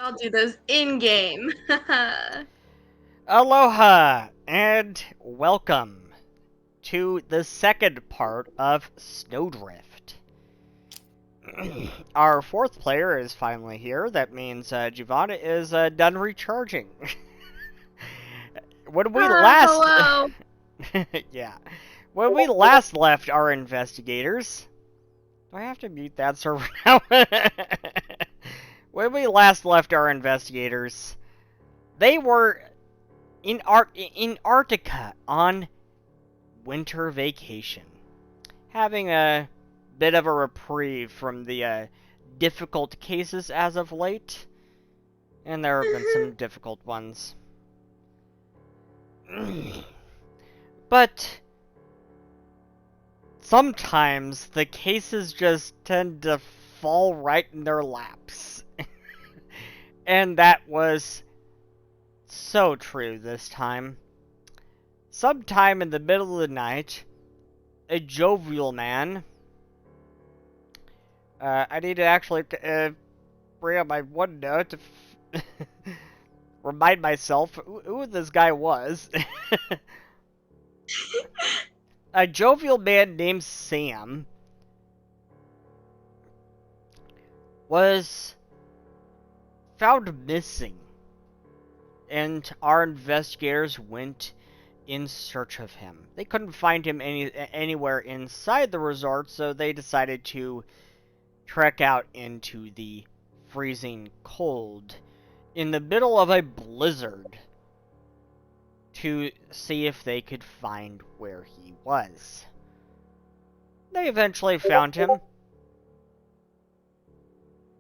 I'll do those in-game. Aloha and welcome to the second part of Snowdrift. Our fourth player is finally here. That means Giovanna is done recharging. When we last Hello. yeah. When we last left our investigators. Do I have to mute that server now? When we last left our investigators, they were in Arctica on winter vacation, having a bit of a reprieve from the difficult cases as of late, and there have been some difficult ones. But sometimes the cases just tend to fall right in their laps. And that was so true this time. Sometime in the middle of the night, a jovial man. I need to actually bring up my OneNote to remind myself who this guy was. A jovial man named Sam was found missing, and our investigators went in search of him. They couldn't find him anywhere inside the resort, so they decided to trek out into the freezing cold in the middle of a blizzard to see if they could find where he was. They eventually found him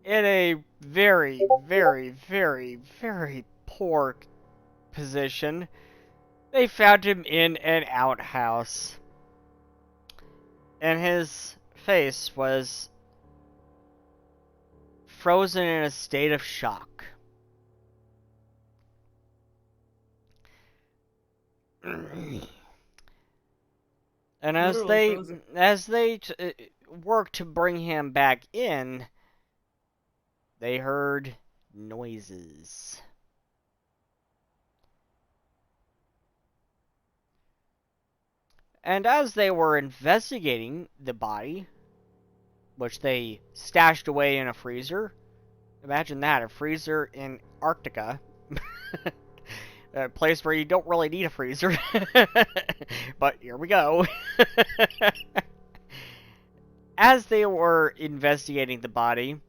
in a very, very, very, very poor position. They found him in an outhouse, and his face was frozen in a state of shock. And as they worked to bring him back in, they heard noises. And as they were investigating the body, which they stashed away in a freezer, imagine that, a freezer in Arctica. A place where you don't really need a freezer. But here we go. As they were investigating the body,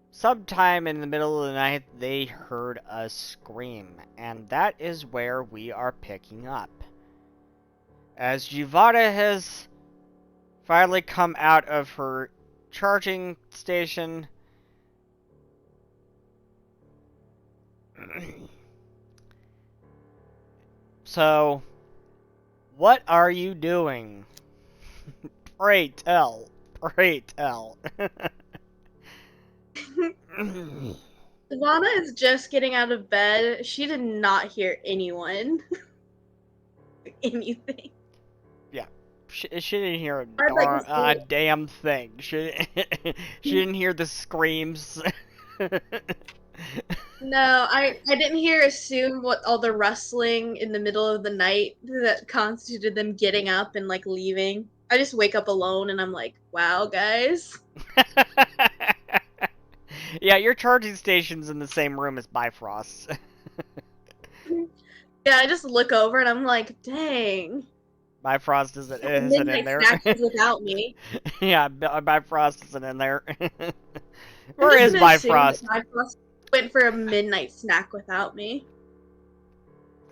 sometime in the middle of the night, they heard a scream, and that is where we are picking up. As Giovanna has finally come out of her charging station, so, what are you doing? Pray tell. Pray tell. Ivana is just getting out of bed. She did not hear anyone. Anything. Yeah. She didn't hear I'd a damn thing. She didn't hear the screams. No, I didn't assume what all the rustling in the middle of the night that constituted them getting up and like leaving. I just wake up alone and I'm like, wow, guys. Yeah, your charging station's in the same room as Bifrost. Yeah, I just look over and I'm like, dang. Bifrost isn't in Midnight there. snack without me. Yeah, Bifrost isn't in there. I'm Where just is gonna assume that Bifrost? Bifrost went for a midnight snack without me.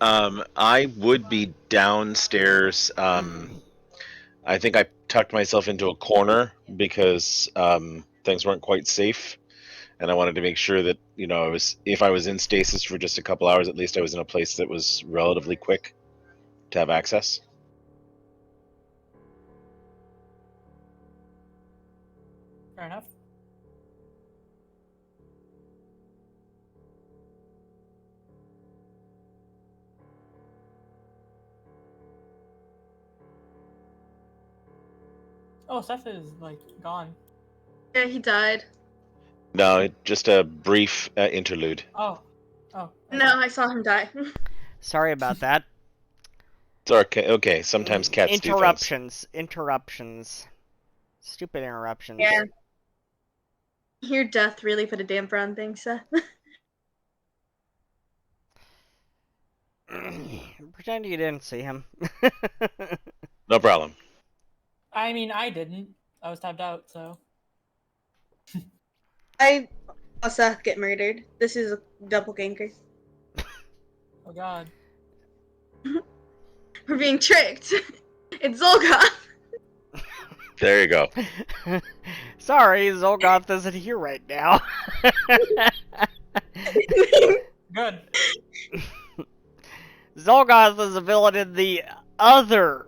I would be downstairs. I think I tucked myself into a corner because things weren't quite safe, and I wanted to make sure that if I was in stasis for just a couple hours, at least I was in a place that was relatively quick to have access. Fair enough. Oh, Seth is like gone. Yeah, he died. No, just a brief interlude. Oh. Oh. Okay. No, I saw him die. Sorry about that. It's okay. Sometimes cats do things. Interruptions. Stupid interruptions. Yeah. Your death really put a damper on things, Seth. Pretend you didn't see him. No problem. I mean, I didn't. I was tapped out, so. I saw Seth get murdered. This is a doppelganger. Oh god. We're being tricked. It's Zolgoth. There you go. Sorry, Zolgoth isn't here right now. Good. Zolgoth is a villain in the other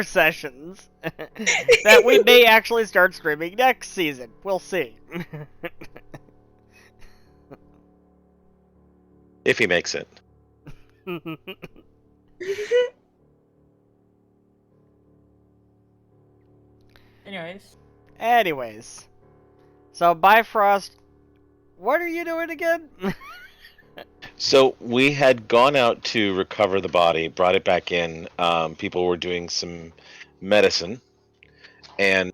sessions that we may actually start streaming next season. We'll see. If he makes it. Anyways. So Bifrost, what are you doing again? So we had gone out to recover the body, brought it back in. People were doing some medicine, and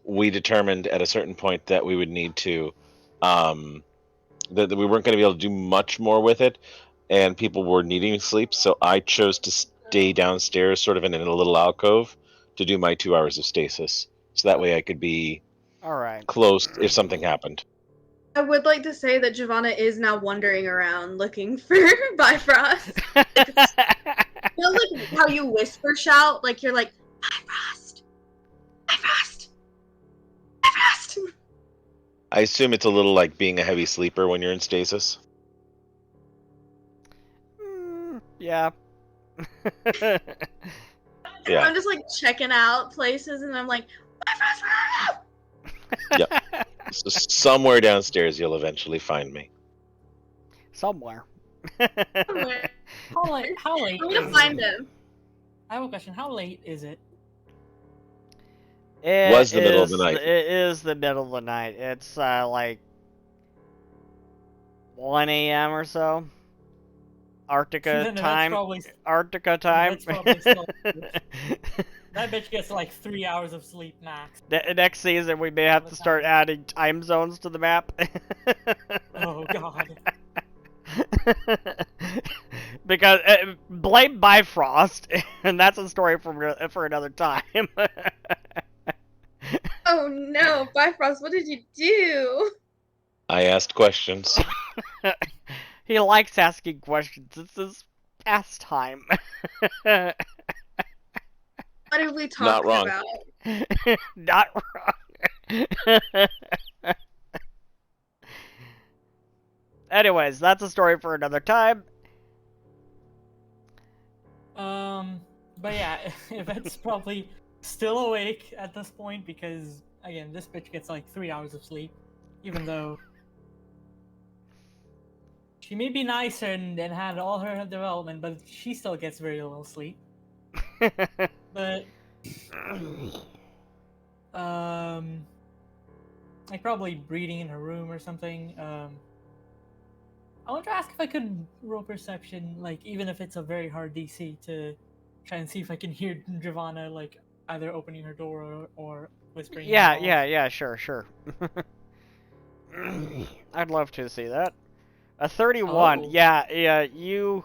we determined at a certain point that we would need to, that we weren't going to be able to do much more with it, and people were needing sleep. So I chose to stay downstairs, sort of in a little alcove, to do my 2 hours of stasis. So that way I could be All right. close if something happened. I would like to say that Giovanna is now wandering around looking for Bifrost. You know, like how you whisper shout, like you're like, Bifrost! Bifrost! Bifrost! I assume it's a little like being a heavy sleeper when you're in stasis. Yeah. Yeah. I'm just like checking out places and I'm like, Bifrost, where are you? Yep. So somewhere downstairs you'll eventually find me. Somewhere. Somewhere. How late I'm gonna is find it? him. I have a question. How late is it? Was the middle of the night. It is the middle of the night. It's like 1 a.m. or so. Arctica Then that's time. probably- Arctica time. That's probably still- That bitch gets like 3 hours of sleep max. Next season, we may have to start adding time zones to the map. Oh god. Because blame Bifrost, and that's a story for another time. Oh no, Bifrost, what did you do? I asked questions. He likes asking questions. It's his pastime. What did we talk Not wrong. about? Not wrong. Anyways, that's a story for another time. But yeah, Yvette's probably still awake at this point because, again, this bitch gets like 3 hours of sleep, even though she may be nicer and had all her development, but she still gets very little sleep. But like probably breeding in her room or something. I want to ask if I could roll perception, like even if it's a very hard DC, to try and see if I can hear Giovanna like either opening her door or whispering. Yeah, sure. I'd love to see that. A 31. Oh. Yeah, you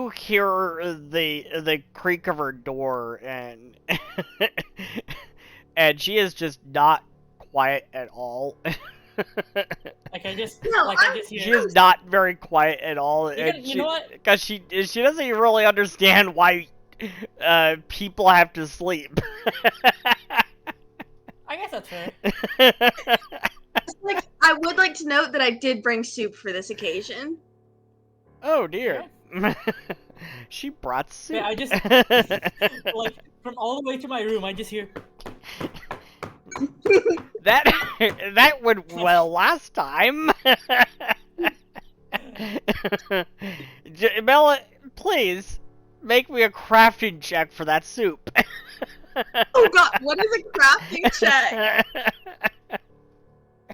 hear the creak of her door, and and she is just not quiet at all. Like I just, No, I just hear. She is not very quiet at all. You know what? Because she doesn't even really understand why people have to sleep. I guess that's fair. Like, I would like to note that I did bring soup for this occasion. Oh dear. She brought soup. Yeah, I just like from all the way to my room, I just hear. That went well last time. Bella, please make me a crafting check for that soup. Oh god, what is a crafting check?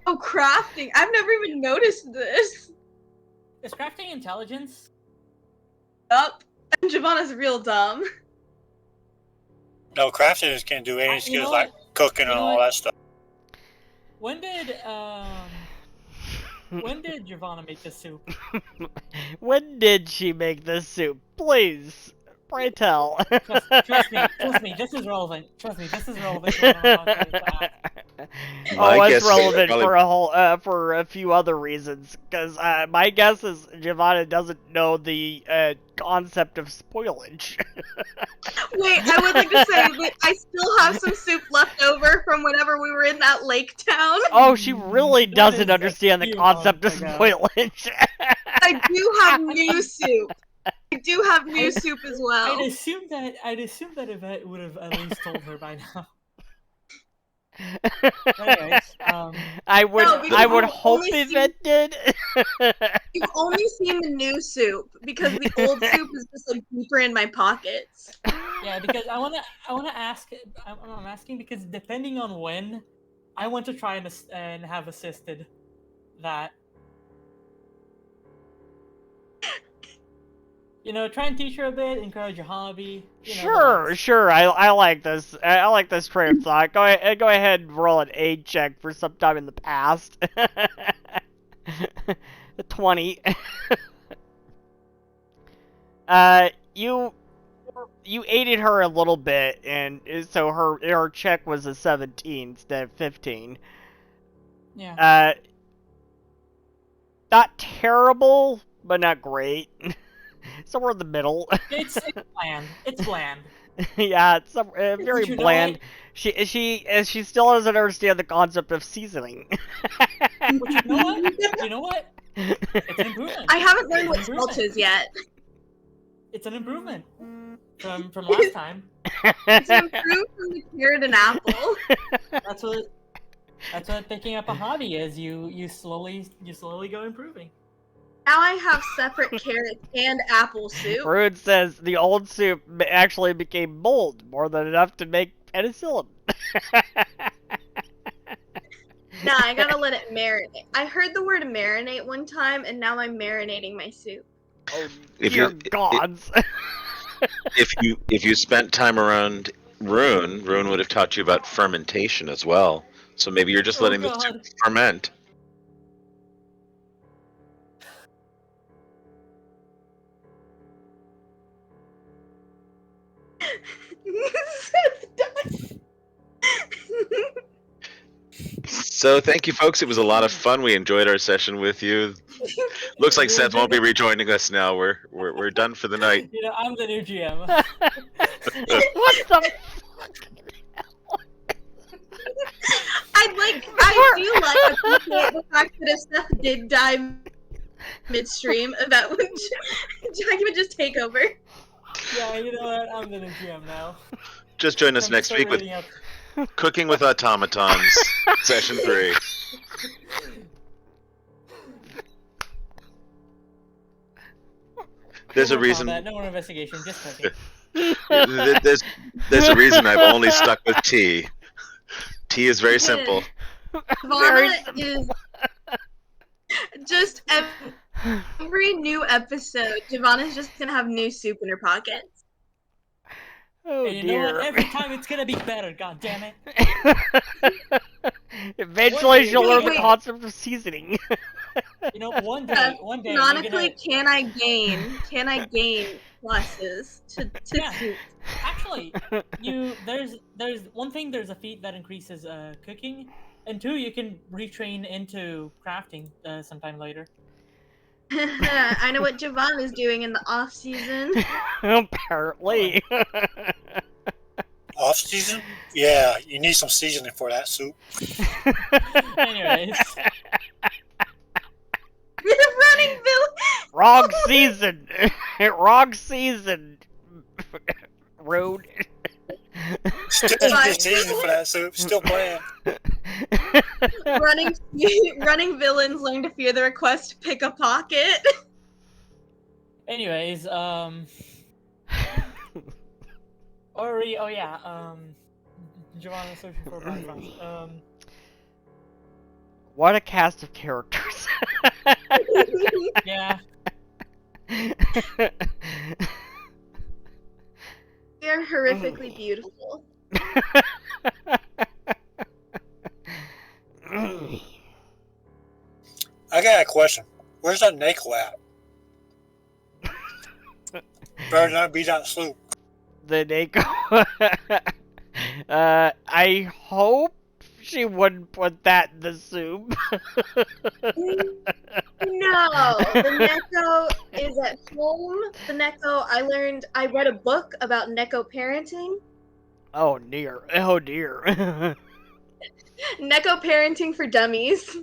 Oh, crafting. I've never even noticed this. Is crafting intelligence? Yup. And Giovanna's real dumb. No, crafters can't do any You skills know like what? cooking You and know all what? that stuff. When did Giovanna make the soup? When did she make this soup? Please, pray tell. Trust me, this is relevant. Trust me, this is relevant to what I'm about to ask. My Oh, guess it's is relevant probably- for for a few other reasons. Because my guess is Giovanna doesn't know the concept of spoilage. Wait, I would like to say that I still have some soup left over from whenever we were in that lake town. Oh, she really That doesn't is understand the few concept of months ago. spoilage. I do have new soup. I do have new soup as well. I'd assume that Yvette would have at least told her by now. Anyways, I would No, because I would I've hope only seen- Yvette did. You've only seen the new soup because the old soup is just like deeper in my pockets. yeah, because I wanna ask. I'm asking because depending on when, I want to try and have assisted that. You know, try and teach her a bit, encourage your hobby. You know, Sure, sure. I like this. I like this train of thought. Go ahead and roll an aid check for some time in the past. 20. You aided her a little bit, and so her check was a 17 instead of 15. Yeah. Not terrible, but not great. Somewhere in the middle. It's bland. It's bland. Yeah, it's very you know bland. what? She still doesn't understand the concept of seasoning. But you know what? You know what? It's an improvement. I haven't learned what It's an salt improvement. is yet. It's an improvement from last time. It's improved from the carrot and apple. That's what picking up a hobby is. You slowly go improving. Now I have separate carrot and apple soup. Rude says the old soup actually became mold, more than enough to make penicillin. Nah, I gotta let it marinate. I heard the word marinate one time, and now I'm marinating my soup. Oh If dear you- gods! If you spent time around Rune would have taught you about fermentation as well. So maybe you're just Oh, letting the God. soup ferment. So thank you, folks. It was a lot of fun. We enjoyed our session with you. Looks like Seth won't be rejoining us now. We're done for the night. You know, I'm the new GM. What the? I appreciate the fact that if Seth did die midstream, that would Jackie would just take over. Yeah, you know what? I'm the new GM now. Just join us I'm next still week with reading up. Cooking with Automatons, session 3. There's No a more reason. combat, no more investigation, just cooking. There's a reason I've only stuck with tea. Tea is very simple. Very Vana is just every new episode, Giovanna's just gonna have new soup in her pockets. Oh And you know what? dear. Every time it's gonna be better, god damn it. Eventually she'll learn the Wait. concept of seasoning. You know, one day you're Canonically, gonna... can I gain pluses to Yeah. soup? Actually, there's one thing, there's a feat that increases cooking, and two, you can retrain into crafting sometime later. I know what Giovanna's doing in the off season. Apparently. Off season? Yeah, you need some seasoning for that soup. Anyways, Running Bill. Wrong season. Wrong season. Rude. Still Fine. need seasoning for that soup. Still bland. running villains learn to fear the request to pick a pocket. anyways, Giovanna searching for Bifrost. What a cast of characters. Yeah. They're horrifically beautiful. I got a question. Where's that Nako at? Better not be that sloop. The Nako. I hope she wouldn't put that in the soup. No, the Neko is at home. The Neko, I read a book about Neko parenting. Oh dear. Oh dear. Neko parenting for dummies.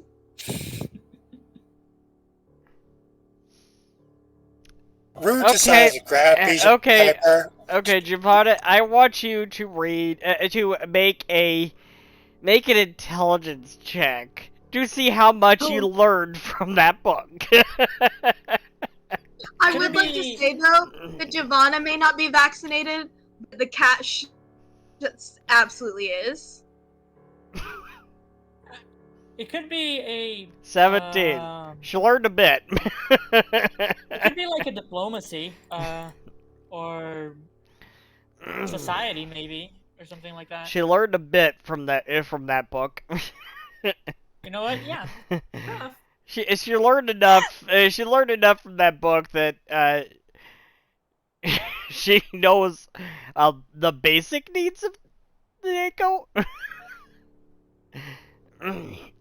Rue Okay, decides to grab a piece okay. of paper. Okay, Giovanna, I want you to make an intelligence check to see how much you learned from that book. I Could would it like to be- say though that Giovanna may not be vaccinated, but the cat just absolutely is. It could be a 17. She learned a bit. it could be like a diplomacy, or society maybe, or something like that. She learned a bit from that book. You know what? Yeah. Fair enough. She learned enough. She learned enough from that book that she knows the basic needs of the Nako.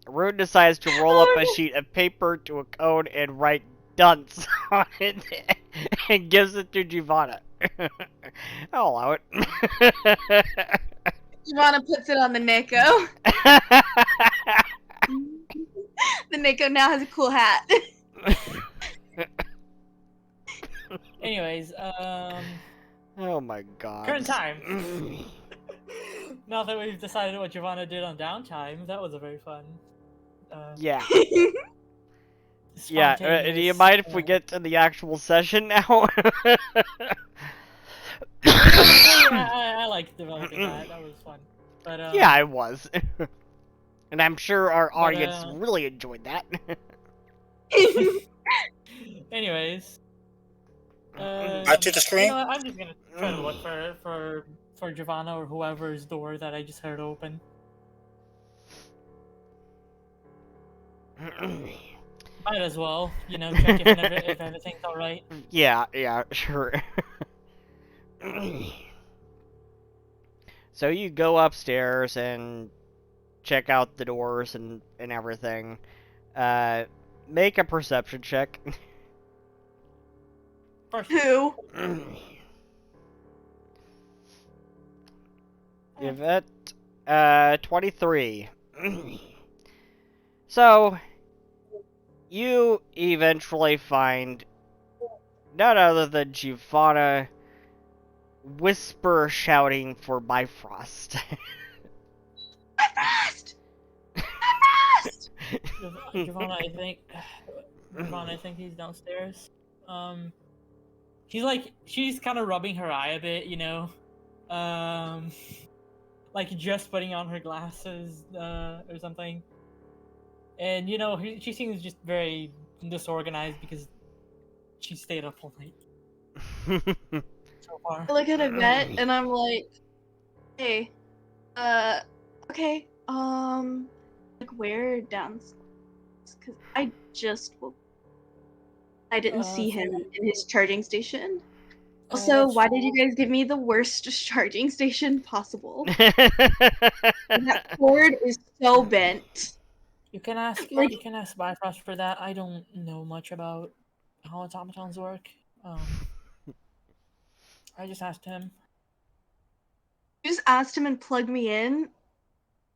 Rune decides to roll up a sheet of paper to a cone and write dunce on it and gives it to Giovanna. I'll allow it. Giovanna puts it on the Neko. The Neko now has a cool hat. Anyways, Oh my god. current time. Now that we've decided what Giovanna did on downtime, that was a very fun. Yeah. Yeah, do you mind if we get to the actual session now? I like developing that. That was fun. But Yeah, I was. And I'm sure our audience uh, really enjoyed that. Anyways, Back to the you screen. know what? I'm just gonna try to look for Giovanna or whoever's door that I just heard open. Might as well, you know, check if everything's all right. Yeah, sure. So you go upstairs and check out the doors and everything. Make a perception check. First, Who? Give it 23. So you eventually find none other than Giovanna whisper shouting for Bifrost. Bifrost! Bifrost! Giovanna, I think he's downstairs. She's kind of rubbing her eye a bit, you know, like just putting on her glasses or something. And you know, she seems just very disorganized because she stayed up all night so far. I look at Yvette and I'm like, hey, okay, like where downstairs? Because I just woke. I didn't see him in his charging station. Also, why did you guys give me the worst charging station possible? That cord is so bent. You can ask Bifrost for that. I don't know much about how automatons work. I just asked him. You just asked him and plugged me in?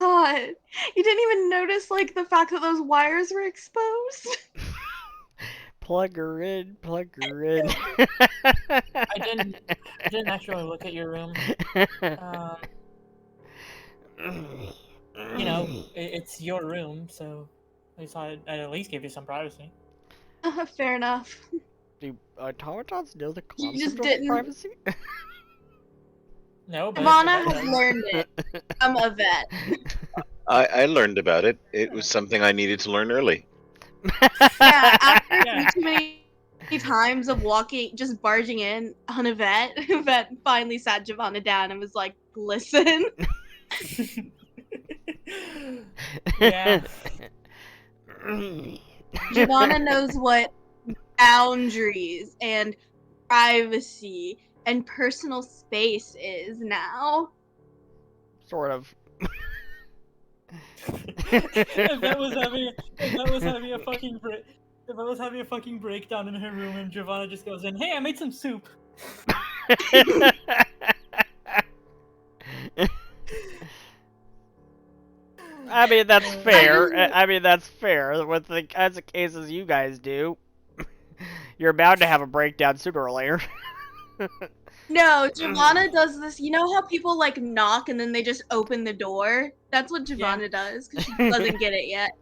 God, you didn't even notice, like, the fact that those wires were exposed? Plug her in. I didn't actually look at your room. You know, it's your room, so I thought I'd at least give you some privacy. Fair enough. Do automatons know the You just concept of didn't- privacy? No, but Giovanna Yvette has does. learned it from Yvette. I learned about it. It was something I needed to learn early. Yeah, after Yeah. too many times of walking, just barging in on Yvette, Yvette finally sat Giovanna down and was like, listen. Yeah. Giovanna knows what boundaries and privacy and personal space is now. Sort of. If that was having a fucking if I was having a fucking breakdown in her room and Giovanna just goes in, "Hey, I made some soup." I mean, that's fair. I mean, that's fair. With the kinds of cases you guys do, you're bound to have a breakdown sooner or later. No, Giovanna does this. You know how people like knock and then they just open the door? That's what Giovanna does because she doesn't get it yet.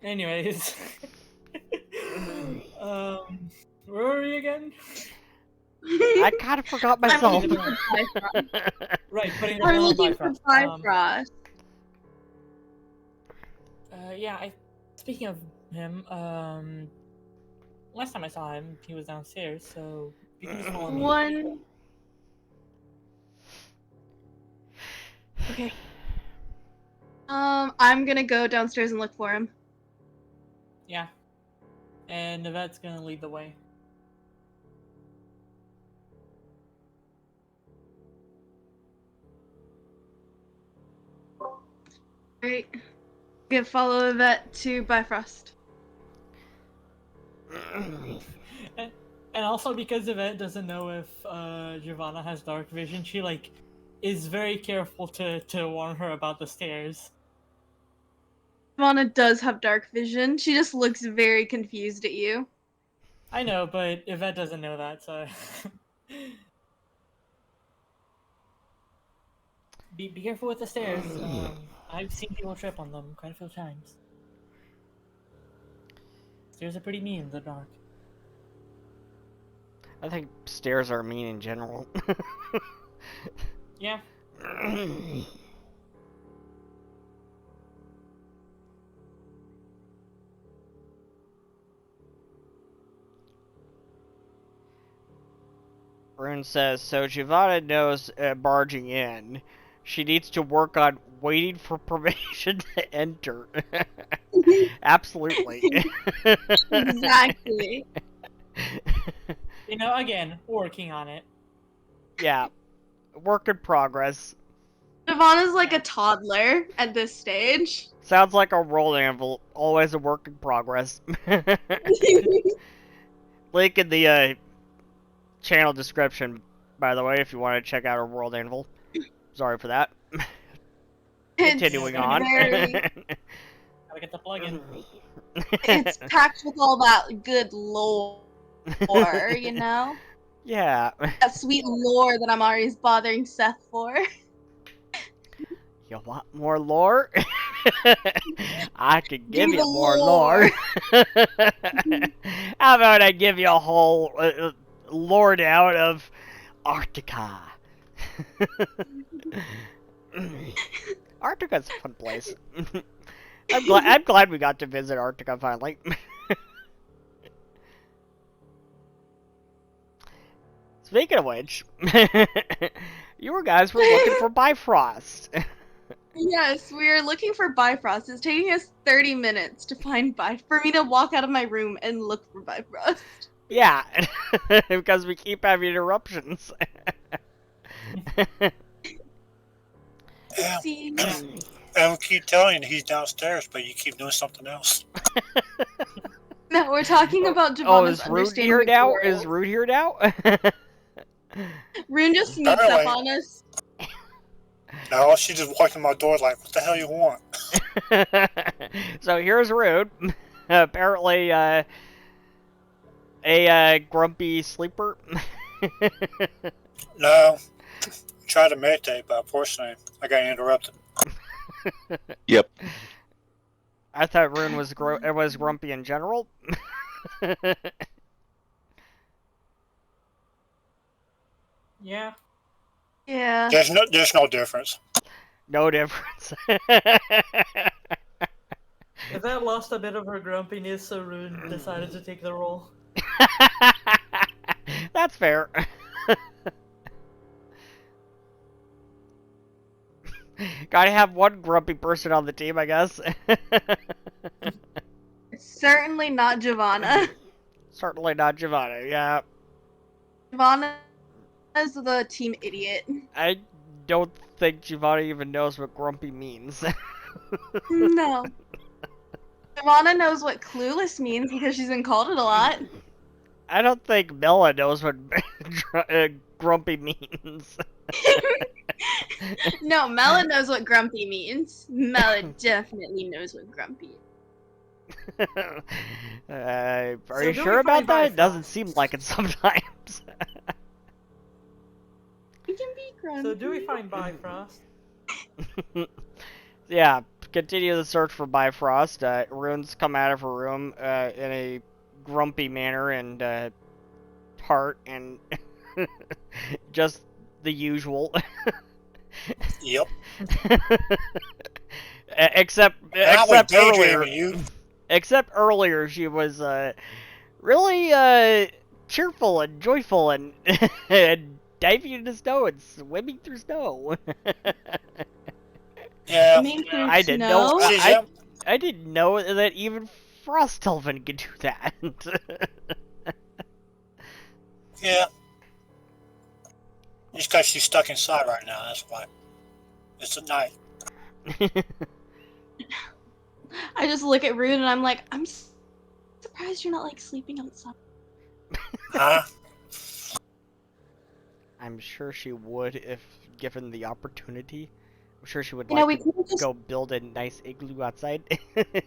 Anyways, where were we again? I kind of forgot myself. I'm looking for Bifrost. Right, putting I'm Ravonna on looking for Bifrost. Bifrost. Yeah. Speaking of him, last time I saw him, he was downstairs. So you can just follow me. One. Okay. I'm gonna go downstairs and look for him. Yeah. And Yvette's gonna lead the way. Right. Gonna follow Yvette to Bifrost. And also because Yvette doesn't know if Giovanna has dark vision, she like is very careful to warn her about the stairs. Giovanna does have dark vision. She just looks very confused at you. I know, but Yvette doesn't know that, so be careful with the stairs. I've seen people trip on them quite a few times. Stairs are pretty mean in the dark. I think stairs are mean in general. Yeah. Rune says, so Giovanna knows barging in. She needs to work on waiting for permission to enter. Absolutely. Exactly. You know, again, working on it. Yeah. Work in progress. Giovanna's like a toddler at this stage. Sounds like a roll anvil. Always a work in progress. Link in the channel description, by the way, if you want to check out our world anvil. Sorry for that. Continuing on. Gotta get the plug-in. It's packed with all that good lore, you know? Yeah. That sweet lore that I'm always bothering Seth for. You want more lore? I can give Give you the more lore. lore. How about I give you a whole lore down of Arctica? Arctica's a fun place. I'm glad we got to visit Arctica finally. Speaking of which, you guys were looking for Bifrost. Yes, we're looking for Bifrost. It's taking us 30 minutes to find for me to walk out of my room and look for Bifrost. Yeah, because we keep having interruptions. Yeah. See, And we keep telling you he's downstairs, but you keep doing something else. no, we're talking about Oh, Giovanna's is Rude understanding here the now? lore. Is Rude here now? Rune just sneaks up on us. No, she just walked in my door like, what the hell you want? So here's Rude. Apparently, a grumpy sleeper. No. Tried to meditate, but unfortunately, I got interrupted. Yep. I thought Rune was grumpy in general. Yeah. Yeah. There's no difference. No difference. Yvette lost a bit of her grumpiness, so Rune decided to take the role. That's fair. Gotta have one grumpy person on the team, I guess. Certainly not Giovanna. Certainly not Giovanna, yeah. Giovanna is the team idiot. I don't think Giovanna even knows what grumpy means. No. Giovanna knows what clueless means because she's been called it a lot. I don't think Mela knows what grumpy means. No, Mela knows what grumpy means. Mela definitely knows what grumpy is. Are So you do sure we about find that? It doesn't Bifrost? seem like it sometimes. You can be grumpy. So do we find Bifrost? Yeah, continue the search for Bifrost. Rune's come out of her room in a grumpy manner and tart and just the usual. Yep. Except I was earlier. daydreaming, you. Except earlier, she was really cheerful and joyful and, and diving into snow and swimming through snow. Yeah. Swimming through I didn't know. snow? She's young. I didn't know that even Frost Elven could do that. Yeah. Just because she's stuck inside right now, that's why. It's at night. I just look at Rune and I'm like, I'm surprised you're not like sleeping outside. Huh? I'm sure she would if given the opportunity. I'm sure she would You know, we like could to just go build a nice igloo outside. I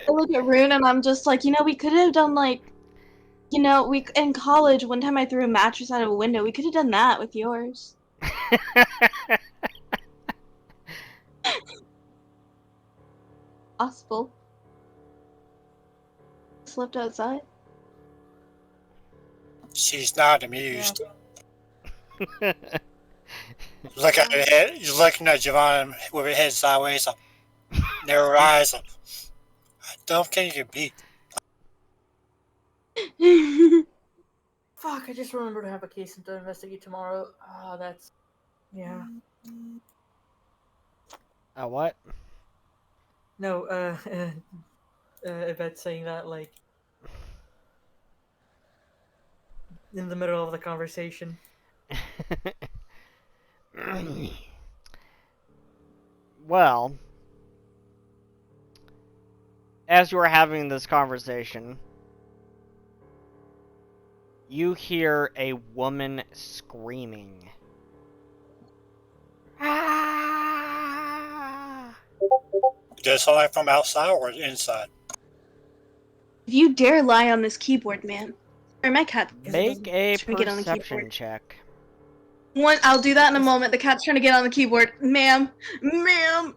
look at Rune and I'm just like, you know, we could have done like, you know, we in college one time I threw a mattress out of a window. We could have done that with yours. Possible. Slept outside. She's not amused. Look at her head. She's looking at Javon with her head sideways, narrow eyes. I don't think you can beat. Fuck, I just remembered to have a case to investigate tomorrow. Ah, that's... Yeah. What? No, Yvette saying that, like, in the middle of the conversation. Well, as you are having this conversation, you hear a woman screaming. Ah! Does it sound like from outside or inside? If you dare lie on this keyboard, man. Or my cat. Make a Trying to get on the perception keyboard. check. I'll do that in a moment. The cat's trying to get on the keyboard. Ma'am. Ma'am.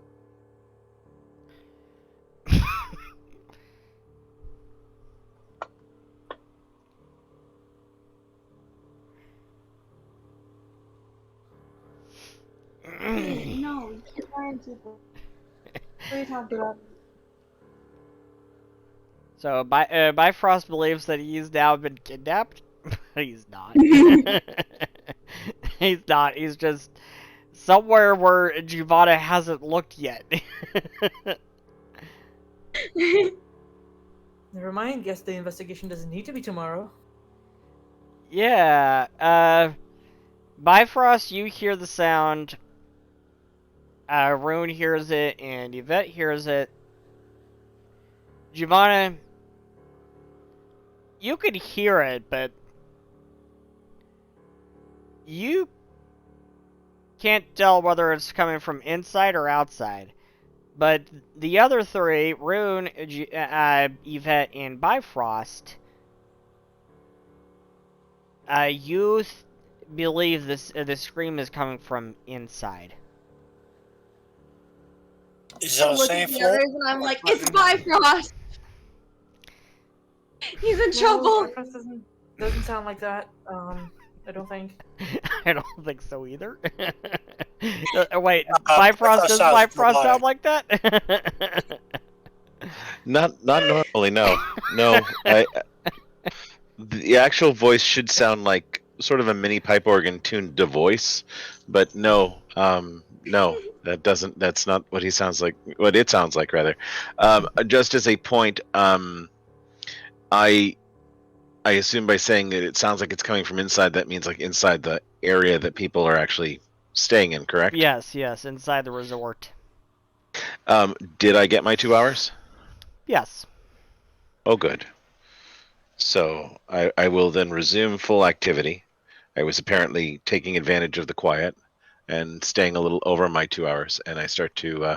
No, you can't lie on keyboard. What are you talking about? So, Bifrost believes that he's now been kidnapped. He's not. He's not. He's just somewhere where Giovanna hasn't looked yet. Never mind, guess the investigation doesn't need to be tomorrow. Yeah, Bifrost, you hear the sound. Rune hears it, and Yvette hears it. Giovanna, you could hear it, but you can't tell whether it's coming from inside or outside. But the other three, Rune, Yvette, and Bifrost, you believe the scream is coming from inside. Is it on the Look same at the floor? others and I'm like, it's Bifrost! He's in trouble! Bifrost doesn't sound like that. I don't think. I don't think so either. Wait, Bifrost does sounds Bifrost robotic. sound like that? Not normally. No, no. The actual voice should sound like sort of a mini pipe organ tuned to voice, but no, no, that doesn't. That's not what he sounds like. What it sounds like, rather. Just as a point, I I assume by saying that it sounds like it's coming from inside, that means like inside the area that people are actually staying in. Correct? Yes, inside the resort. Did I get my 2 hours? Yes. Oh, good. So I will then resume full activity. I was apparently taking advantage of the quiet and staying a little over my 2 hours, and I start to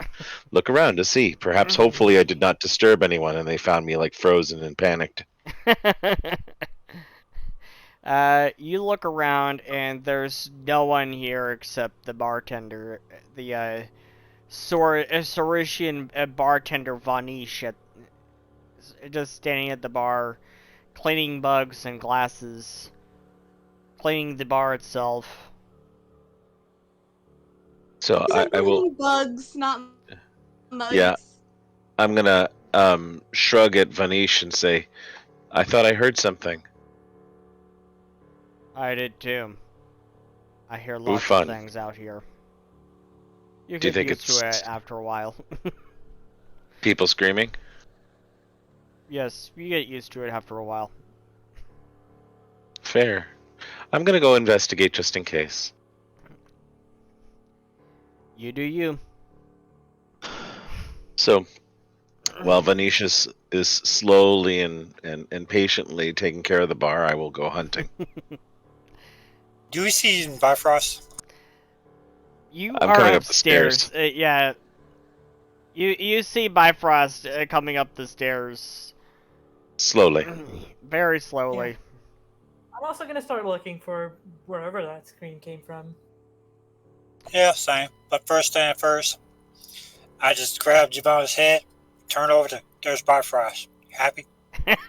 look around to see. Perhaps, hopefully, I did not disturb anyone, and they found me like frozen and panicked. You look around and there's no one here except the bartender, the Sauritian bartender Vanish, just standing at the bar, cleaning bugs and glasses, cleaning the bar itself. So I will. Bugs, not mugs. Yeah, I'm gonna shrug at Vanish and say, "I thought I heard something." I did too. I hear Ooh, lots of fun. things out here. You Do you get think used it's to it after a while. people screaming? Yes, you get used to it after a while. Fair. I'm gonna go investigate just in case. You do you. So while Vanish is slowly and patiently taking care of the bar, I will go hunting. Do we see Bifrost? You I'm are coming up the upstairs. stairs. Yeah. You see Bifrost coming up the stairs. Slowly. Very slowly. I'm also gonna start looking for wherever that scream came from. Yeah, same. But first thing first, I just grab Javon's head, turn over to there's Bifrost. You happy?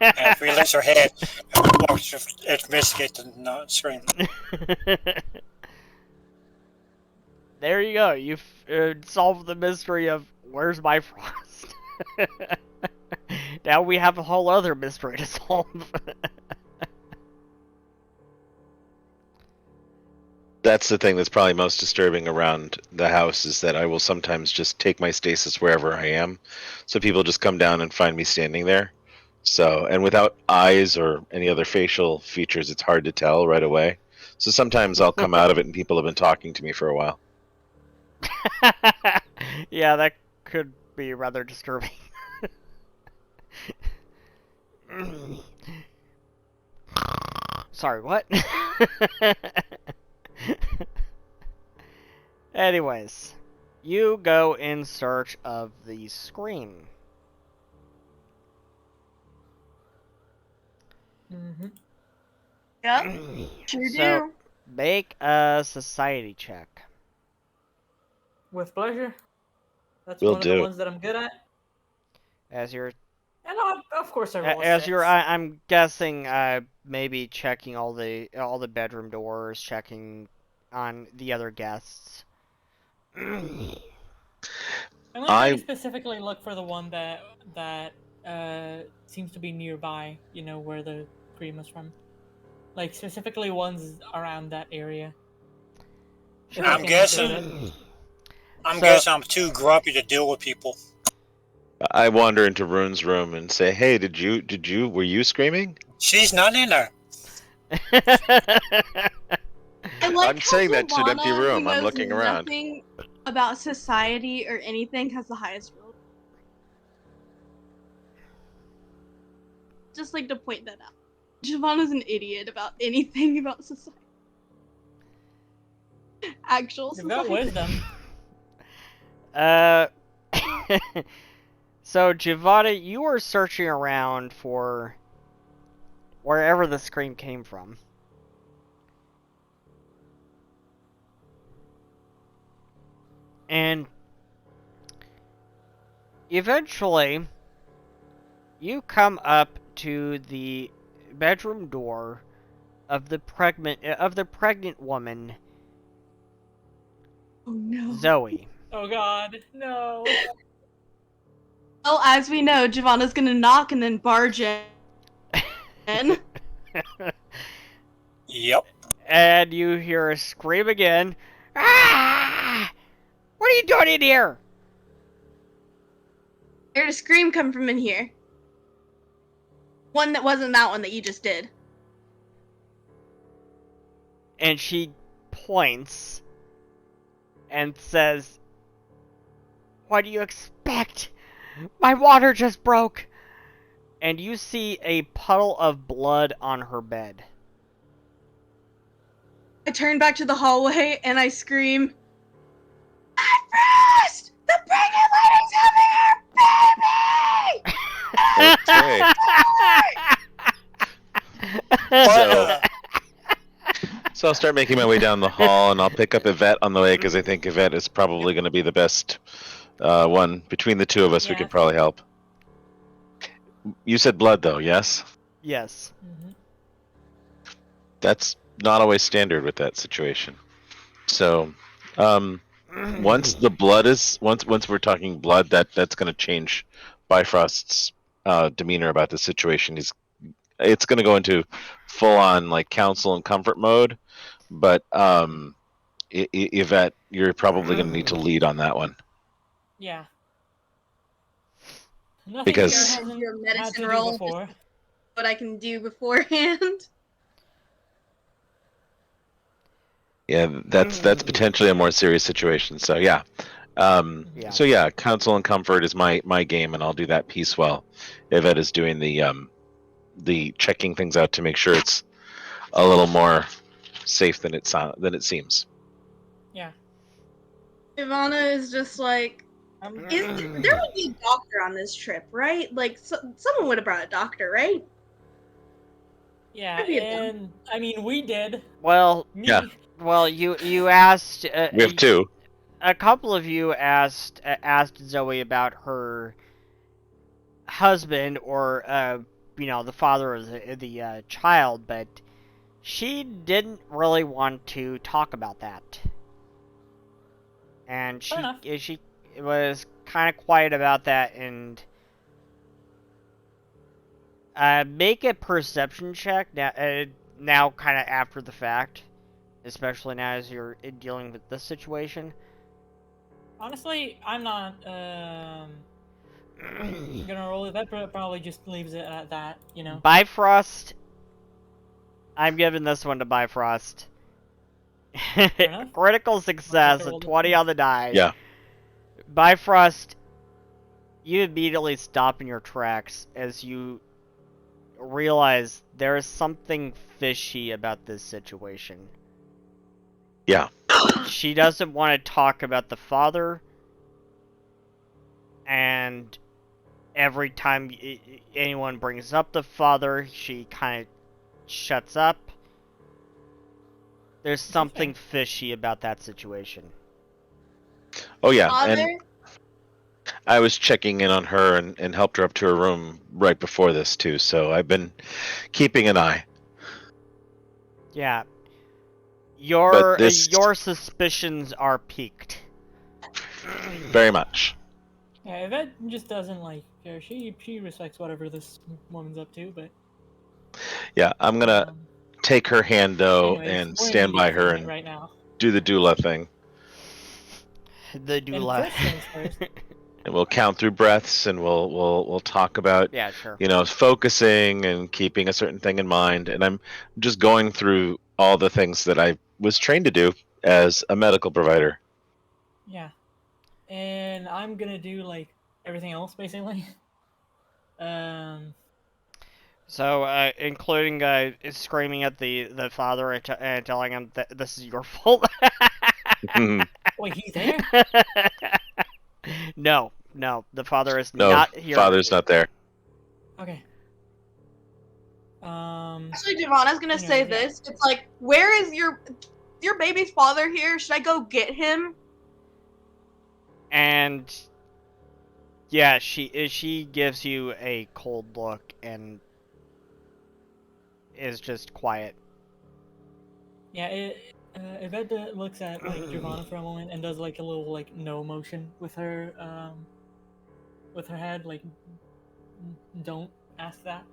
And release her head and walk to investigate the scream. There you go. You've solved the mystery of where's Bifrost. Now we have a whole other mystery to solve. That's the thing that's probably most disturbing around the house, is that I will sometimes just take my stasis wherever I am. So people just come down and find me standing there. So, and without eyes or any other facial features, it's hard to tell right away. So sometimes I'll come out of it and people have been talking to me for a while. Yeah, that could be rather disturbing. Sorry, what? Anyways, you go in search of the scream. Mm-hmm. Yep, sure So, do. make a society check. With pleasure. That's Will one of do. the ones that I'm good at. As you're, And of course I roll a as 6. you're, I'm guessing, maybe checking all the bedroom doors, checking on the other guests. I'm gonna I- try to specifically look for the one that seems to be nearby. You know where the scream is from. Like specifically ones around that area. If I I'm can guessing- locate it. I'm So- guessing I'm too grumpy to deal with people. I wander into Rune's room and say, "Hey, were you screaming?" She's not in there. I like I'm how saying that to an empty Giovanna, room. who I'm knows looking around. nothing about society or anything, has the highest roll. Just like to point that out. Giovanna's an idiot about anything about society. Actual You've got society. wisdom. So, Giovanna, you were searching around for wherever the scream came from. And eventually, you come up to the bedroom door of the pregnant woman Oh no. Zoe. Oh God, no. Well, as we know, Giovanna's gonna knock and then barge in. Yep. And you hear a scream again. Ah! What are you doing in here? I heard a scream come from in here. One that wasn't that one that you just did. And she points and says, "What do you expect? My water just broke." And you see a puddle of blood on her bed. I turn back to the hallway and I scream, Frost! The pregnant lady's having her baby! Okay. So I'll start making my way down the hall, and I'll pick up Yvette on the way because I think Yvette is probably going to be the best one. Between the two of us, we Yeah. could probably help. You said blood, though, yes? Yes. Mhm. That's not always standard with that situation. So, once the blood is once we're talking blood, that's going to change Bifrost's demeanor about the situation. It's going to go into full on like counsel and comfort mode. But Yvette, you're probably going to need to lead on that one. Yeah. Nothing Because- she Your hasn't had medicine to do roll, before. what I can do beforehand. Yeah, that's potentially a more serious situation. So yeah. Yeah. So yeah, counsel and comfort is my game, and I'll do that piece while Yvette is doing the checking things out to make sure it's a little more safe than it seems. Yeah. Giovanna is just like, I'm, there would be a doctor on this trip, right? Like, someone would have brought a doctor, right? yeah, That'd be a dumb- and I mean, we did. Well, Me. Yeah. you asked. We have two. A couple of you asked Zoe about her husband or the father of the child, but she didn't really want to talk about that, and Fair enough. she was kind of quiet about that. And make a perception check now kind of after the fact, especially now as you're dealing with this situation. Honestly, I'm not gonna roll it. That probably just leaves it at that, you know. Bifrost. I'm giving this one to Bifrost. enough. Critical success, roll a the 20 on the die. Yeah. Bifrost, you immediately stop in your tracks as you realize there is something fishy about this situation. Yeah. She doesn't want to talk about the father, and every time anyone brings up the father, she kind of shuts up. There's something fishy about that situation. Oh yeah, Father? and I was checking in on her and helped her up to her room right before this too. So I've been keeping an eye. Yeah. But this- Your suspicions are piqued. Very much. Yeah, Yvette just doesn't like care. She respects whatever this woman's up to, but Yeah, I'm gonna take her hand though anyways, and we're stand by her immediate and right now. do the doula thing. The And doula. first things first. And we'll count through breaths and we'll talk about Yeah, sure. focusing and keeping a certain thing in mind. And I'm just going through all the things that I was trained to do as a medical provider. Yeah. And I'm gonna do like everything else basically. So, including screaming at the father and telling him that this is your fault. Wait, he's there? No, the father is No, not here. father's not there. Okay. Actually, Giovanna's gonna say Anyways, yeah. this. It's like, where is your baby's father here? Should I go get him? And yeah, she gives you a cold look and is just quiet. Yeah, Yvette looks at like Giovanna for a moment and does like a little like no motion with her head, like don't ask that.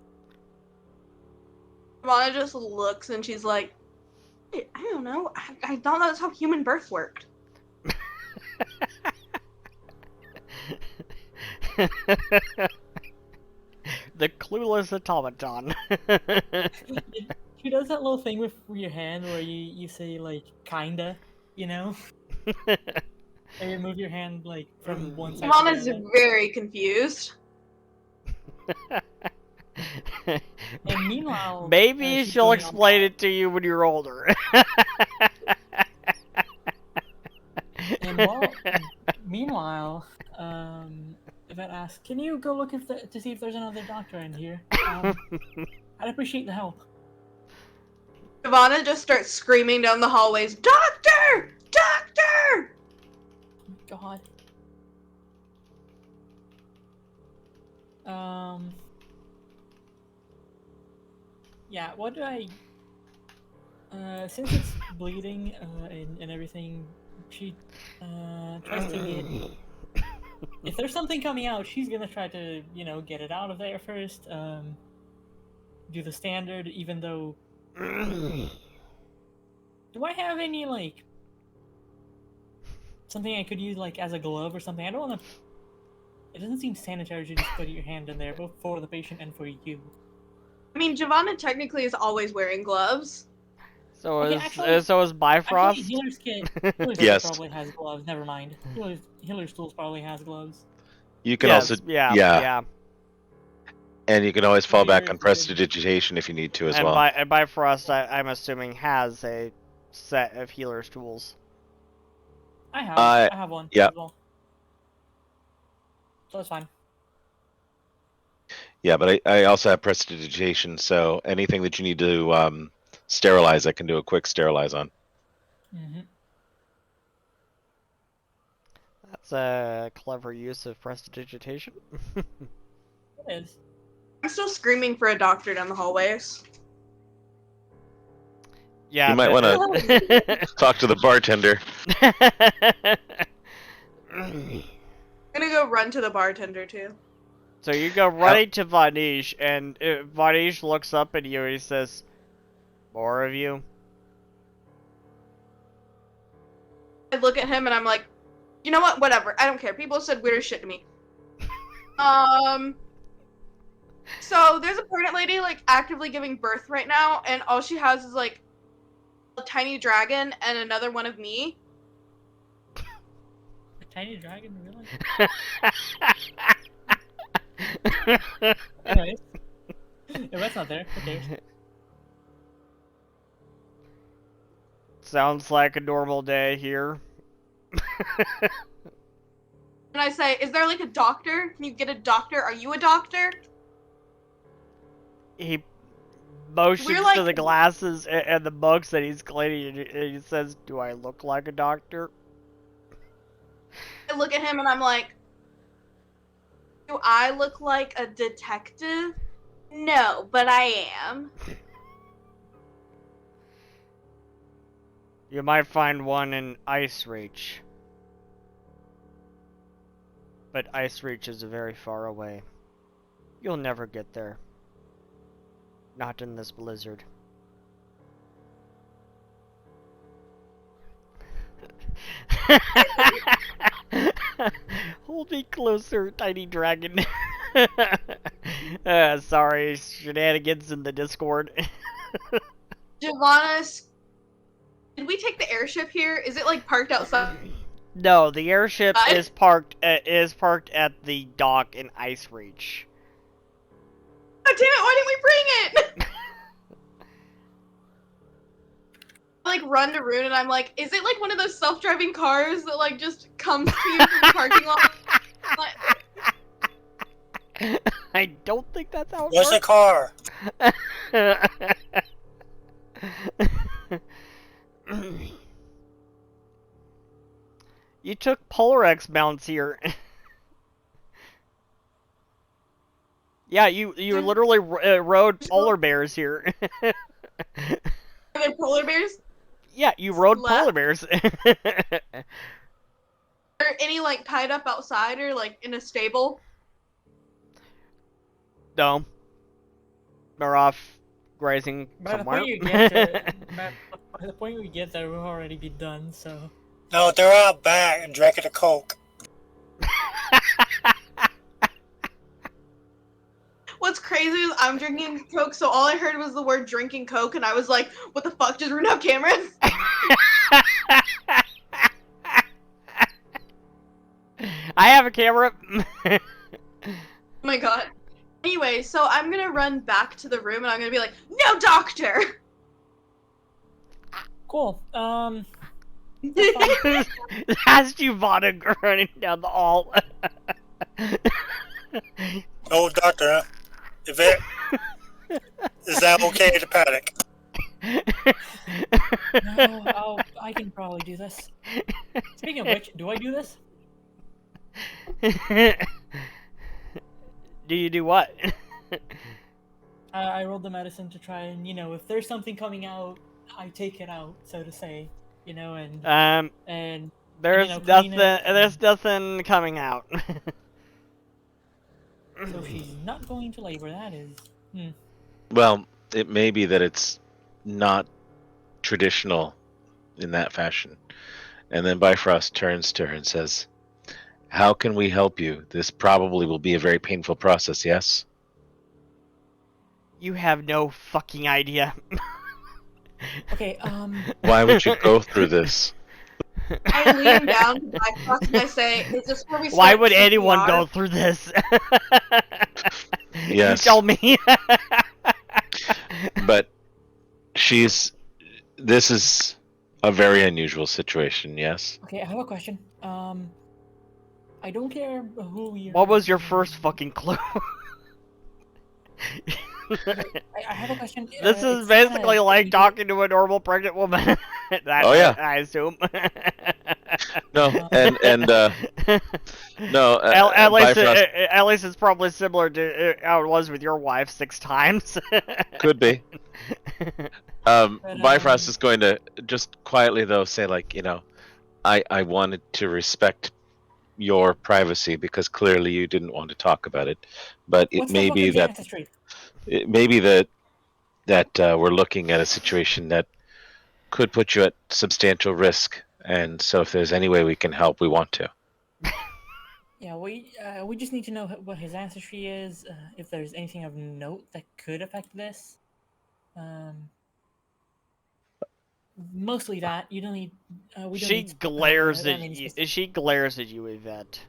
Giovanna just looks and she's like, I don't know. I thought that's how human birth worked. The clueless automaton. She does that little thing with your hand where you say like kinda, you know? And you move your hand like from one side to the Giovanna's other. very confused. And meanwhile, Maybe she's she'll going on explain that. it to you when you're older. And meanwhile, Yvette asks, "Can you go look to see if there's another doctor in here? I'd appreciate the help." Giovanna just starts screaming down the hallways, Doctor! Doctor! God. Yeah, what do I... since it's bleeding, and everything, she, tries to get... If there's something coming out, she's gonna try to, you know, get it out of there first, do the standard, even though... Do I have any, like... something I could use, like, as a glove or something? I don't wanna... It doesn't seem sanitary to just put your hand in there, both for the patient and for you. I mean, Giovanna technically is always wearing gloves. So Okay, is actually- so is Bifrost. Actually, Healer's Kit Yes. probably has gloves. Never mind. Healer's Tools probably has gloves. You can Yes, also, yeah. and you can always fall back Healer's on good. prestidigitation if you need to as And well. Bifrost, I'm assuming, has a set of healer's tools. I have one. yeah. As well. So it's fine. Yeah, but I also have prestidigitation, so anything that you need to sterilize, I can do a quick sterilize on. Mm-hmm. That's a clever use of prestidigitation. It is. I'm still screaming for a doctor down the hallways. Yeah, You might but- wanna- Talk to the bartender. I'm gonna go run to the bartender, too. So you go running to Vanish, and Vanish looks up at you and he says, "More of you?" I look at him and I'm like, you know what? Whatever. I don't care. People said weird shit to me. So there's a pregnant lady, like, actively giving birth right now, and all she has is, like, a tiny dragon and another one of me. A tiny dragon, really? Anyways. If that's not there, okay. Sounds like a normal day here. And I say, is there, like, a doctor? Can you get a doctor? Are you a doctor? He motions We're like- to the glasses and the books that he's cleaning, and he says, "Do I look like a doctor?" I look at him and I'm like, do I look like a detective? No, but I am. You might find one in Ice Reach. But Ice Reach is very far away. You'll never get there. Not in this blizzard. Hold me closer, tiny dragon. Sorry, shenanigans in the Discord. Giovanna, did we take the airship here? Is it, like, parked outside? No, the airship What? is parked at the dock in Ice Reach. God damn it, why didn't we bring it? I, like, run to Rune and I'm like, is it like one of those self-driving cars that, like, just comes to you from the parking lot? I don't think that's how it Where's the works. car? You took Polarex mounts here. Yeah, you literally rode polar bears here. Are there polar bears? Yeah, you rode Left? polar bears. Are any like tied up outside or like in a stable? No. They're off grazing By the somewhere. point you get to, by the point we get there, we'll already be done. So No, they're out back and drinking a Coke. What's crazy is I'm drinking Coke, so all I heard was the word drinking Coke, and I was like, what the fuck, does Rune have cameras? I have a camera. Oh my god. Anyway, so I'm gonna run back to the room and I'm gonna be like, no doctor! cool. That's Giovanna running down the hall. No, doctor. If it is that okay to panic? No, I can probably do this. Speaking of which, do I do this? Do you do what? I rolled the medicine to try and, if there's something coming out, I take it out, so to say, and There's clean nothing. it. There's nothing coming out. So she's not going to labor. That is. Well, it may be that it's not traditional in that fashion. And then Bifrost turns to her and says, how can we help you? This probably will be a very painful process, yes? You have no fucking idea. Okay. Why would you go through this? I lean down to Bifrost and I say, is this where we start Why would CPR? anyone go through this? Yes. You tell me. But this is a very unusual situation, yes? Okay, I have a question. I don't care who you're. What was your first fucking clue? I have a question. This is it's basically kinda like easy. talking to a normal pregnant woman. Oh, yeah. I assume. No, and no, At least, Bifrost at least it's probably similar to how it was with your wife 6 times. could be. But, Bifrost is going to just quietly though say like, I wanted to respect your privacy because clearly you didn't want to talk about it, but it What's may the be fucking that ancestry? we're looking at a situation that could put you at substantial risk, and so if there's any way we can help, we want to. Yeah, we just need to know what his ancestry is. If there's anything of note that could affect this. Mostly that. You don't need. We don't She need, glares that at many you. specific- She glares at you, Yvette.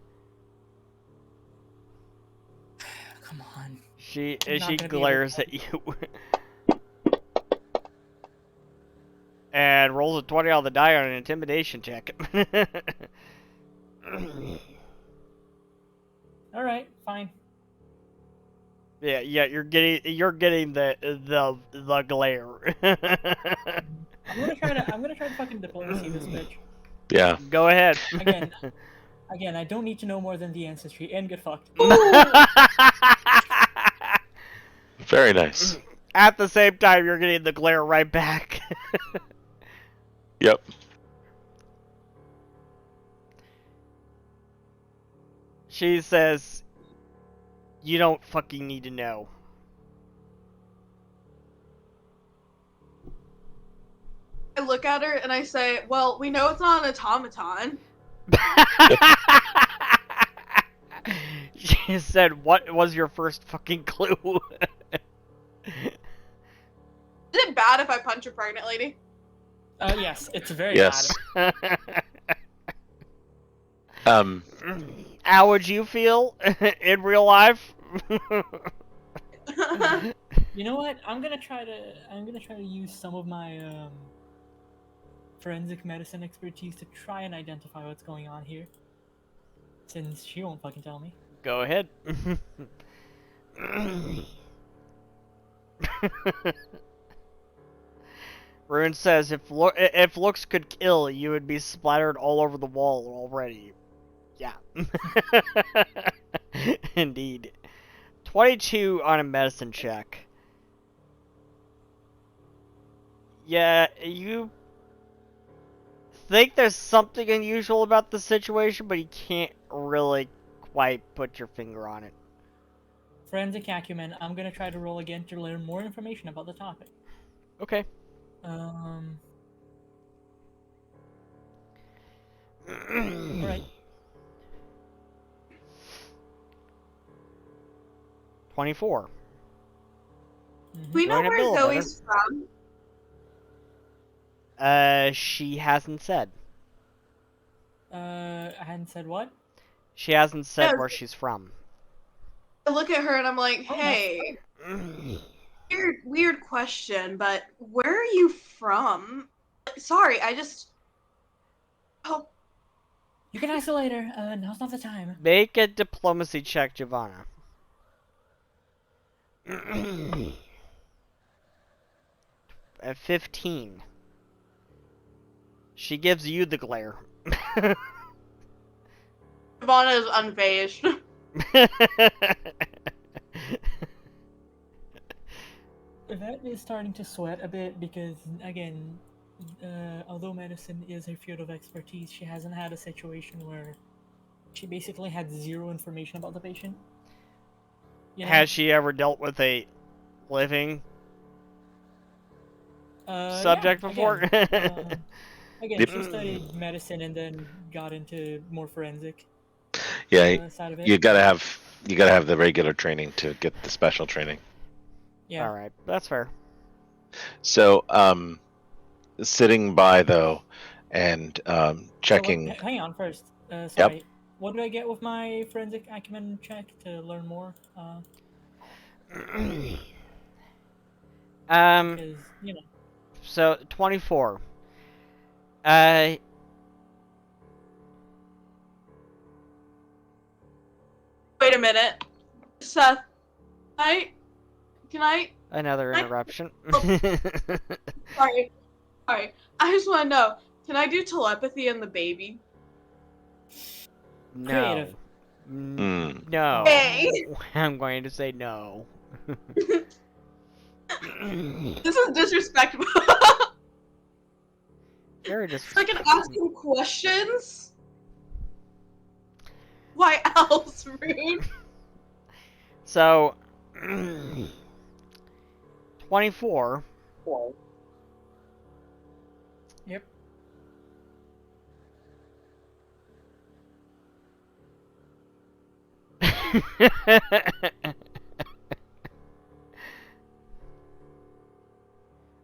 Come on. She I'm not she gonna be able to glares at you. And rolls a 20 on the die on an intimidation check. All right, fine. Yeah, you're getting the glare. I'm gonna try to fucking diplomacy this bitch. Yeah. Go ahead. Again, I don't need to know more than the ancestry and get fucked. Very nice. At the same time, you're getting the glare right back. Yep. She says, "You don't fucking need to know." I look at her and I say, well, we know it's not an automaton. She said, "What was your first fucking clue?" Is it bad if I punch a pregnant lady? Yes, it's very Yes. bad. How would you feel in real life? You know what? I'm gonna try to use some of my forensic medicine expertise to try and identify what's going on here. Since she won't fucking tell me. Go ahead. Rune says, if looks could kill, you would be splattered all over the wall already. Yeah. Indeed. 22 on a medicine check. Yeah, you think there's something unusual about the situation, but you can't really quite put your finger on it. Forensic acumen. I'm gonna try to roll again to learn more information about the topic. Okay. Alright. 24. We know Going a where little Zoe's from. She hasn't said. I hadn't said what? She hasn't said No. where she's from. I look at her and I'm like, Oh, hey, weird question, but where are you from? Sorry, I just. Oh, You can ask it later. Now's not the time. Make a diplomacy check, Giovanna. At 15. She gives you the glare. Ivana is unfazed. Yvette is starting to sweat a bit because, again, although medicine is her field of expertise, she hasn't had a situation where she basically had zero information about the patient. You know? Has she ever dealt with a living subject yeah, before? Again, she studied medicine and then got into more forensic side of it. you gotta have the regular training to get the special training. Yeah. All right, that's fair. So, sitting by though, and checking. Hang on first. Sorry. Yep. What do I get with my forensic acumen check to learn more? Because, you know. So 24. Wait a minute, Seth. Can I? Another interruption. Sorry. I just want to know. Can I do telepathy in the baby? No. Creative. No. Hey. I'm going to say no. This is disrespectful. Very So I can ask him questions? Why else, rude? So 24. Yep.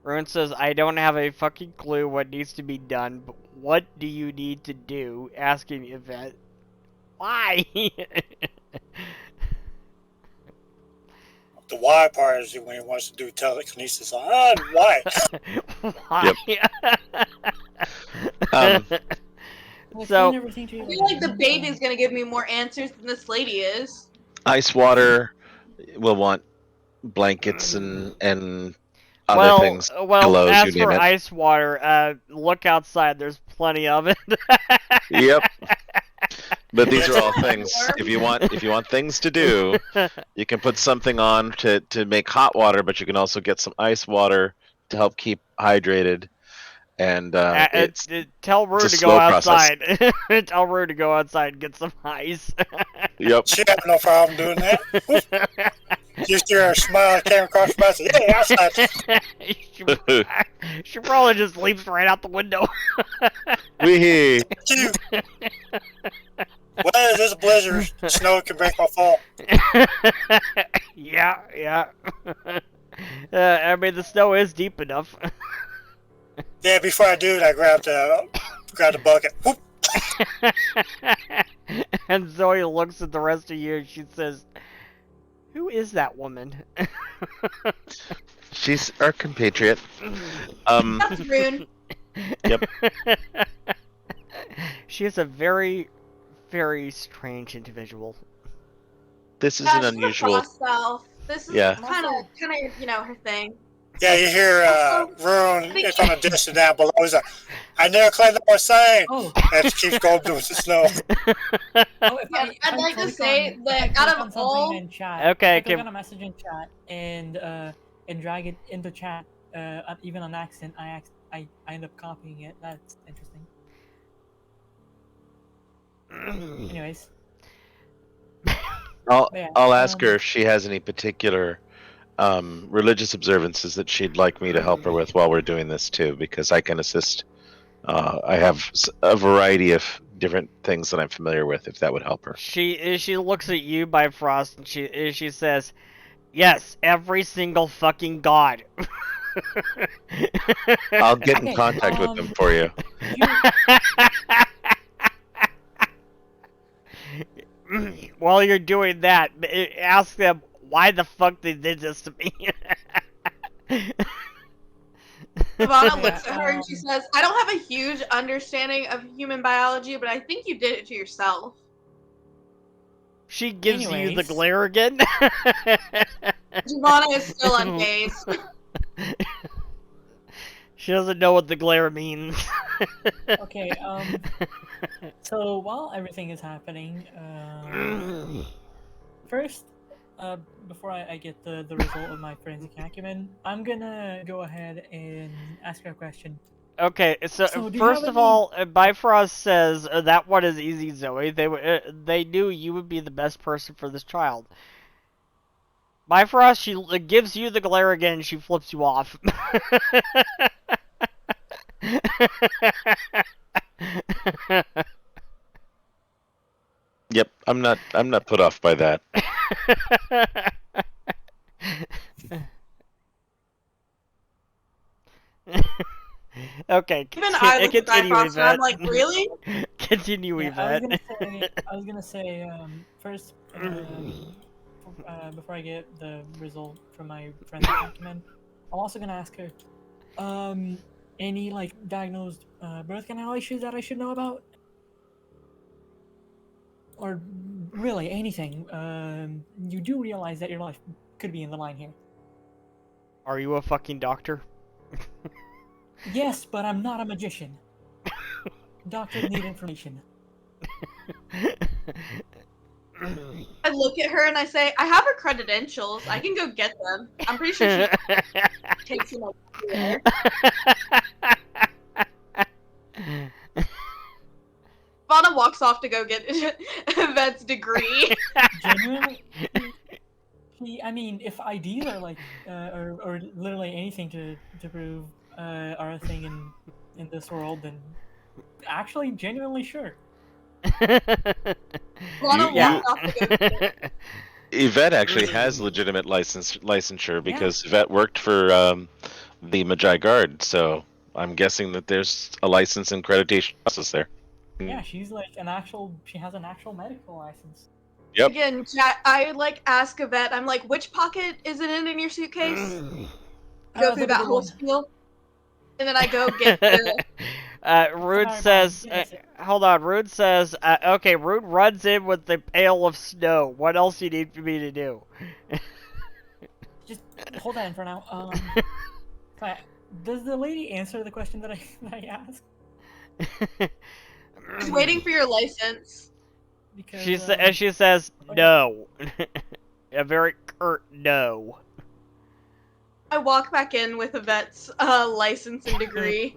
Ruin says, I don't have a fucking clue what needs to be done, but what do you need to do? Asking Yvette. Why? The why part is when he wants to do telekinesis. Why? Why? Explain everything to you. I feel like the baby's gonna give me more answers than this lady is. Ice water will want blankets and other things. Well, Pillows, as you for name it. ice water, look outside. There's plenty of it. Yep. But these are all things. If you want things to do, you can put something on to make hot water, but you can also get some ice water to help keep hydrated. And tell Rue it's a to go slow process. outside. Tell Rue to go outside and get some ice. Yep. She had no problem doing that. Just hear her smile came across the mouth. Yeah, outside. She probably just leaps right out the window. Wee. Well, there's a blizzard. Snow can break my fall. Yeah. I mean, the snow is deep enough. Yeah, before I do it, I grabbed the bucket. Whoop. And Zoe looks at the rest of you and she says, who is that woman? She's our compatriot. That's rude. Yep. She is a very, very strange individual. This is Yeah, an she's unusual. a self. This is Yeah. kind of, her thing. Yeah, you hear Rune. It's on a distance down below. He's like, I never cleaned up my sign. Oh. And it keeps going through the snow. I'd like to say that out of all, in chat, Okay, click on a message in chat and drag it into chat, even on accident, I end up copying it. That's interesting. Anyways. I'll Yeah, I'll ask her if she has any particular religious observances that she'd like me to help her with while we're doing this too, because I can assist. I have a variety of different things that I'm familiar with. If that would help her. She looks at you, Bifrost, and she says, "Yes, every single fucking god." I'll get in Okay, contact with them for you. While you're doing that, ask them why the fuck they did this to me. Ivana looks at her and she says, I don't have a huge understanding of human biology, but I think you did it to yourself. She gives you the Anyways. glare again. Giovanna is still unfazed. She doesn't know what the glare means. Okay, so while everything is happening, first, before I get the result of my forensic acumen, I'm gonna go ahead and ask her a question. Okay, so So, do you first have of any- all, Bifrost says that one is easy, Zoe. They knew you would be the best person for this child. Bifrost, she gives you the glare again, and she flips you off. Yep, I'm not put off by that. Okay, Even I look at continue, Bifrost and I'm Yvette. like, really? Continue, Yeah, Yvette. I was gonna say first, before I get the result from my forensic document, I'm also gonna ask her, any like diagnosed birth canal issues that I should know about, or really anything. You do realize that your life could be in the line here. Are you a fucking doctor? Yes, but I'm not a magician. Doctors need information. I look at her and I say, I have her credentials. I can go get them. I'm pretty sure she takes them everywhere. Ivana walks off to go get Yvette's degree. Genuinely, I mean, if IDs are like, or literally anything to prove are a thing in this world, then actually, genuinely sure. Ivana Yeah. walks off to go get it. Yvette actually has legitimate licensure because Yvette worked for the Magi Guard, so I'm guessing that there's a license and accreditation process there. Yeah, she's like she has an actual medical license. Yep. Again, Jack, I like ask Yvette, I'm like, which pocket is it in your suitcase? Go through the that bigger whole one. spiel. And then I go get the Rude Sorry, says, Mom, yes. hold on, Rude says, okay, Rude runs in with the pail of snow. What else do you need for me to do? Just hold on for now. Does the lady answer the question that I asked? She's waiting for your license. Because She says no. A very curt no. I walk back in with Yvette's license and degree.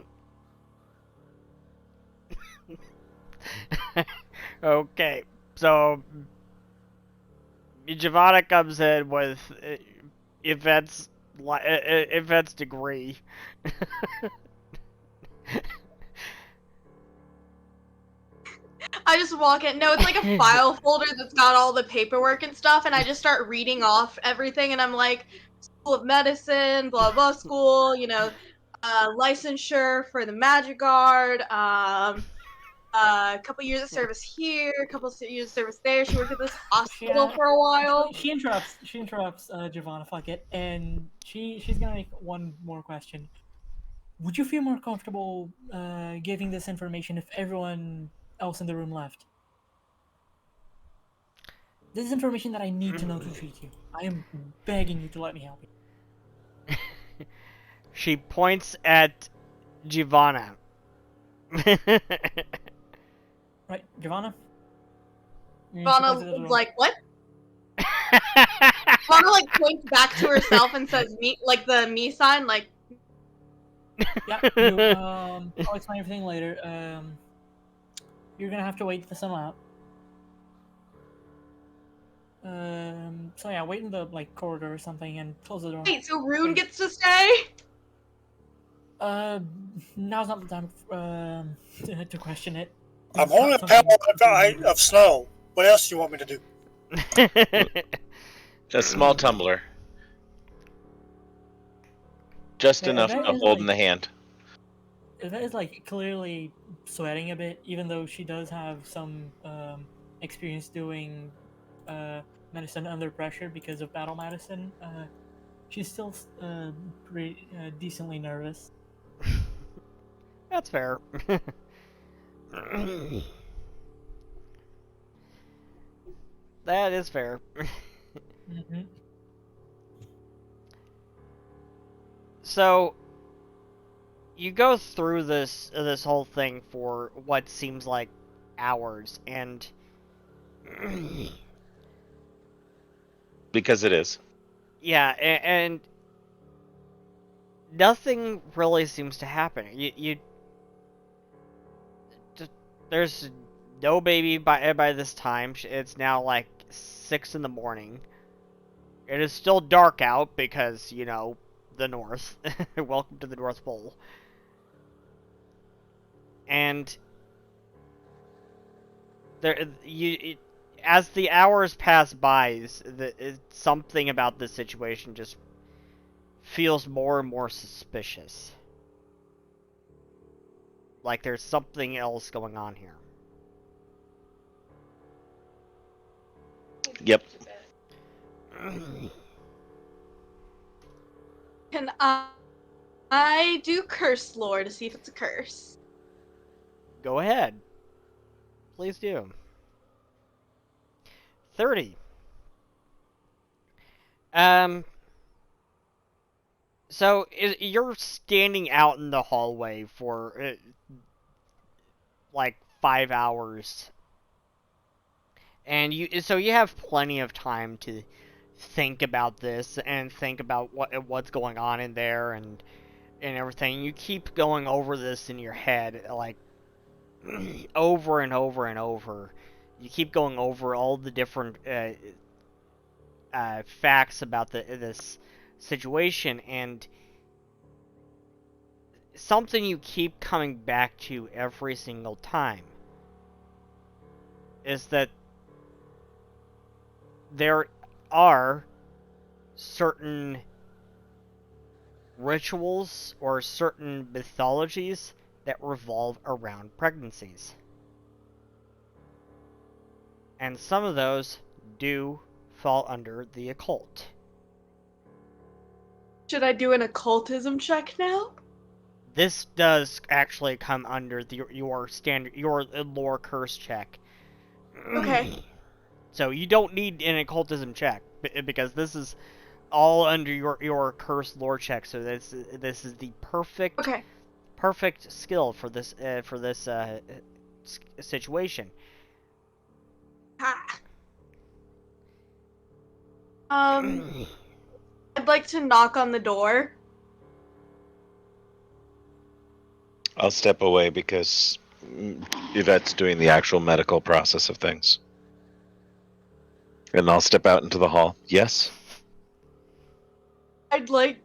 Okay, so Giovanna comes in with Yvette's degree. I just walk in. No, it's like a file folder that's got all the paperwork and stuff, and I just start reading off everything, and I'm like, School of Medicine, blah blah school, licensure for the Magic Guard, a couple years of service here, a couple years of service there. She worked at this hospital for a while. She interrupts Giovanna, fuck it, and she's gonna make one more question. Would you feel more comfortable giving this information if everyone else in the room left? This is information that I need to know to treat you. I am begging you to let me help you. She points at Giovanna. Right, Giovanna? Ivana like, what? Ivana like points back to herself and says me, like the me sign, like. Yeah, I'll explain everything later. you're gonna have to wait this one out. So yeah, wait in the corridor or something and close the door. Wait, so Rune gets to stay? Now's not the time to question it. I'm It's holding not a pail something- of snow. What else do you want me to do? A small tumbler. Just Yeah, enough that to is, hold in the hand. Yvette is clearly sweating a bit, even though she does have some experience doing medicine under pressure because of battle medicine. She's still pretty decently nervous. That's fair. That is fair. Mm-hmm. So you go through this whole thing for what seems like hours, and Because it is. yeah, and nothing really seems to happen. There's no baby by this time. It's now like 6 in the morning. It is still dark out because, you know, the North. Welcome to the North Pole. And as the hours pass by, something about this situation just feels more and more suspicious. Like there's something else going on here. Yep. Can I do curse lore to see if it's a curse? Go ahead. Please do. 30. So you're standing out in the hallway for like 5 hours, and you have plenty of time to think about this and think about what's going on in there and everything. You keep going over this in your head, like over and over and over. You keep going over all the different facts about this situation, and something you keep coming back to every single time is that there are certain rituals or certain mythologies that revolve around pregnancies. And some of those do fall under the occult. Should I do an occultism check now? This does actually come under your lore curse check. Okay. So you don't need an occultism check because this is all under your curse lore check. So this is the perfect skill for this situation. Ah. I'd like to knock on the door. I'll step away because Yvette's doing the actual medical process of things. And I'll step out into the hall. Yes? I'd like...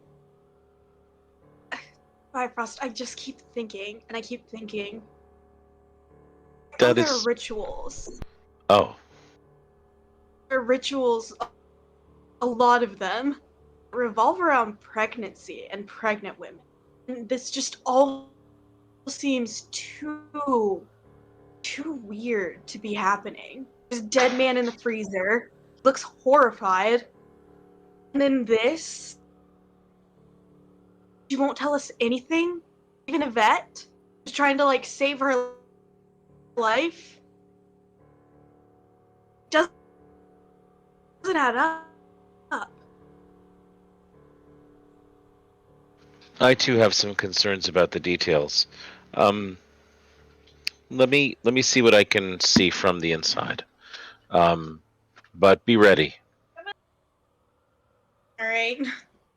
Bifrost, I just keep thinking, and I keep thinking. That There is... are rituals. Oh. There are rituals, a lot of them, revolve around pregnancy and pregnant women. And this just all seems too weird to be happening. There's a dead man in the freezer, looks horrified. And then this, she won't tell us anything. Even Yvette, who's trying to save her life, doesn't add up. I too have some concerns about the details. Let me see what I can see from the inside. But be ready. All right.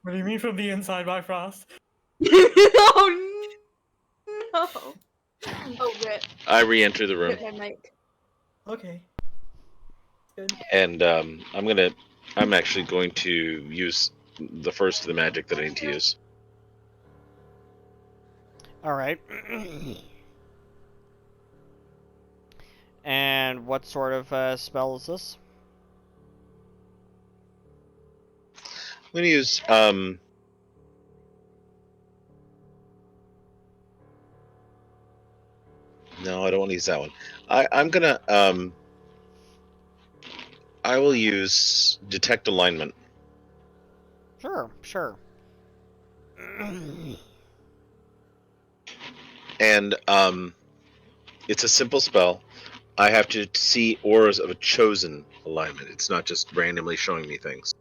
What do you mean from the inside, Bifrost? Oh no! Oh, rip. I re-enter the room, Rip my mic. Okay. Good. and I'm actually going to use the first of the magic that I need to use. All right. And what sort of spell is this? I'm going to use no, I don't want to use that one. I'm gonna I will use detect alignment. Sure. And it's a simple spell. I have to see auras of a chosen alignment. It's not just randomly showing me things.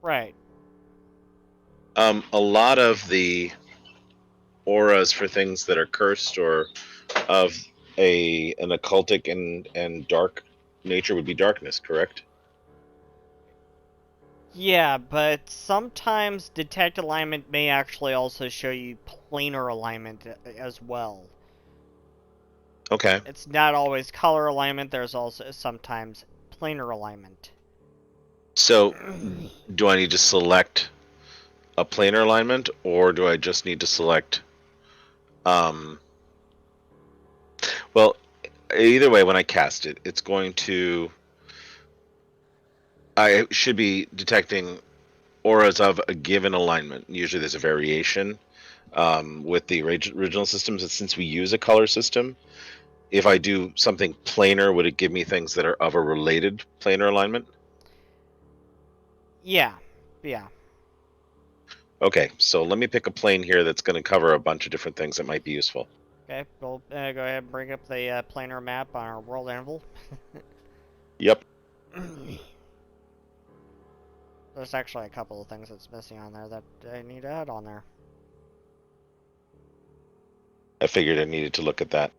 Right. A lot of the auras for things that are cursed or of an occultic and dark nature would be darkness, correct? Yeah, but sometimes detect alignment may actually also show you planar alignment as well. Okay. It's not always color alignment, there's also sometimes planar alignment. So, do I need to select a planar alignment, or do I just need to select well, either way, when I cast it, it's going to I should be detecting auras of a given alignment. Usually there's a variation with the original systems, and since we use a color system, if I do something planar, would it give me things that are of a related planar alignment? Yeah. Okay, so let me pick a plane here that's going to cover a bunch of different things that might be useful. Okay, we'll go ahead and bring up the planar map on our world anvil. Yep. There's actually a couple of things that's missing on there that I need to add on there. I figured I needed to look at that.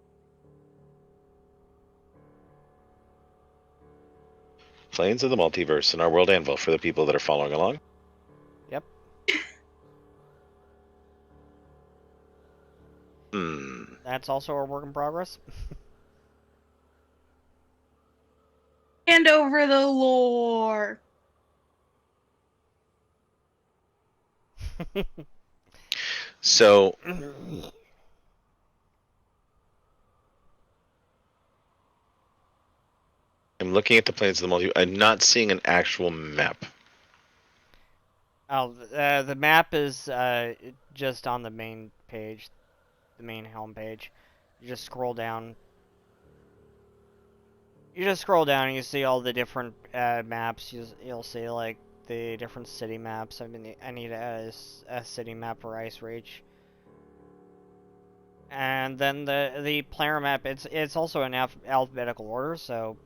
Planes of the Multiverse in our world anvil for the people that are following along. Yep. That's also a work in progress. Hand over the lore. So I'm looking at the planes of the multiverse. I'm not seeing an actual map. Oh, the map is just on the main page, the main home page. You just scroll down. And you see all the different maps. You'll see like the different city maps. I need a city map for Ice Reach. And then the player map. It's also in alphabetical order, so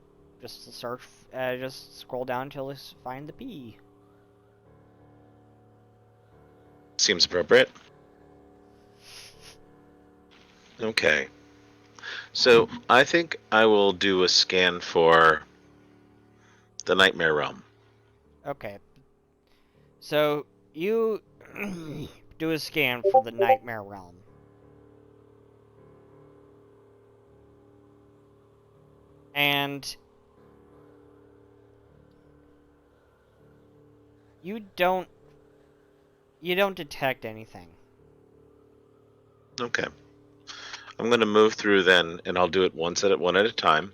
just search. Just scroll down until you find the P. Seems appropriate. Okay. So I think I will do a scan for the Nightmare Realm. Okay. So you do a scan for the Nightmare Realm. And you don't detect anything. Okay. I'm going to move through then, and I'll do it one at a time.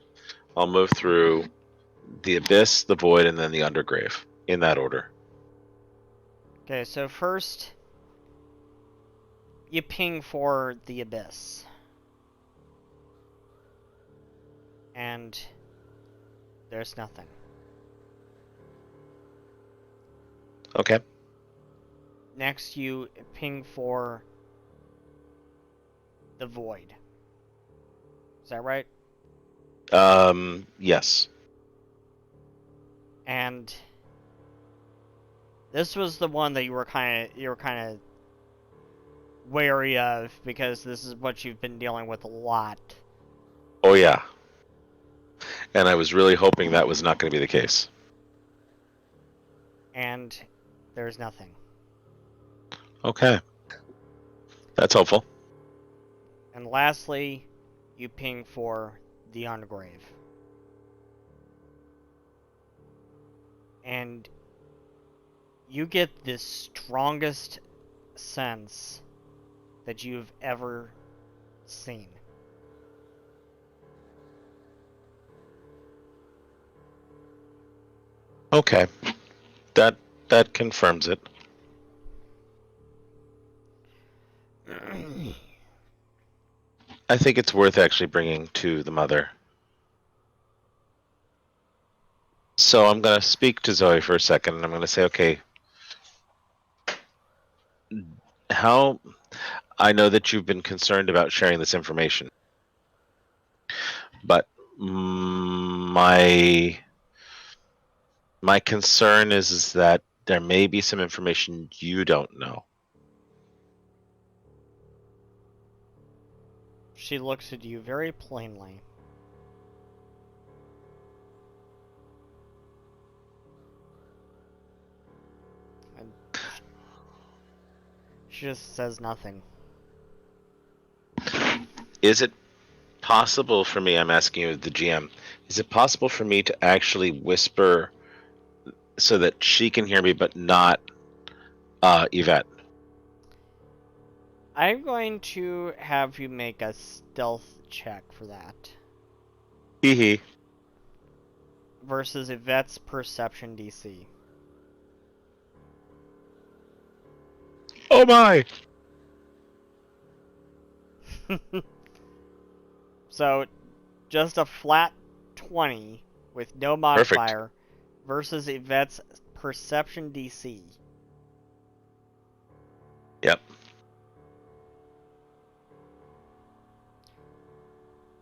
I'll move through the Abyss, the Void, and then the Undergrave, in that order. Okay, so first you ping for the Abyss. And there's nothing. Okay. Next you ping for the Void. Is that right? Yes. And this was the one that you were kind of wary of because this is what you've been dealing with a lot. Oh, yeah. And I was really hoping that was not going to be the case. And there's nothing. Okay. That's helpful. And lastly, you ping for the Ungrave. And you get the strongest sense that you've ever seen. Okay. That confirms it. I think it's worth actually bringing to the mother. So I'm going to speak to Zoe for a second, and I'm going to say, okay, how... I know that you've been concerned about sharing this information, but my concern is that there may be some information you don't know. She looks at you very plainly. And she just says nothing. Is it possible for me, I'm asking you, the GM, is it possible for me to actually whisper so that she can hear me, but not Yvette? I'm going to have you make a stealth check for that. Hee hee. Versus Yvette's perception DC. Oh my! So, just a flat 20 with no modifier. Perfect. Versus Yvette's perception DC. Yep.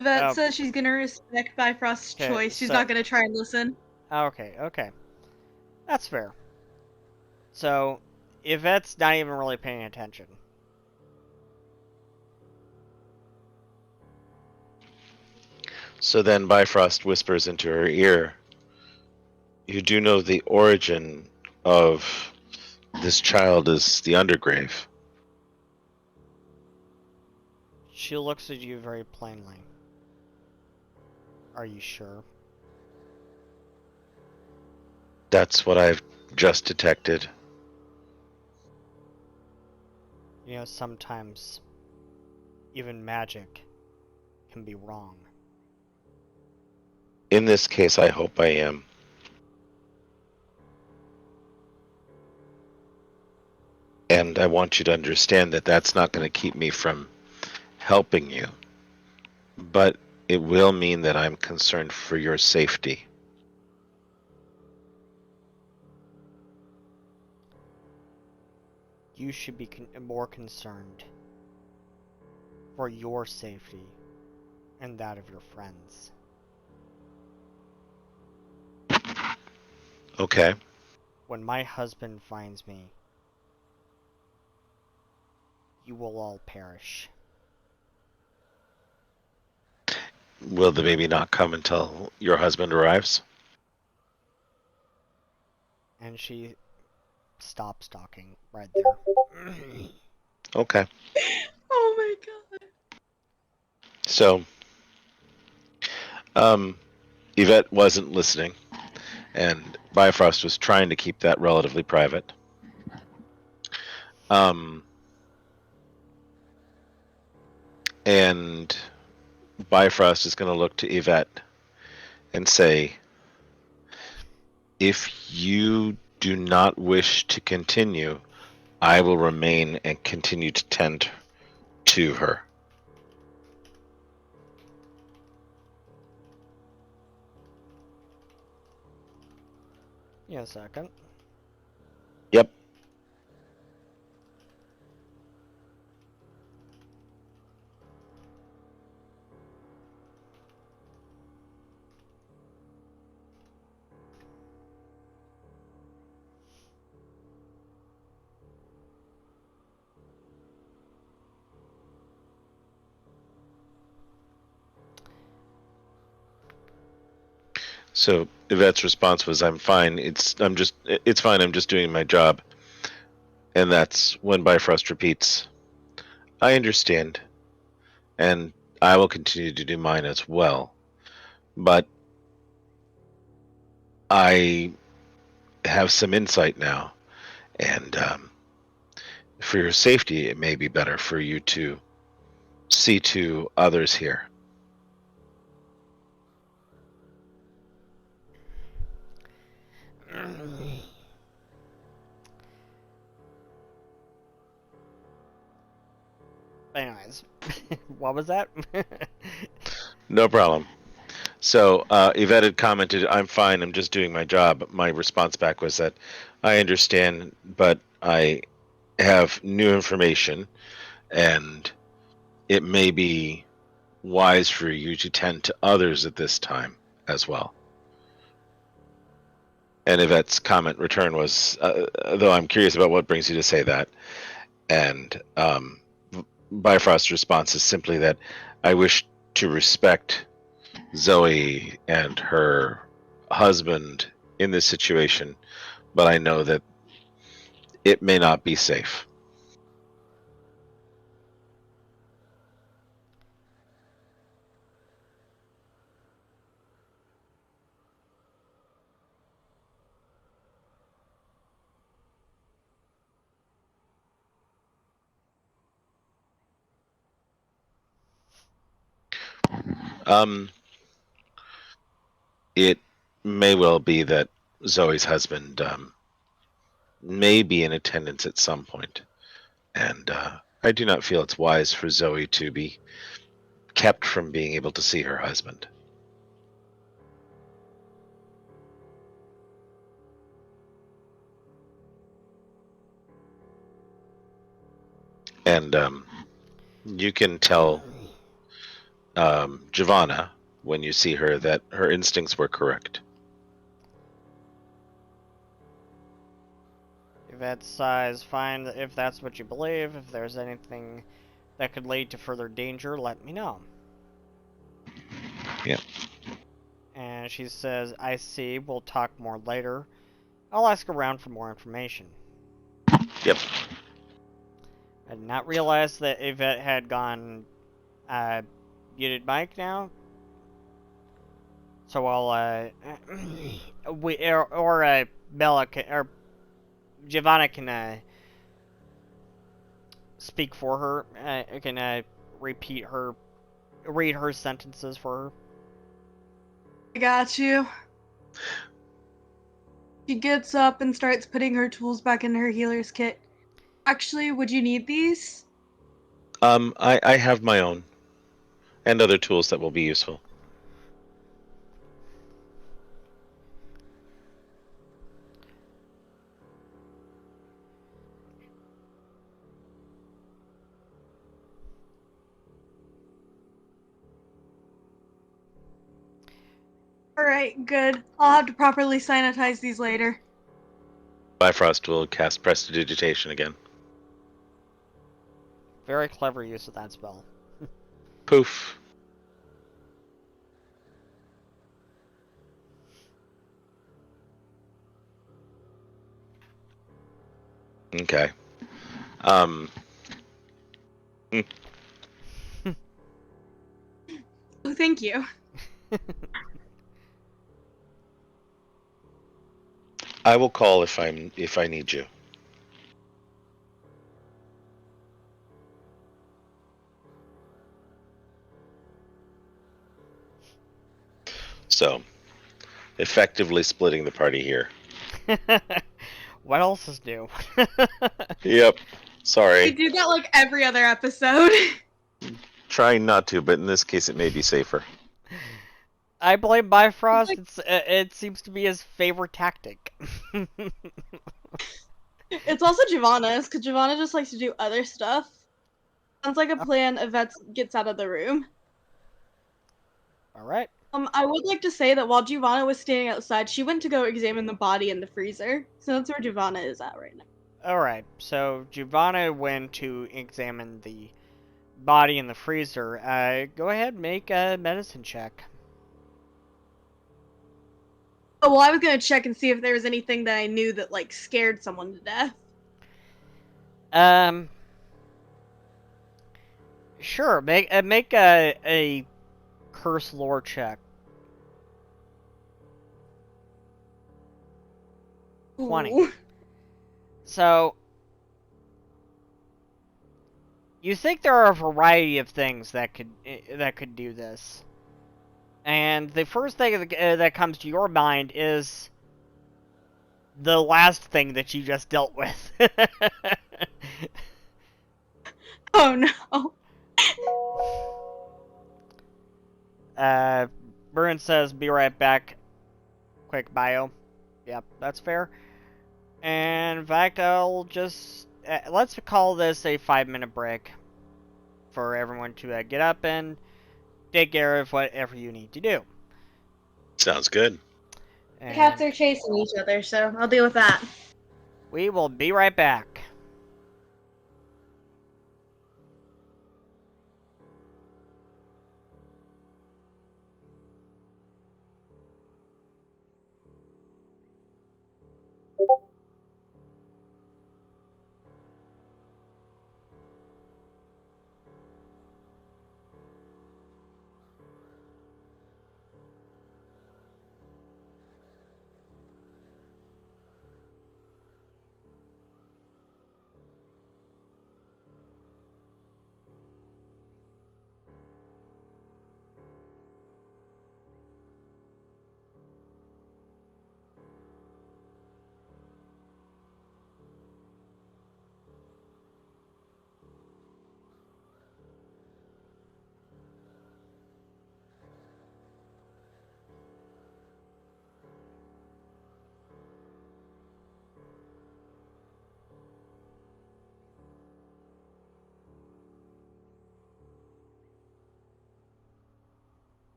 Yvette says she's gonna respect Bifrost's choice. She's not gonna try and listen. Okay. That's fair. So, Yvette's not even really paying attention. So then Bifrost whispers into her ear, you do know the origin of this child is the Undergrave. She looks at you very plainly. Are you sure? That's what I've just detected. You know, sometimes even magic can be wrong. In this case, I hope I am. And I want you to understand that that's not going to keep me from helping you. But it will mean that I'm concerned for your safety. You should be more concerned for your safety and that of your friends. Okay. When my husband finds me, you will all perish. Will the baby not come until your husband arrives? And she stops talking right there. Okay. Oh my god. So, Yvette wasn't listening, and Bifrost was trying to keep that relatively private. And Bifrost is going to look to Yvette and say, if you do not wish to continue, I will remain and continue to tend to her. Yeah, a second. Yep. So Yvette's response was, "I'm fine. It's fine. I'm just doing my job." And that's when Bifrost repeats, "I understand, and I will continue to do mine as well. But I have some insight now, and for your safety, it may be better for you to see to others here. Anyways, what was that? No problem. So Yvette had commented, "I'm fine. I'm just doing my job." My response back was that I understand, but I have new information, and it may be wise for you to tend to others at this time as well. And Yvette's comment return was, though I'm curious about what brings you to say that. And Bifrost's response is simply that I wish to respect Zoe and her husband in this situation, but I know that it may not be safe. It may well be that Zoe's husband may be in attendance at some point, and I do not feel it's wise for Zoe to be kept from being able to see her husband. And you can tell Giovanna when you see her that her instincts were correct. Yvette sighs, fine, if that's what you believe. If there's anything that could lead to further danger, let me know. Yeah. And she says, I see, we'll talk more later. I'll ask around for more information. Yep. I did not realize that Yvette had gone muted mic now. So I'll Bella can, or Giovanna can speak for her. I can read her sentences for her. I got you. She gets up and starts putting her tools back in her healer's kit. Actually, would you need these? I have my own and other tools that will be useful. Alright, good. I'll have to properly sanitize these later. Bifrost will cast Prestidigitation again. Very clever use of that spell. Poof. Okay. Oh, thank you. I will call if I need you. So, effectively splitting the party here. What else is new? Yep. We Sorry. do that like every other episode. Trying not to, but in this case it may be safer. I blame Bifrost. It seems to be his favorite tactic. It's also Giovanna's, because Giovanna just likes to do other stuff. Sounds like a plan Yvette gets out of the room. Alright. I would like to say that while Giovanna was standing outside, she went to go examine the body in the freezer. So that's where Giovanna is at right now. Alright, so Giovanna went to examine the body in the freezer. Go ahead, make a medicine check. Oh, well, I was gonna check and see if there was anything that I knew that, like, scared someone to death. Sure, make a curse lore check. 20. Ooh. So you think there are a variety of things that could do this, and the first thing that comes to your mind is the last thing that you just dealt with. Oh no. Bruin says, "Be right back." Quick bio. Yep, that's fair. And in fact, I'll just let's call this a 5-minute break for everyone to get up and take care of whatever you need to do. Sounds good. The And cats are chasing each other, so I'll deal with that. we will be right back.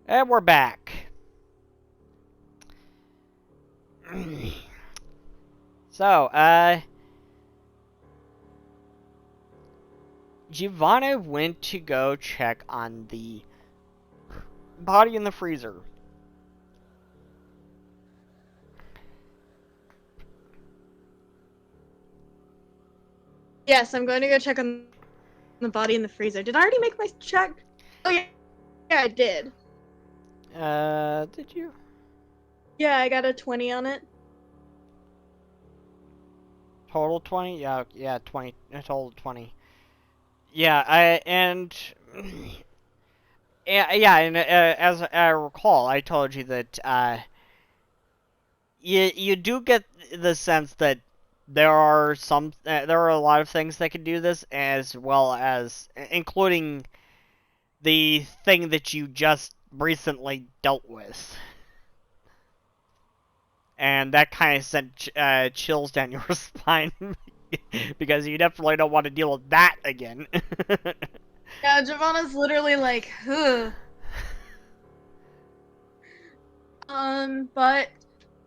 And we're back. So, Giovanna went to go check on the body in the freezer. Yes, I'm going to go check on the body in the freezer. Did I already make my check? Oh, yeah. Yeah, I did. Did you? Yeah, I got a 20 on it. Total 20? Yeah, 20. A total 20. Yeah, and as I recall, I told you that, you do get the sense that there are a lot of things that can do this, as well as, including the thing that you just recently dealt with. And that kind of sent chills down your spine, because you definitely don't want to deal with that again. Yeah, Giovanna's literally like, ugh. But I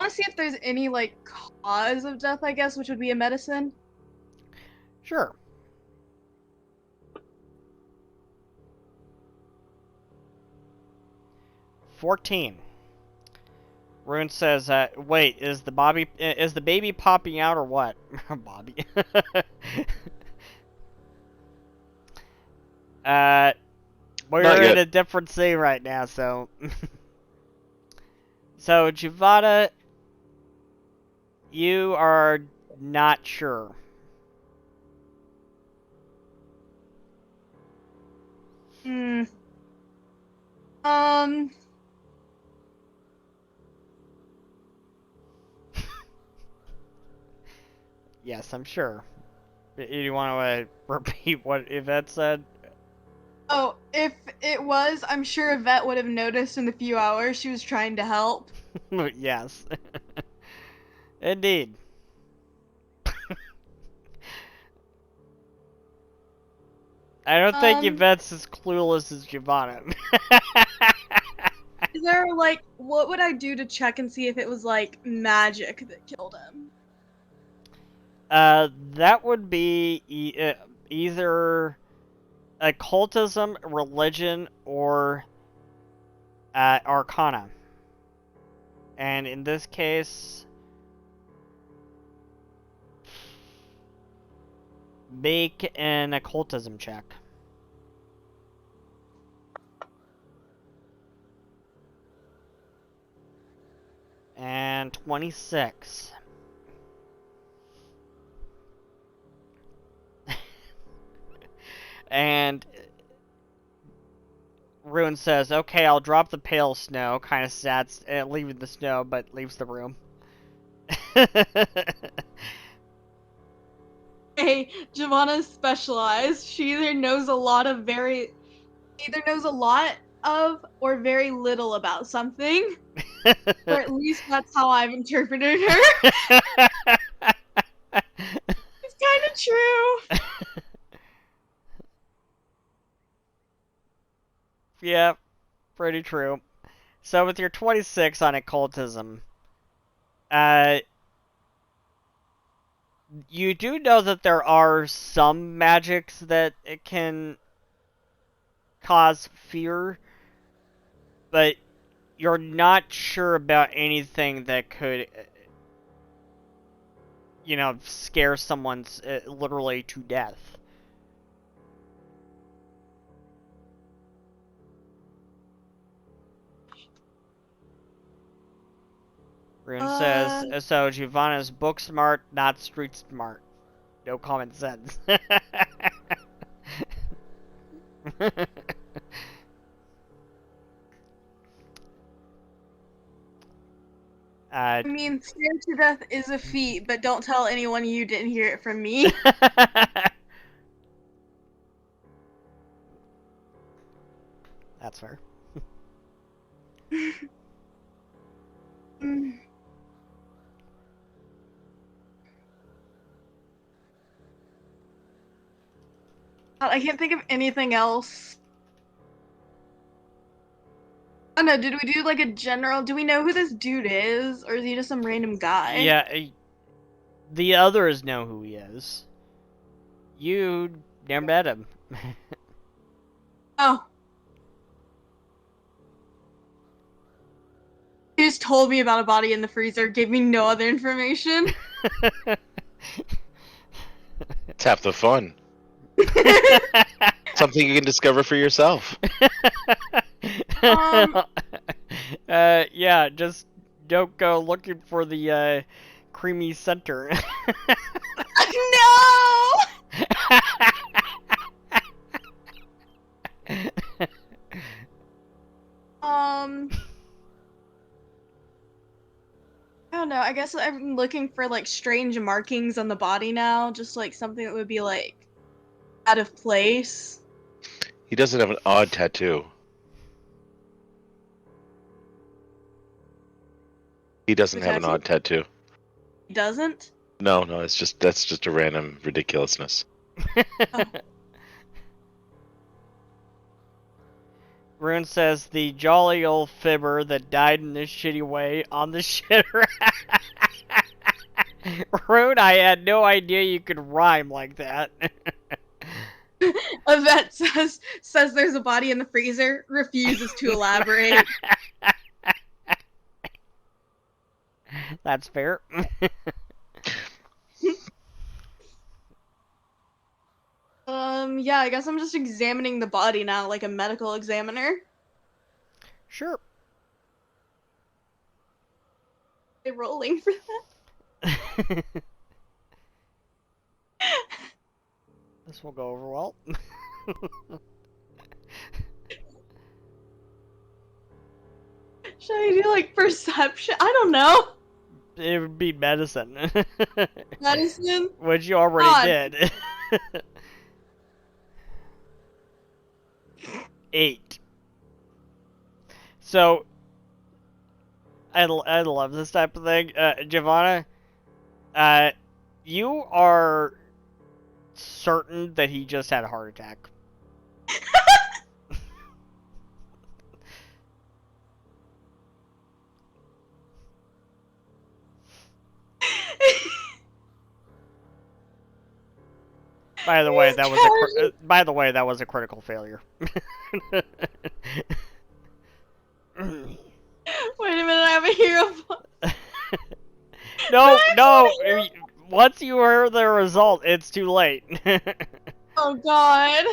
want to see if there's any, like, cause of death, I guess, which would be a medicine. Sure. $14. Rune says, wait, is the baby popping out or what? Bobby. We're in a different scene right now, so. So, Giovanna, you are not sure. Hmm. Um. Yes, I'm sure. You want to repeat what Yvette said? Oh, if it was, I'm sure Yvette would have noticed in the few hours she was trying to help. Yes. Indeed. I don't think Yvette's as clueless as Giovanna. Is there, like, what would I do to check and see if it was, like, magic that killed him? That would be either occultism, religion, or arcana. And in this case, make an occultism check. And 26. And Ruin says, okay, I'll drop the pale snow. Kind of sad, leaving the snow, but leaves the room. Hey, Giovanna's specialized. She either knows a lot of or very little about something. Or at least that's how I've interpreted her. It's kind of true. Yeah, pretty true. So with your 26 on occultism, you do know that there are some magics that it can cause fear, but you're not sure about anything that could, scare someone's literally to death. Rune says, so Giovanna's book smart, not street smart. No common sense. I mean, scared to death is a feat, but don't tell anyone you didn't hear it from me. That's fair. I can't think of anything else. Oh no, did we do like a general? Do we know who this dude is? Or is he just some random guy? Yeah, the others know who he is. You never met him. Oh. He just told me about a body in the freezer, gave me no other information. It's half the fun. Something you can discover for yourself. Yeah, just don't go looking for the creamy center. No! I don't know. I guess I'm looking for like strange markings on the body now, just like something that would be like out of place. He doesn't have an odd tattoo. He doesn't have an odd tattoo. He doesn't? No, that's just a random ridiculousness. Oh. Rune says the jolly old fibber that died in this shitty way on the shitter. Rune, I had no idea you could rhyme like that. Yvette says there's a body in the freezer, refuses to elaborate. That's fair. Yeah, I guess I'm just examining the body now, like a medical examiner. Sure. Are they rolling for that? This will go over well. Should I do like perception? I don't know. It would be medicine. Medicine? Which you already did. 8. So, I love this type of thing. Giovanna, you are certain that he just had a heart attack. By the way, that was a critical failure. Wait a minute, I have a hero point. No. Once you hear the result, it's too late. Oh god.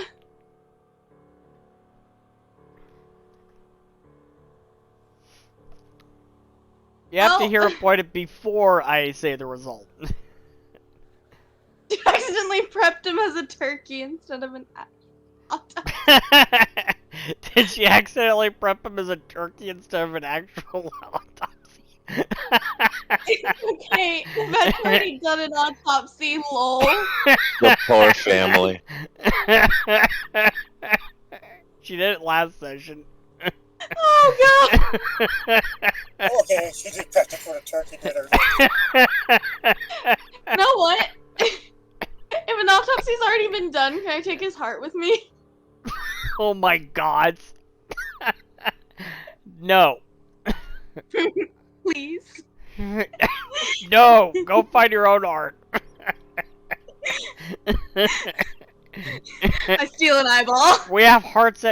You have to hear a point before I say the result. You accidentally prepped him as a turkey instead of an autopsy. Did she accidentally prep him as a turkey instead of an actual autopsy? Okay, the vet's already done an autopsy, lol. The poor family. She did it last session. Oh god! Okay, she just prepped it for the turkey dinner. You know what? If an autopsy's already been done, can I take his heart with me? Oh my god. No. Please. No, go find your own art. I steal an eyeball. We have hearts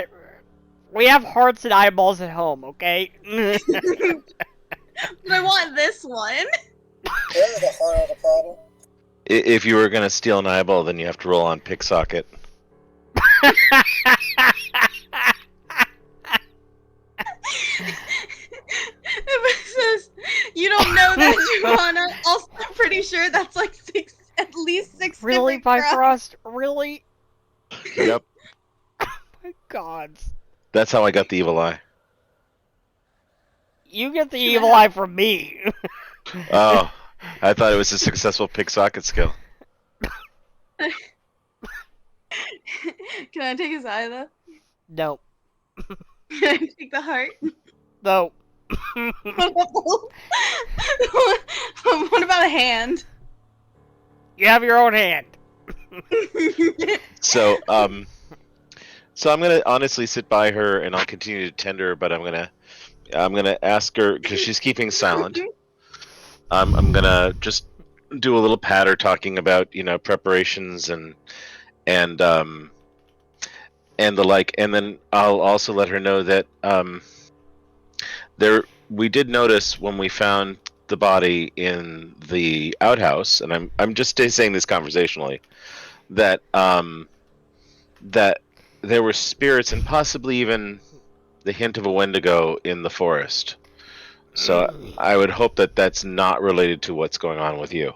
and eyeballs at home, okay? But I want this one. There's the heart of the problem. If you were gonna steal an eyeball, then you have to roll on picksocket. It says, you don't know that, Joanna. Also, I'm pretty sure that's like at least 6 Really, different crimes. Bifrost? Really? Yep. Oh my god. That's how I got the evil eye. You get the evil eye from me. Oh, I thought it was a successful picksocket skill. Can I take his eye, though? No. Can I take the heart? No. What about a hand? You have your own hand. So, So I'm gonna honestly sit by her and I'll continue to tend her, but I'm gonna ask her because she's keeping silent. I'm gonna just do a little patter talking about preparations and and the like, and then I'll also let her know that there we did notice when we found the body in the outhouse, and I'm just saying this conversationally, that that there were spirits and possibly even the hint of a Wendigo in the forest. So I would hope that that's not related to what's going on with you.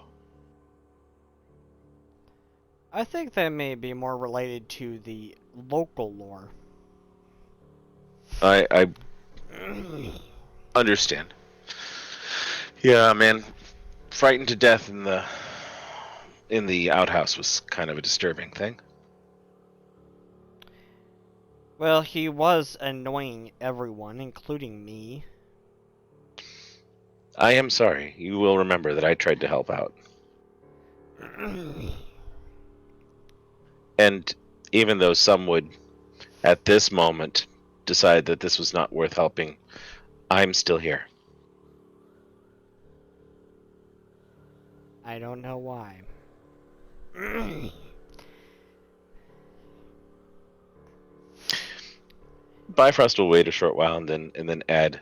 I think that may be more related to the local lore. I understand. Yeah, man, frightened to death in the outhouse was kind of a disturbing thing. Well, he was annoying everyone, including me. I am sorry. You will remember that I tried to help out. And even though some would, at this moment, decide that this was not worth helping, I'm still here. I don't know why. Bifrost will wait a short while and then add,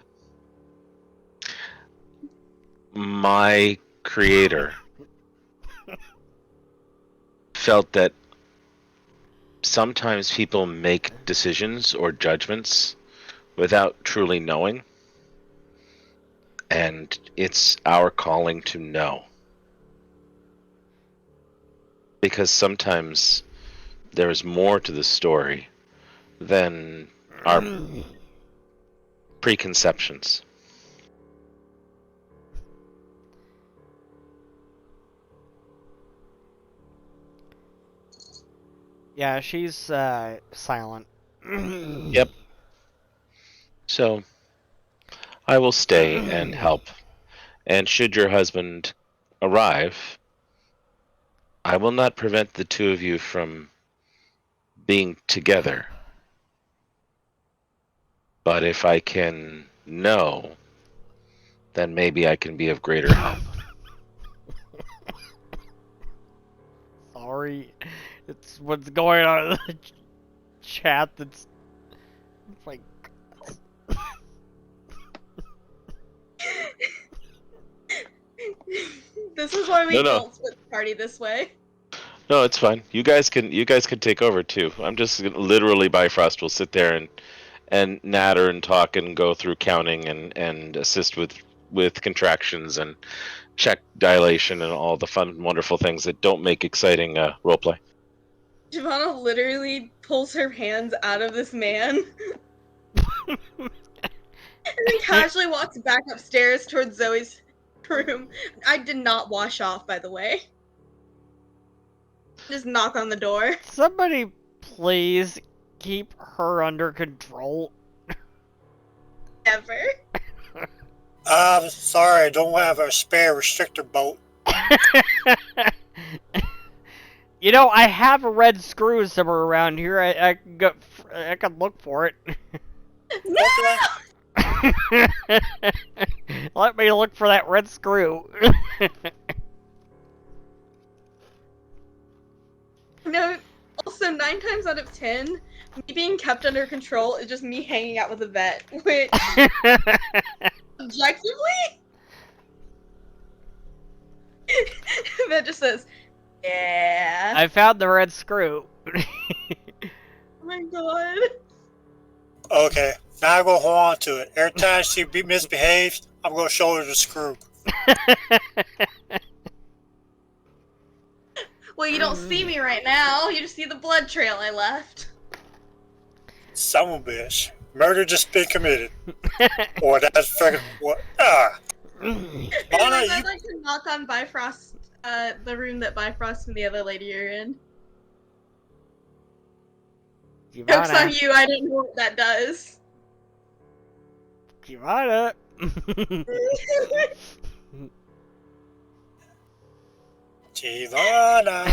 my creator felt that sometimes people make decisions or judgments without truly knowing, and it's our calling to know. Because sometimes there is more to the story than our preconceptions. Yeah, she's silent. Yep. So I will stay and help. And should your husband arrive, I will not prevent the two of you from being together. But if I can know, then maybe I can be of greater help. Sorry. It's what's going on in the chat that's like... This is why we No. don't split the party this way. No, it's fine. You guys can take over too. I'm just literally Bifrost will sit there and natter and talk and go through counting and assist with contractions and check dilation and all the fun, wonderful things that don't make exciting roleplay. Giovanna literally pulls her hands out of this man and then casually walks back upstairs towards Zoe's room. I did not wash off, by the way. Just knock on the door. Somebody please keep her under control. Never. Sorry, I don't have a spare restrictor bolt. You know, I have a red screw somewhere around here. I can look for it. No! Let me look for that red screw. No, also 9 times out of 10, me being kept under control is just me hanging out with a vet, which, objectively, that just says, yeah. I found the red screw. Oh my god. Okay, now I'm gonna hold on to it. Every time she misbehaves, I'm gonna show her the screw. Well, you don't see me right now. You just see the blood trail I left. Son of a bitch. Murder just been committed. Or that's freaking what? Anyways, Anna, I'd like to knock on Bifrost, the room that Bifrost and the other lady are in. Joke's on you, I didn't know what that does. Giovanna. Giovanna.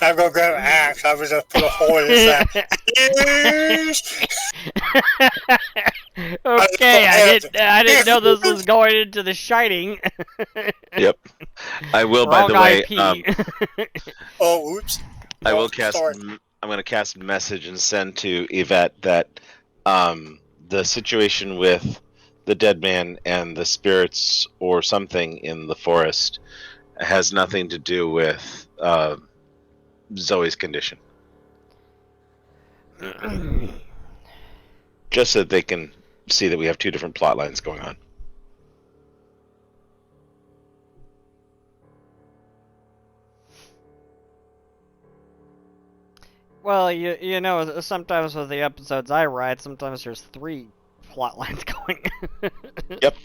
I'm gonna grab an axe. I was just put a hole in his side. Yes! Okay, I didn't know this was going into The Shining. Yep. I will. By Wrong the way, IP. Oh, oops. I will Wrong cast. story. I'm going to cast message and send to Yvette that the situation with the dead man and the spirits or something in the forest has nothing to do with Zoe's condition. Just so that they can see that we have two different plot lines going on. Well, you know, sometimes with the episodes I write, sometimes there's 3 plot lines going. Yep.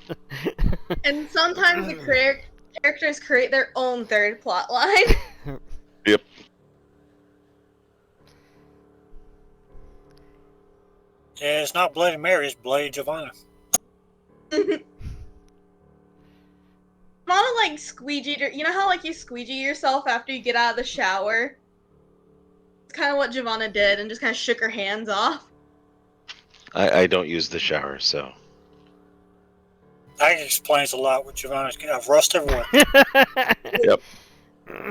And sometimes the characters create their own third plot line. Yep. Yeah, it's not Bloody Mary, it's Bloody Giovanna. Mama like squeegeed, you know how like you squeegee yourself after you get out of the shower? It's kind of what Giovanna did and just kind of shook her hands off. I don't use the shower, so. That explains a lot with Giovanna's. I've rust everywhere. Yep. I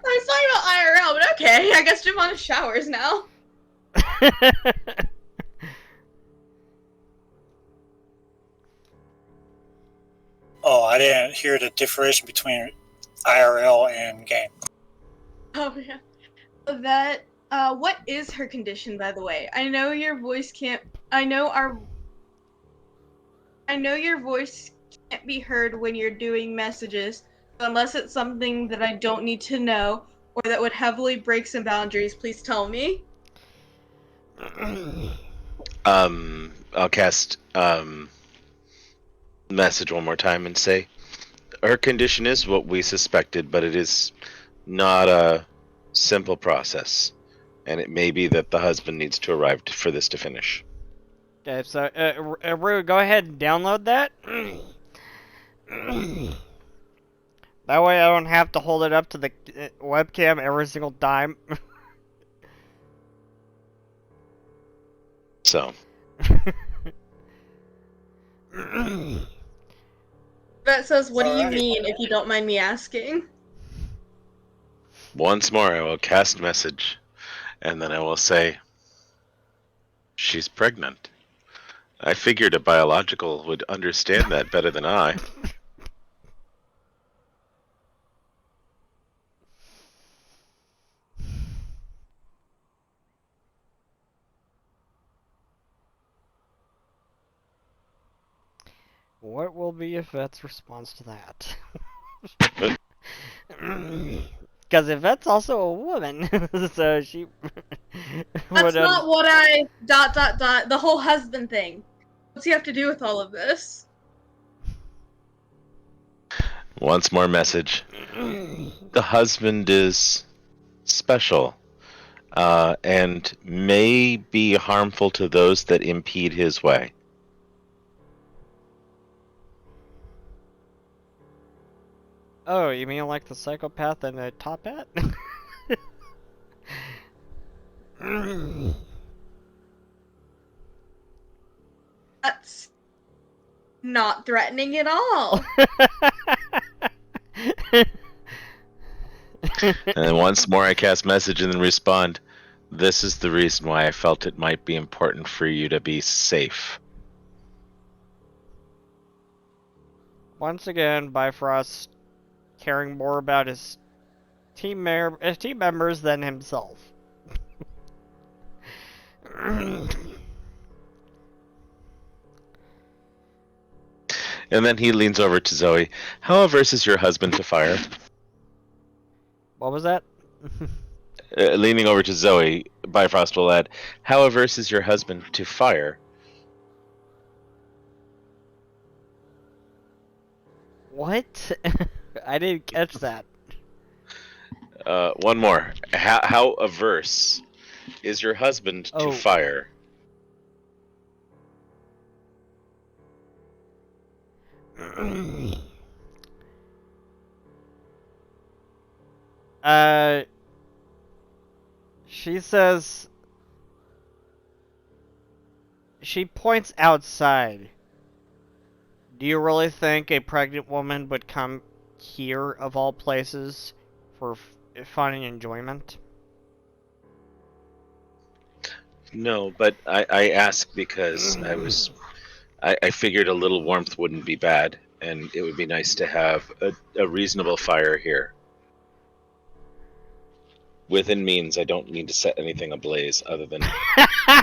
was talking about IRL, but okay, I guess Giovanna showers now. Oh, I didn't hear the differentiation between IRL and game. Oh yeah. That what is her condition, by the way? I know your voice can't I know your voice can't be heard when you're doing messages, so unless it's something that I don't need to know or that would heavily break some boundaries, please tell me. I'll cast message one more time and say her condition is what we suspected, but it is not a simple process, and it may be that the husband needs to arrive for this to finish. Okay, so Rue, go ahead and download that. That way I don't have to hold it up to the webcam every single time. So. That says, what do you Alrighty. mean, if you don't mind me asking? Once more, I will cast message, and then I will say, she's pregnant. I figured a biological would understand that better than I. What will be Yvette's response to that? Because Yvette's also a woman, so she That's not what I... ... the whole husband thing. What's he have to do with all of this? Once more message. The husband is special, and may be harmful to those that impede his way. Oh, you mean like the psychopath and the top hat? That's not threatening at all. And once more I cast message and then respond, this is the reason why I felt it might be important for you to be safe. Once again, Bifrost caring more about his team members than himself. And then he leans over to Zoe. How averse is your husband to fire? What was that? Leaning over to Zoe, Bifrost will add, how averse is your husband to fire? What? I didn't catch that. One more. How averse is your husband to fire? She says... She points outside. Do you really think a pregnant woman would come here, of all places, for fun and enjoyment? No, but I ask because I figured a little warmth wouldn't be bad, and it would be nice to have a reasonable fire here. Within means, I don't need to set anything ablaze other than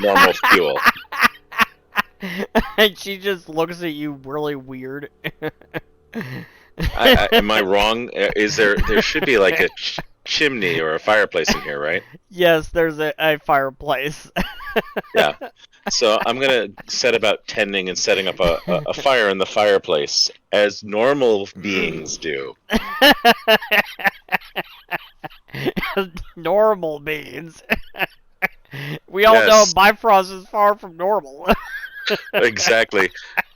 normal fuel. And she just looks at you really weird. Am I wrong? Is there should be like a chimney or a fireplace in here, right? Yes, there's a fireplace. Yeah. So I'm gonna set about tending and setting up a fire in the fireplace as normal beings do. Normal beings. We all know Bifrost is far from normal. Exactly.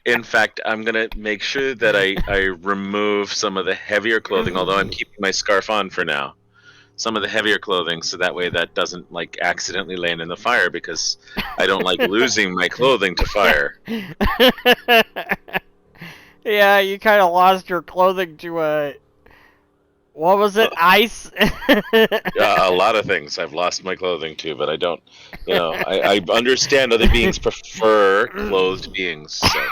In fact, I'm gonna make sure that I remove some of the heavier clothing, although I'm keeping my scarf on for now. Some of the heavier clothing, so that way that doesn't like accidentally land in the fire, because I don't like losing my clothing to fire. Yeah, you kind of lost your clothing to what was it? Ice? A lot of things I've lost my clothing to, but I don't, I understand other beings prefer clothed beings. So.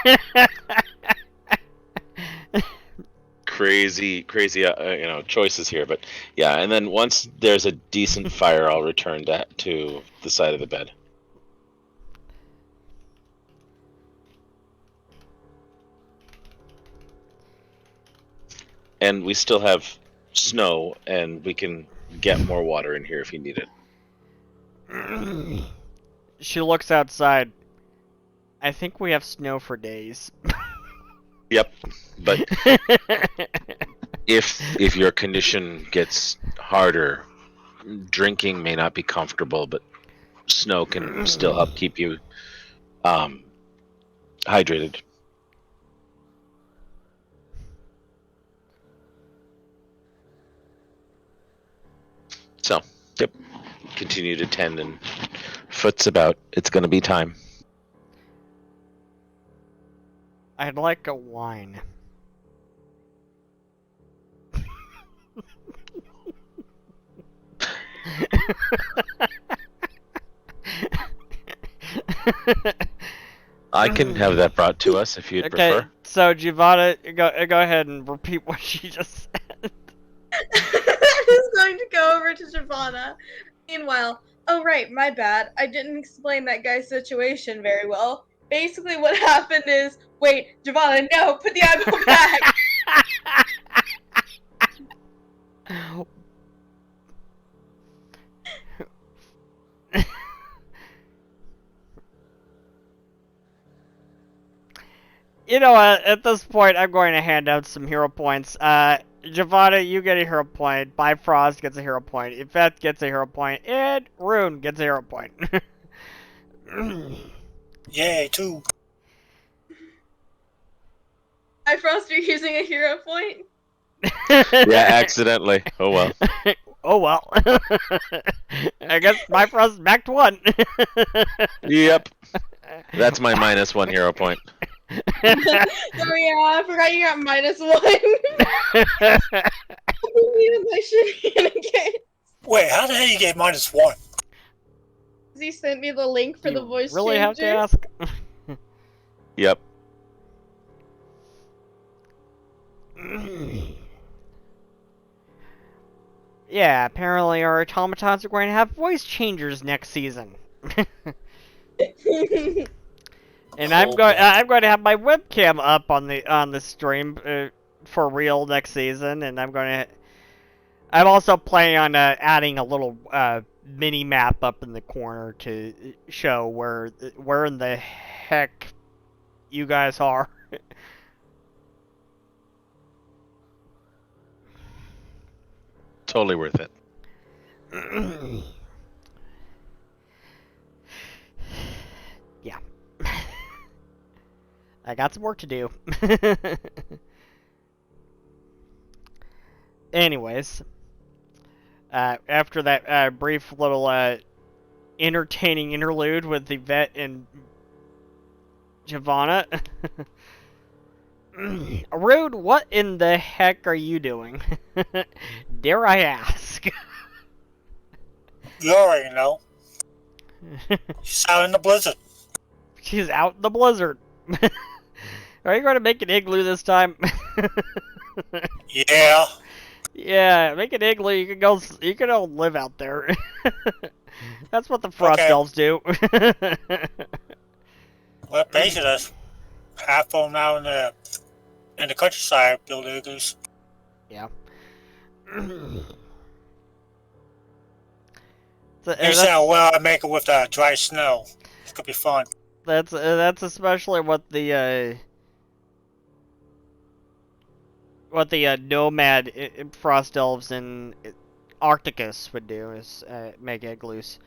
Crazy, choices here, but yeah. And then once there's a decent fire, I'll return to the side of the bed. And we still have snow, and we can get more water in here if you need it. She looks outside. I think we have snow for days. Yep, but if your condition gets harder, drinking may not be comfortable, but snow can still help keep you hydrated. So, yep, continue to tend, and foot's about. It's going to be time. I'd like a wine. I can have that brought to us if you'd prefer. So Giovanna, go ahead and repeat what she just said. I was going to go over to Giovanna. Meanwhile, oh right, my bad. I didn't explain that guy's situation very well. Basically what happened is, wait, Giovanna, no, put the eyeball back! You know what, at this point, I'm going to hand out some hero points. Giovanna, you get a hero point, Bifrost gets a hero point, Yvette gets a hero point, and Rune gets a hero point. Yay, 2. Bifrost, you're using a hero point? Yeah, accidentally. Oh well. Oh well. I guess Bifrost back to 1. Yep. That's my -1 hero point. Oh yeah, I forgot you got -1. I believe my shenanigans. Wait, how the hell you get -1? He sent me the link for the voice really changer. have to ask? Yep. Yeah, apparently our automatons are going to have voice changers next season. And I'm going to have my webcam up on the stream for real next season, and I'm also planning on adding a little mini map up in the corner to show where in the heck you guys are. Totally worth it. Yeah. I got some work to do. Anyways, after that brief little entertaining interlude with Yvette and Giovanna. Rude, what in the heck are you doing? Dare I ask? You already know. She's out in the blizzard. She's out in the blizzard. Are you going to make an igloo this time? Yeah. Yeah, make an igloo. You can go. You can all live out there. That's what the frost Okay. elves do. Well, basically, that's half of them out in the countryside build igloos. Yeah. You see how well I make it with dry snow. It's gonna be fun. That's especially what the nomad frost elves in Arcticus would do is make igloos.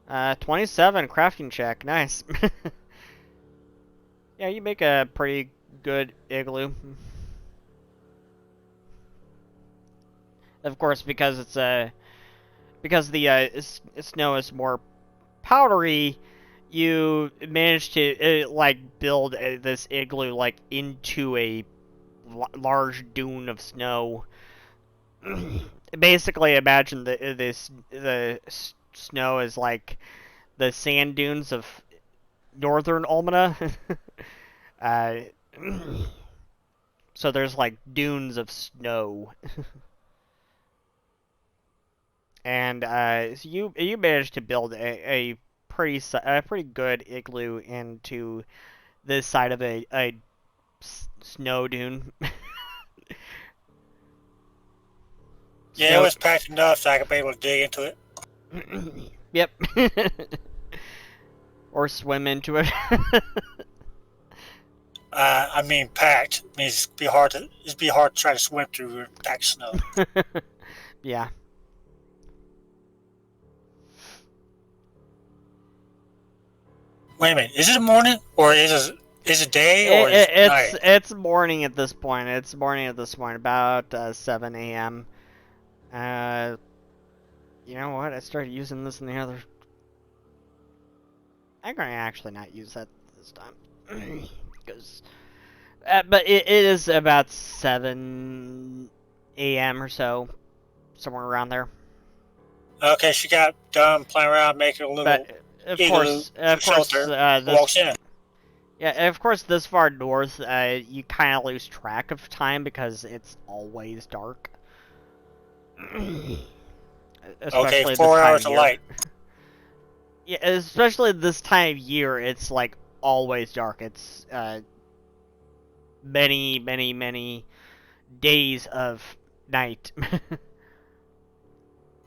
27 crafting check, nice. Yeah, you make a pretty good igloo. Of course, because it's because the snow is more powdery, you manage to like build this igloo like into a large dune of snow. Basically, imagine the snow is like the sand dunes of northern Almana. So there's like dunes of snow. And so you managed to build a pretty good igloo into this side of a snow dune. Yeah, it was packed enough so I could be able to dig into it. Yep. Or swim into it. I mean, packed means it'd be hard to try to swim through packed snow. Yeah. Wait a minute, is it morning or is it day or is it night? It's morning at this point. It's morning at this point, about 7 a.m. You know what? I started using this in the other. I'm gonna actually not use that this time, because. But it is about 7 a.m. or so, somewhere around there. Okay, she got done playing around making a little But of igloo course, shelter. Walks in. Yeah, of course, this far north, you kind of lose track of time because it's always dark. Okay, 4 hours of light. Yeah, especially this time of year, it's like always dark. It's many days of night.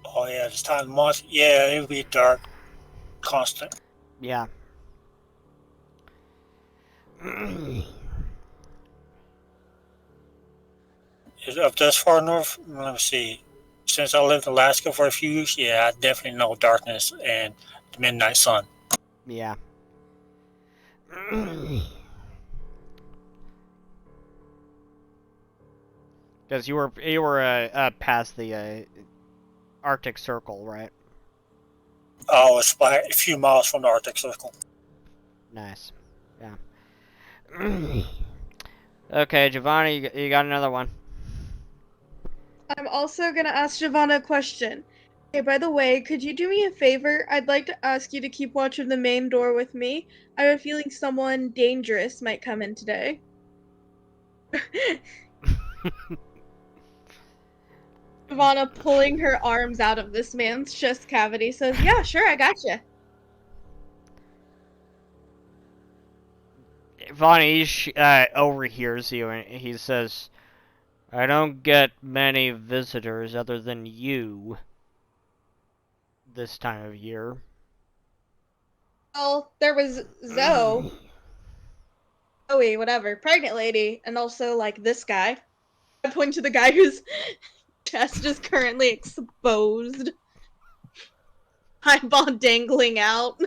Oh yeah, this time of the month, yeah, it would be dark, constant. Yeah. Is it up this far north? Let me see. Since I lived in Alaska for a few years, yeah, I definitely know darkness and the midnight sun. Yeah. Because you were past the Arctic Circle, right? Oh, it's by a few miles from the Arctic Circle. Nice. Yeah. Okay, Giovanni, you got another one. I'm also gonna ask Giovanna a question. Hey, by the way, could you do me a favor? I'd like to ask you to keep watch of the main door with me. I have a feeling someone dangerous might come in today. Giovanna, pulling her arms out of this man's chest cavity, says, "Yeah, sure, I gotcha." Giovanni overhears you and he says, "I don't get many visitors other than you this time of year." Well, there was Zoe, whatever, pregnant lady, and also, like, this guy. I point to the guy whose chest is currently exposed. Eyeball dangling out.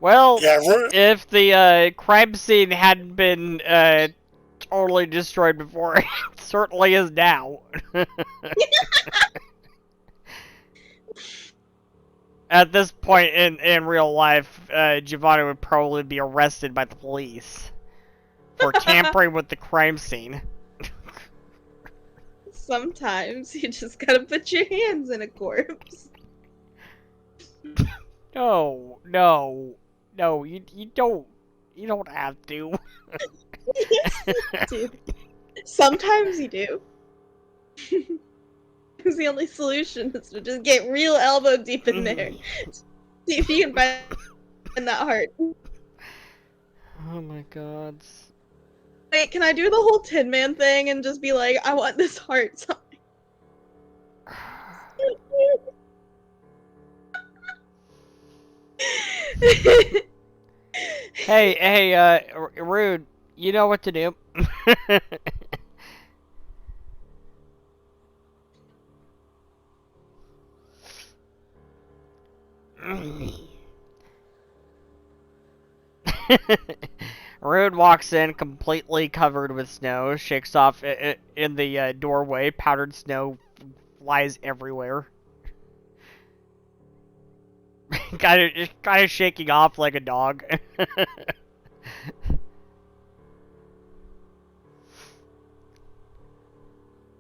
Well, Yeah, if the crime scene hadn't been totally destroyed before. It certainly is now. At this point in real life, Giovanni would probably be arrested by the police for tampering with the crime scene. Sometimes you just gotta put your hands in a corpse. No, you don't have to. Dude. Sometimes you do. Because the only solution is to just get real elbow deep in there. See if you can find that heart. Oh my god. Wait, can I do the whole Tin Man thing and just be like, I want this heart? Hey, Rude, you know what to do. Rude walks in completely covered with snow, shakes off in the doorway, powdered snow flies everywhere. kind of shaking off like a dog.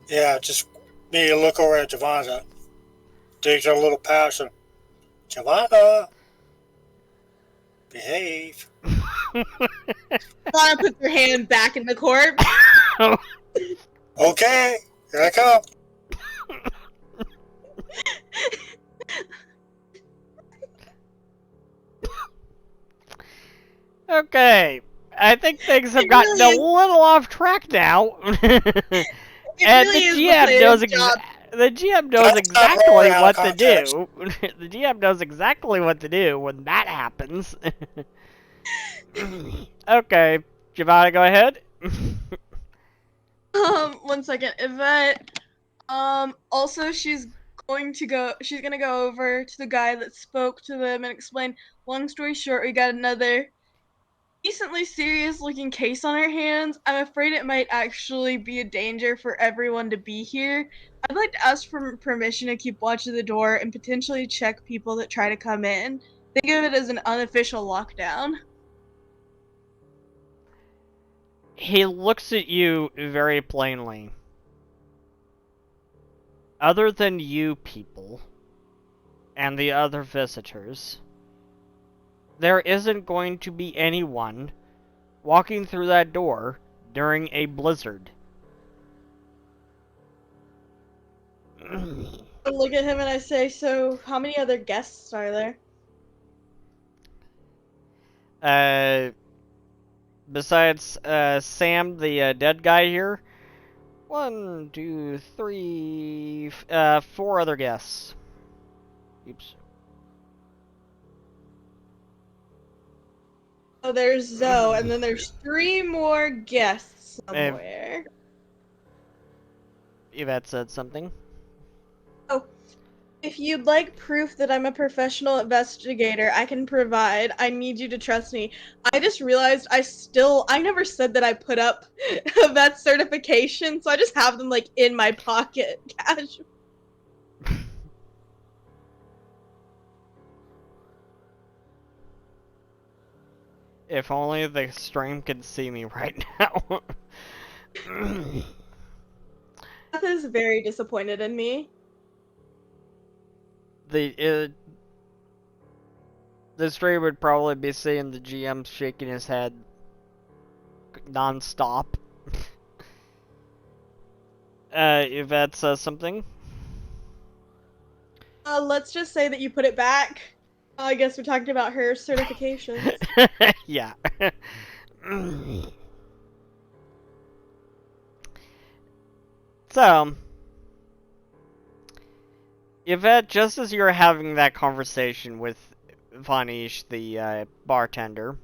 Yeah, just need to look over at Giovanna. Digs her little pouch and Giovanna, behave. Wanna put your hand back in the corpse? Okay, here I come. Okay, I think things have gotten a little off track now. And really is the GM knows exactly what to do. The GM knows exactly what to do when that happens. Okay, Giovanna, go ahead. 1 second. Yvette, also she's gonna go over to the guy that spoke to them and explain, long story short, we got another decently serious looking case on our hands. I'm afraid it might actually be a danger for everyone to be here. I'd like to ask for permission to keep watch of the door and potentially check people that try to come in. Think of it as an unofficial lockdown. He looks at you very plainly. Other than you people and the other visitors, there isn't going to be anyone walking through that door during a blizzard. I look at him and I say, so how many other guests are there? Besides Sam, the dead guy here, 1, 2, 3, 4 other guests. Oops. Oh, there's Zoe, and then there's 3 more guests somewhere. Yvette said something. Oh, if you'd like proof that I'm a professional investigator, I can provide. I need you to trust me. I just realized I never said that I put up a vet certification, so I just have them, like, in my pocket, casual. If only the stream could see me right now. Beth is very disappointed in me. The stream would probably be seeing the GM shaking his head non-stop. Yvette says something. Let's just say that you put it back. I guess we're talking about her certifications. Yeah. So, Yvette, just as you're having that conversation with Vanish, the bartender,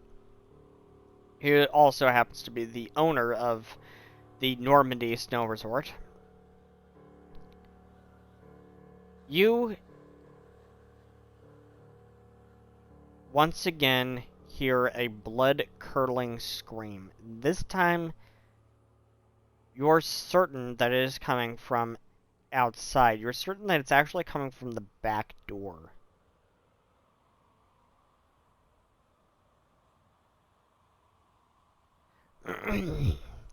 who also happens to be the owner of the Normandy Snow Resort, you once again hear a blood-curdling scream. This time, You're certain that it is coming from outside. You're certain that it's actually coming from the back door.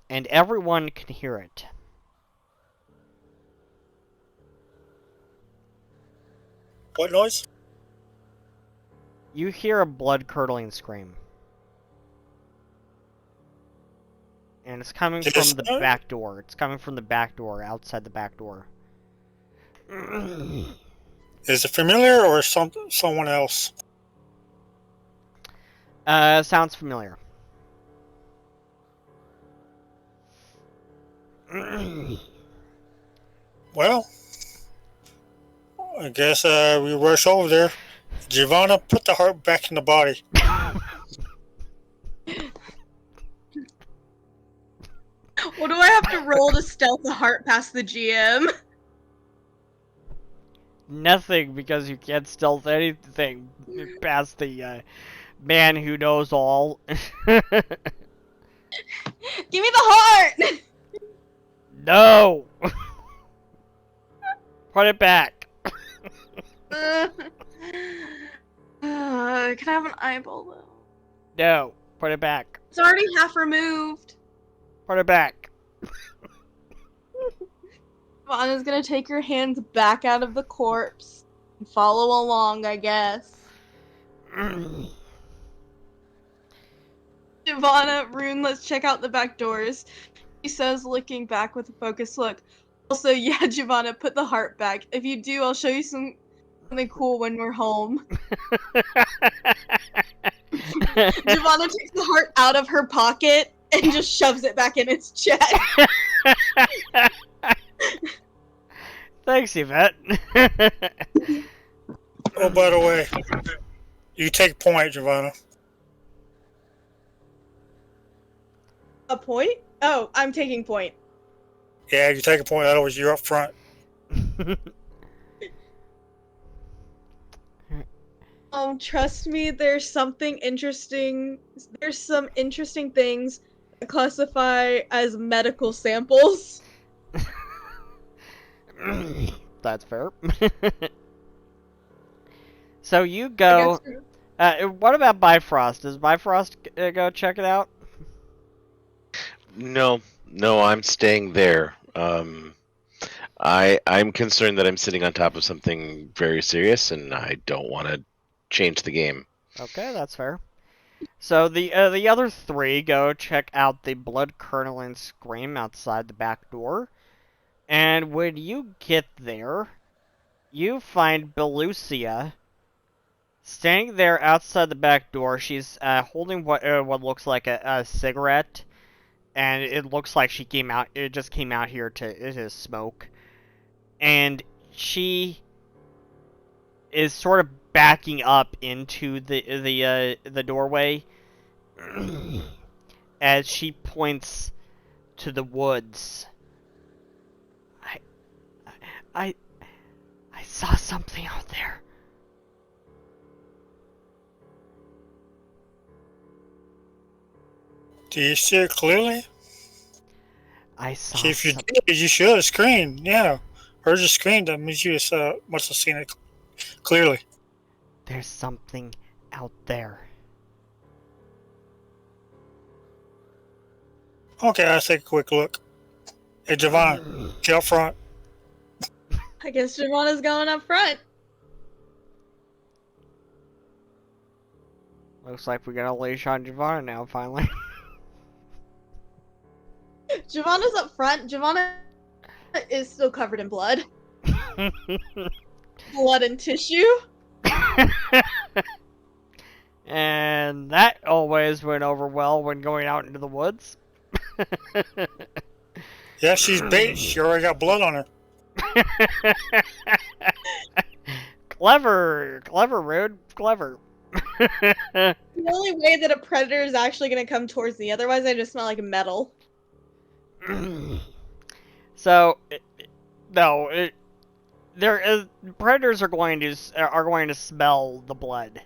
And everyone can hear it. What noise? You hear a blood-curdling scream. And it's coming Did from it the start? back door. It's coming from the back door, outside the back door. Is it familiar or someone else? Sounds familiar. Well, I guess we rush over there. Giovanna, put the heart back in the body. What do I have to roll to stealth a heart past the GM? Nothing, because you can't stealth anything past the man who knows all. Give me the heart! No! Put it back. Can I have an eyeball though? No. Put it back. It's already half removed. Put it back. Vanna's gonna take her hands back out of the corpse and follow along, I guess. Ivana, Rune, let's check out the back doors. She says, looking back with a focused look. Also, yeah, Giovanna, put the heart back. If you do, I'll show you something cool when we're home. Giovanna takes the heart out of her pocket and just shoves it back in its chest. Thanks, Yvette. Oh, by the way, you take point, Giovanna. A point? Oh, I'm taking point. Yeah, you take a point, otherwise you're up front. Trust me, there's something interesting. There's some interesting things that classify as medical samples. That's fair. So you go. What about Bifrost? Does Bifrost go check it out? No, I'm staying there. I'm concerned that I'm sitting on top of something very serious, and I don't want to change the game. Okay, that's fair. So the other three go check out the blood-curdling scream outside the back door, and when you get there, you find Belucia standing there outside the back door. She's holding what looks like a cigarette, and it looks like she just came out here to smoke, and she is sort of backing up into the doorway as she points to the woods. I saw something out there. Do you see it clearly? I saw See, if you something. did, you should have screamed. Yeah. Heard you scream, that means you must have seen it clearly. There's something out there. Okay, I'll take a quick look. Hey, Giovanna, get up front. I guess Giovanna's going up front. Looks like we got a leash on Giovanna now, finally. Giovanna's up front. Giovanna is still covered in blood. Blood and tissue. And that always went over well when going out into the woods. Yeah, she's bait. She already got blood on her. Clever, Rude, clever. The only way that a predator is actually going to come towards me, otherwise I just smell like metal. So, predators are going to smell the blood.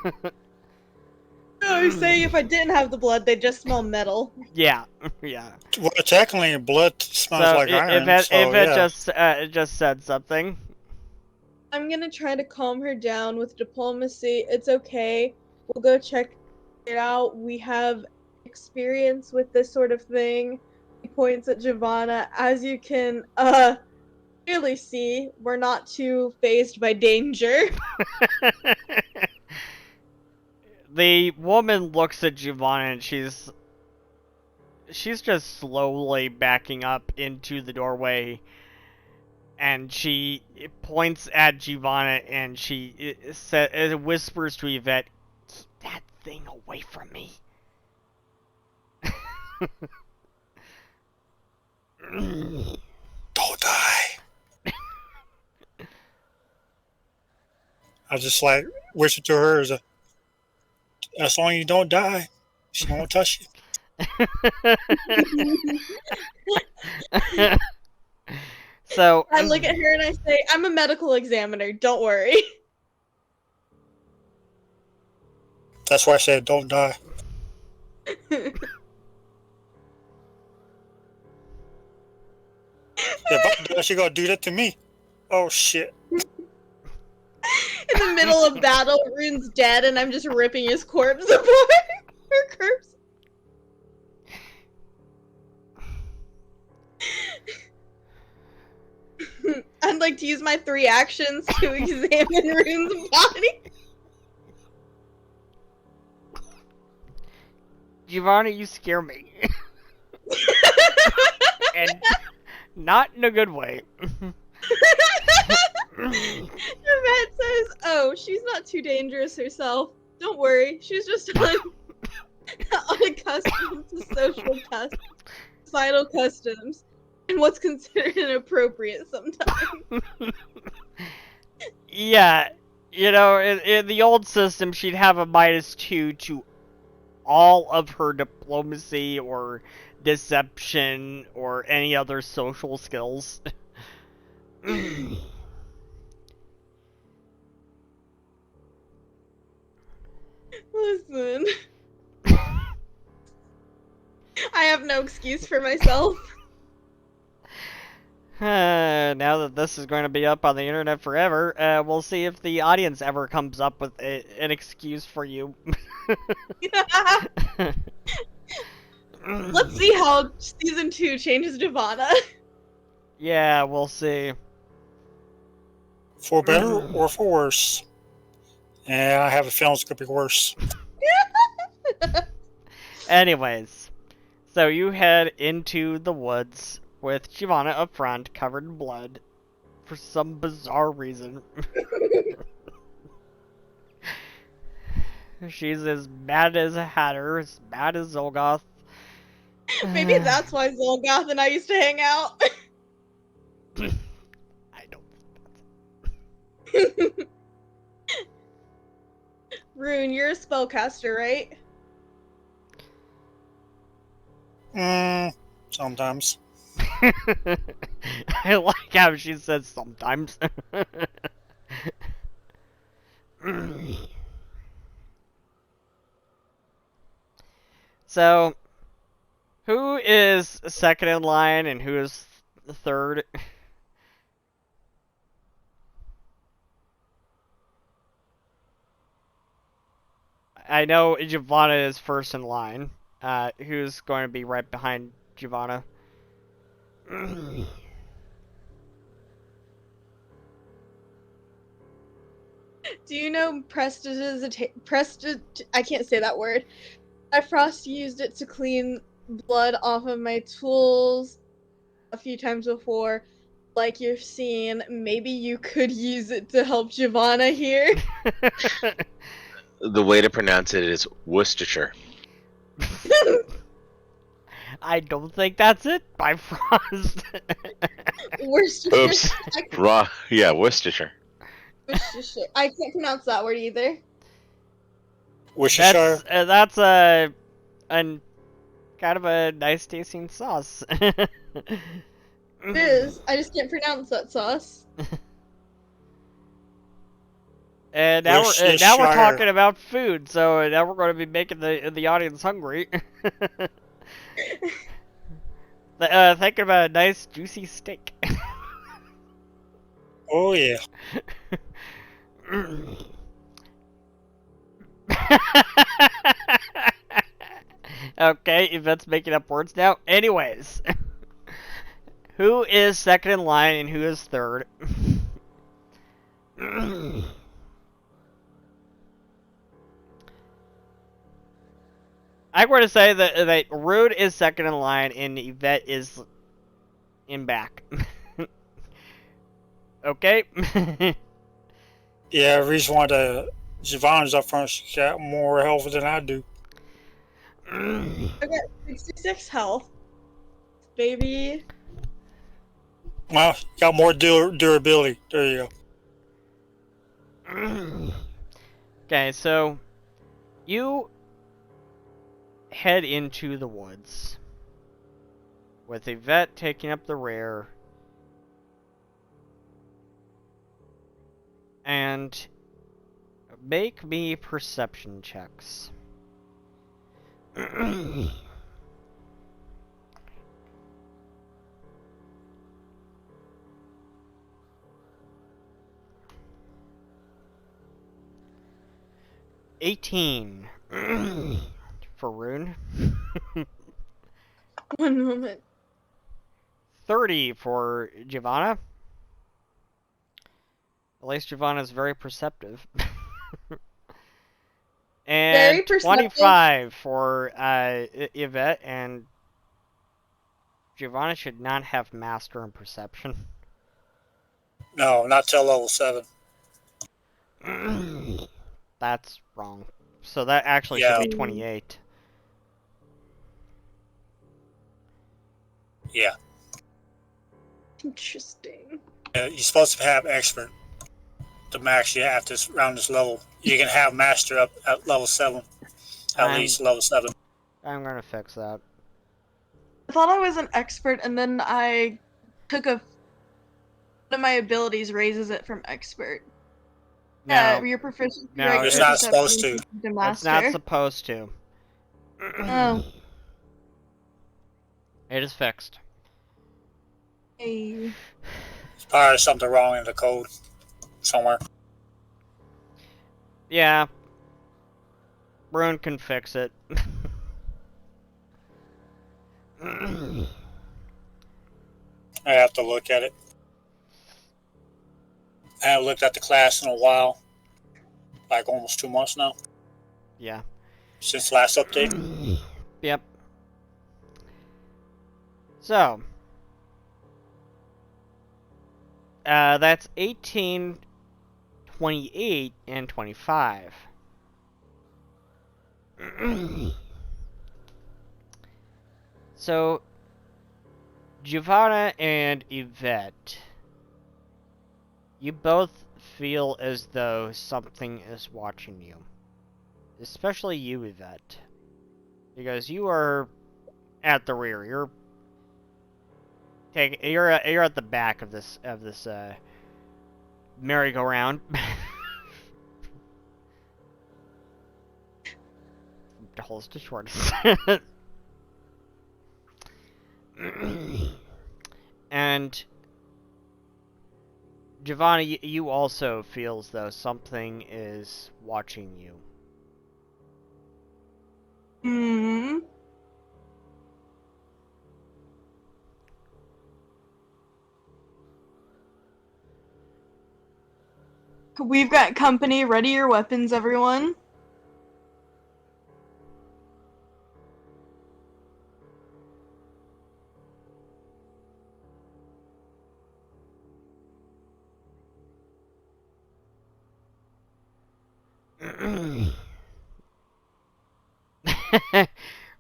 So No, you're saying if I didn't have the blood, they'd just smell metal. Yeah, yeah. Well, technically, blood smells So like iron. if So yeah. it just said something. I'm gonna try to calm her down with diplomacy. It's okay. We'll go check it out. We have experience with this sort of thing. He points at Giovanna. As you can clearly see, we're not too phased by danger. The woman looks at Giovanna and she's just slowly backing up into the doorway, and she points at Giovanna and she whispers to Yvette, "Keep that thing away from me." Don't die. I just like whisper to her as long as you don't die, she won't touch you. So I look at her and I say, I'm a medical examiner, don't worry. That's why I said don't die. If I die, she gonna do that to me. Oh shit. In the middle of battle, Rune's dead and I'm just ripping his corpse apart. Her corpse. I'd like to use my 3 actions to examine Rune's body. Giovanna, you scare me. And not in a good way. Yvette says, oh, she's not too dangerous herself. Don't worry, she's just unaccustomed to societal customs, and what's considered inappropriate sometimes. Yeah, you know, in the old system, she'd have a -2 to all of her diplomacy or deception or any other social skills. Listen. I have no excuse for myself. Now that this is going to be up on the internet forever, we'll see if the audience ever comes up with an excuse for you. Let's see how season 2 changes Giovanna. Yeah, we'll see. For better or for worse. Yeah, I have a feeling it's gonna be worse. Anyways, so you head into the woods with Giovanna up front, covered in blood, for some bizarre reason. She's as bad as a hatter, as bad as Zolgoth. Maybe that's why Zolgoth and I used to hang out. I don't. Rune, you're a spellcaster, right? Sometimes. I like how she says sometimes. So, who is second in line and who is third? I know Giovanna is first in line. Who's going to be right behind Giovanna? Do you know I can't say that word. Frost used it to clean blood off of my tools a few times before. Like you're seeing, maybe you could use it to help Giovanna here. The way to pronounce it is Worcestershire. I don't think that's it, by Frost. Worcestershire. Oops. Raw. Yeah, Worcestershire. Worcestershire. I can't pronounce that word either. Worcestershire. That's a kind of a nice tasting sauce. It is. I just can't pronounce that sauce. And now Wish we're this now we're Shire- talking about food, so now we're going to be making the audience hungry. Thinking about a nice juicy steak. Oh yeah. Okay, Yvette's making up words now. Anyways, who is second in line and who is third? I'm going to say that Rude is second in line and Yvette is in back. Okay? Yeah, the reason why the Javon's up front, she got more health than I do. I got 66 health, baby. Well, got more durability. There you go. Okay, so you head into the woods with Yvette taking up the rear. And make me perception checks. $18 for Rune. 1 moment. 30 for Giovanna. At least Giovanna's very perceptive. And Very perceptive. 25 for Yvette, and Giovanna should not have master in perception. No, not till level 7. That's wrong. So that actually Yeah. should be 28. Yeah. Interesting. You're supposed to have expert. The max you have this around this level. You can have master up at level 7. At least level 7. I'm gonna fix that. I thought I was an expert, and then I took one of my abilities raises it from expert. No, Your proficiency no, rate it's is not perception supposed to. increases to it's master. not supposed to. Oh. It is fixed. Hey. There's probably something wrong in the code somewhere. Yeah. Brune can fix it. I have to look at it. I haven't looked at the class in a while. Like almost 2 months now. Yeah. Since last update. Yep. So. That's 18, 28, and 25. So, Giovanna and Yvette, you both feel as though something is watching you. Especially you, Yvette. Because you are at the rear. You're at the back of this merry-go-round. Tallest to shortest. And Giovanna, you also feel as though something is watching you. Hmm. We've got company. Ready your weapons, everyone.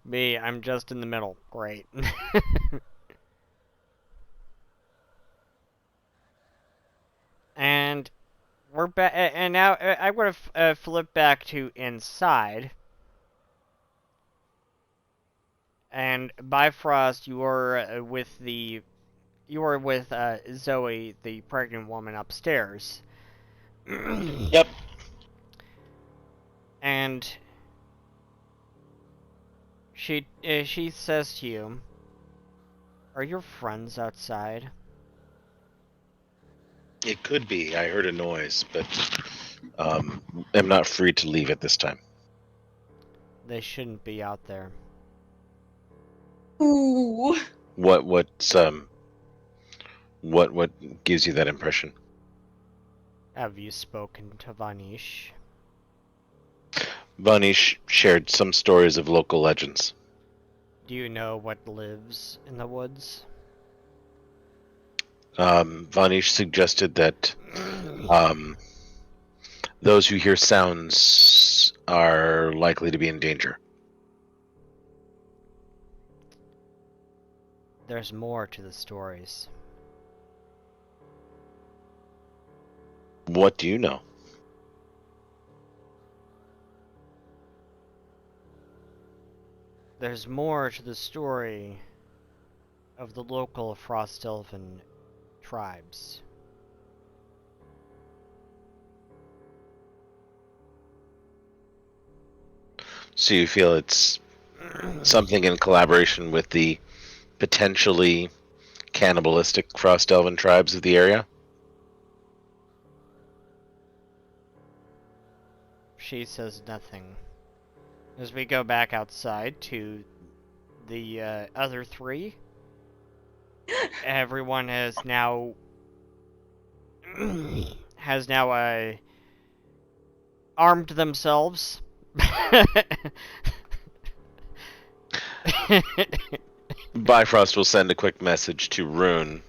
Me, I'm just in the middle. Great. And we're back. And now I would have flipped back to inside. And Bifrost, you were with Zoe, the pregnant woman upstairs. Yep. And she says to you, "Are your friends outside?" It could be. I heard a noise, but I'm not free to leave at this time. They shouldn't be out there. Ooh. What gives you that impression? Have you spoken to Vanish? Vanish shared some stories of local legends. Do you know what lives in the woods? Vanish suggested that those who hear sounds are likely to be in danger. There's more to the stories. What do you know? There's more to the story of the local Frost Elven tribes. So you feel it's something in collaboration with the potentially cannibalistic Frost Elven tribes of the area? She says nothing. As we go back outside to the other three, everyone has now armed themselves. Bifrost will send a quick message to Rune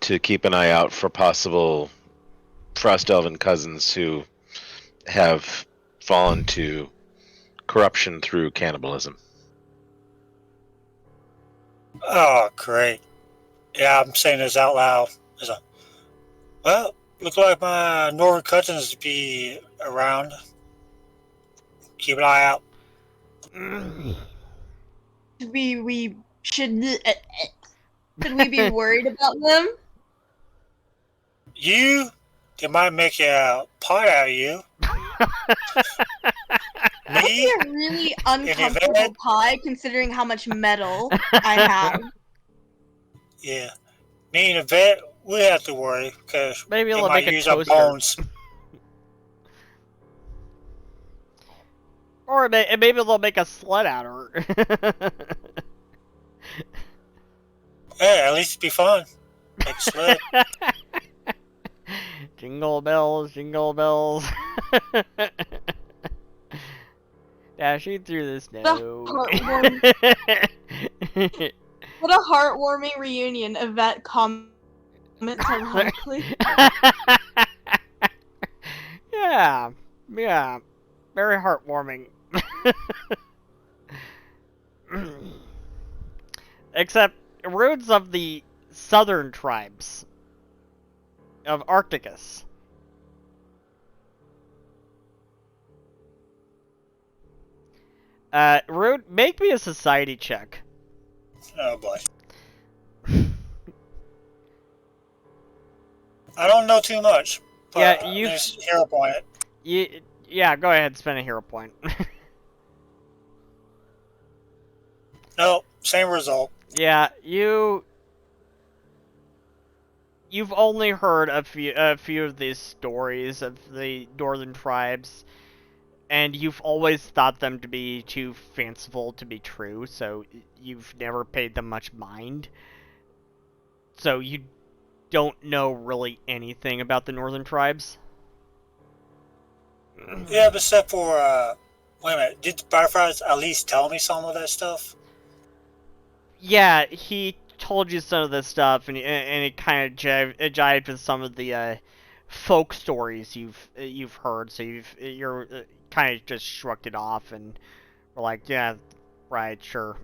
to keep an eye out for possible Frost Elven cousins who have fallen to corruption through cannibalism. Oh, great. Yeah, I'm saying this out loud. Well, look like my northern cousins be around. Keep an eye out. We should we be worried about them? They might make a pot out of you. That'd be Me, a really uncomfortable pie considering how much metal I have. yeah. Me and the vet, we have to worry because Maybe they they'll might make a use our toaster. bones. Or maybe they'll make a sled out of her. Yeah, at least it'd be fun. Make a sled. Jingle bells, jingle bells. Dashing through the snow. What a heartwarming reunion. Yvette comments ironically. Yeah, very heartwarming. Except roots of the southern tribes of Arcticus. Rude, make me a society check. Oh boy. I don't know too much. But Yeah, you. There's hero point. Yeah, go ahead, spend a hero point. No, same result. Yeah, you've only heard a few of these stories of the northern tribes, and you've always thought them to be too fanciful to be true, so you've never paid them much mind. So you don't know really anything about the northern tribes. Yeah, but except for, wait a minute, did Fireflies at least tell me some of that stuff? Yeah, he told you some of this stuff, and it kind of jived with some of the folk stories you've heard. So you're kind of just shrugged it off and were like, yeah, right, sure.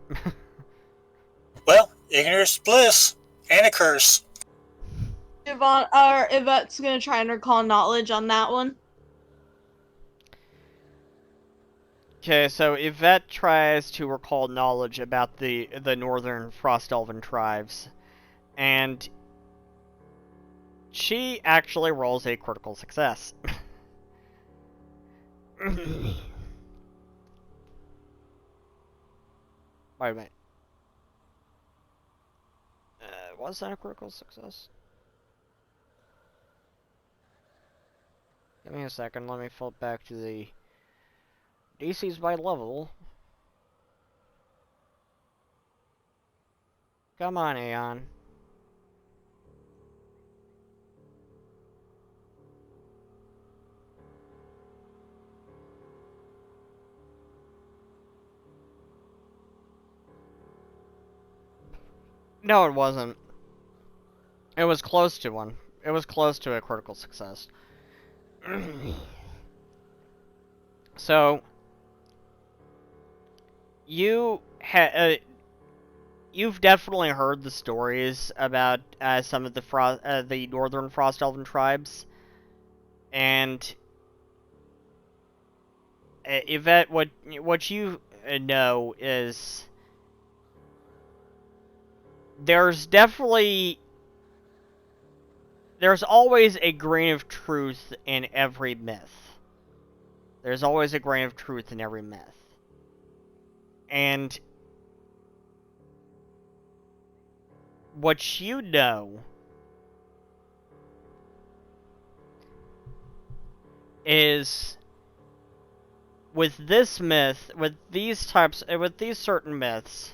Well, ignorance is bliss and a curse. Yvette's gonna try and recall knowledge on that one. Okay, so Yvette tries to recall knowledge about the northern Frost Elven tribes, and she actually rolls a critical success. Wait a minute. Was that a critical success? Give me a second, let me flip back to the DCs by level. Come on, Aeon. No, it wasn't. It was close to one. It was close to a critical success. So, you've definitely heard the stories about some of the northern Frost Elven tribes, and Yvette, what you know is there's always a grain of truth in every myth. There's always a grain of truth in every myth. And what you know is with this myth, with these certain myths,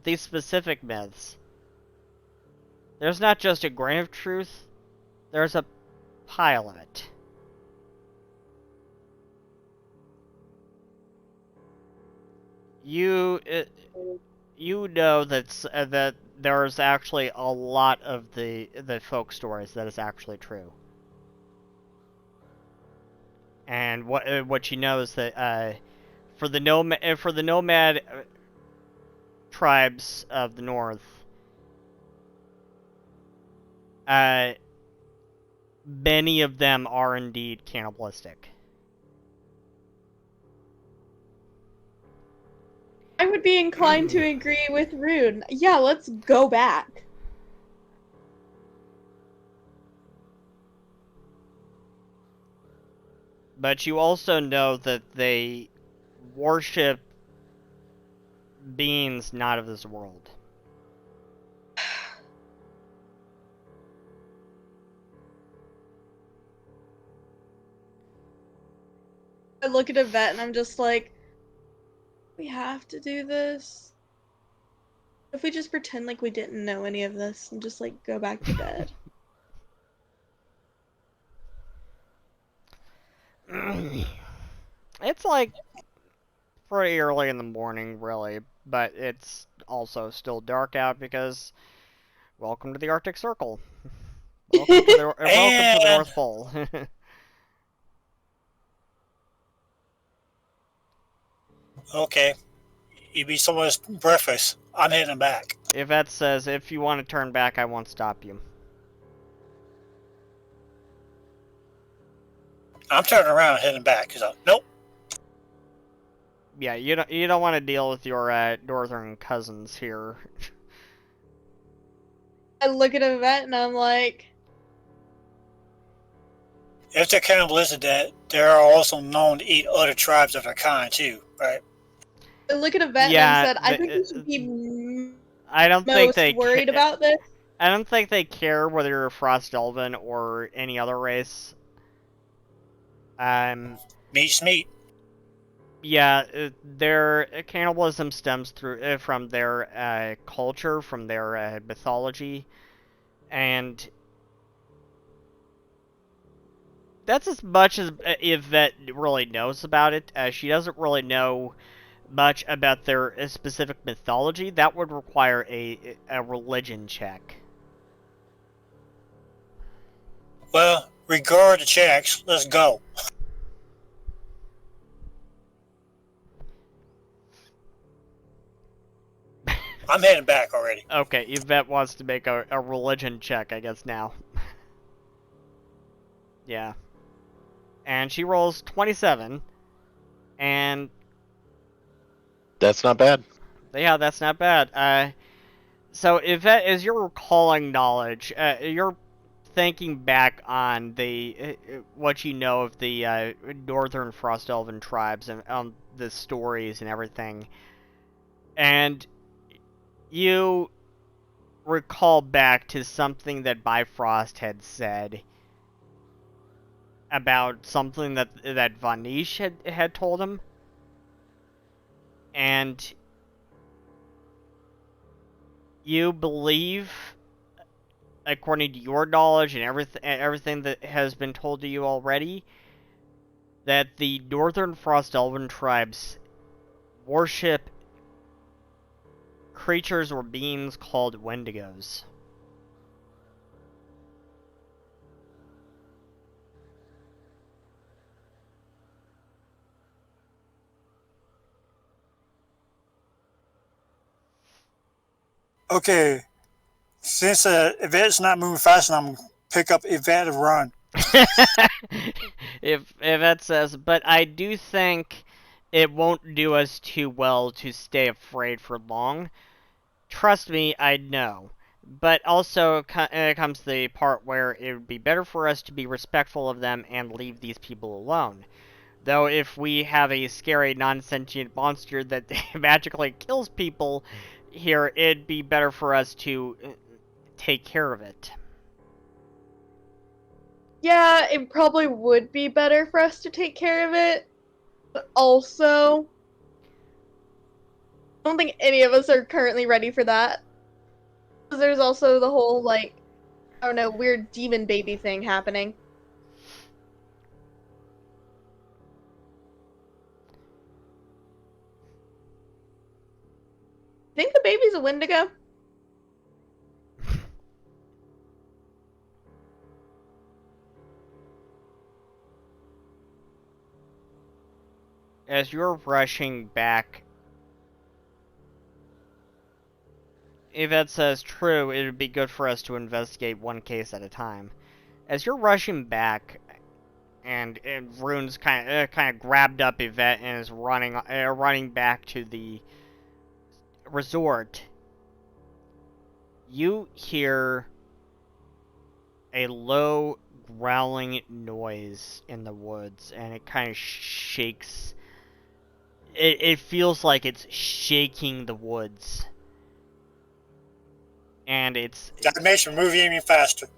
these specific myths, there's not just a grain of truth, there's a pile of it. You know that there's actually a lot of the folk stories that is actually true. And what you know is that for the nomad tribes of the north, many of them are indeed cannibalistic. I would be inclined to agree with Rune. Yeah, let's go back. But you also know that they worship beings not of this world. I look at Yvette and I'm just like, we have to do this. If we just pretend like we didn't know any of this and just like go back to bed. It's like pretty early in the morning, really, but it's also still dark out because welcome to the Arctic Circle. Welcome to the North Pole. Okay. You be someone's breakfast. I'm heading back. Yvette says, if you want to turn back, I won't stop you. I'm turning around and heading back. Cause nope. Yeah, you don't want to deal with your northern cousins here. I look at Yvette and I'm like, If they're cannibalistic, that they are also known to eat other tribes of their kind too, right? I look at Yvette and I said, I think we should be I don't think they worried about this. I don't think they care whether you're a Frost Elven or any other race. Meat's meat. Yeah, their cannibalism stems from their culture, from their mythology, and that's as much as Yvette really knows about it. She doesn't really know much about their specific mythology. That would require a religion check. Well, regard the checks. Let's go. I'm heading back already. Okay, Yvette wants to make a religion check, I guess, now. Yeah. And she rolls 27. And... That's not bad. Yeah, that's not bad. So, Yvette, as you're recalling knowledge, you're thinking back on what you know of the northern Frost Elven tribes and the stories and everything. And you recall back to something that Bifrost had said about something that Vanish had told him. And you believe, according to your knowledge and everything that has been told to you already, that the Northern Frost Elven tribes worship creatures or beings called Wendigos. Okay, since Yvette's not moving fast enough, I'm gonna pick up Yvette and run. if that says, but I do think it won't do us too well to stay afraid for long. Trust me, I know. But also comes the part where it would be better for us to be respectful of them and leave these people alone. Though if we have a scary non-sentient monster that magically kills people here, it'd be better for us to take care of it. Yeah, it probably would be better for us to take care of it. But also, I don't think any of us are currently ready for that. There's also the whole, like, I don't know, weird demon baby thing happening. Think the baby's a Wendigo? As you're rushing back, if that says true, it would be good for us to investigate one case at a time. As you're rushing back, and Rune's kind of grabbed up Yvette and is running back to the resort, you hear a low growling noise in the woods, and it kind of shakes. It feels like it's shaking the woods. And That makes me move even faster.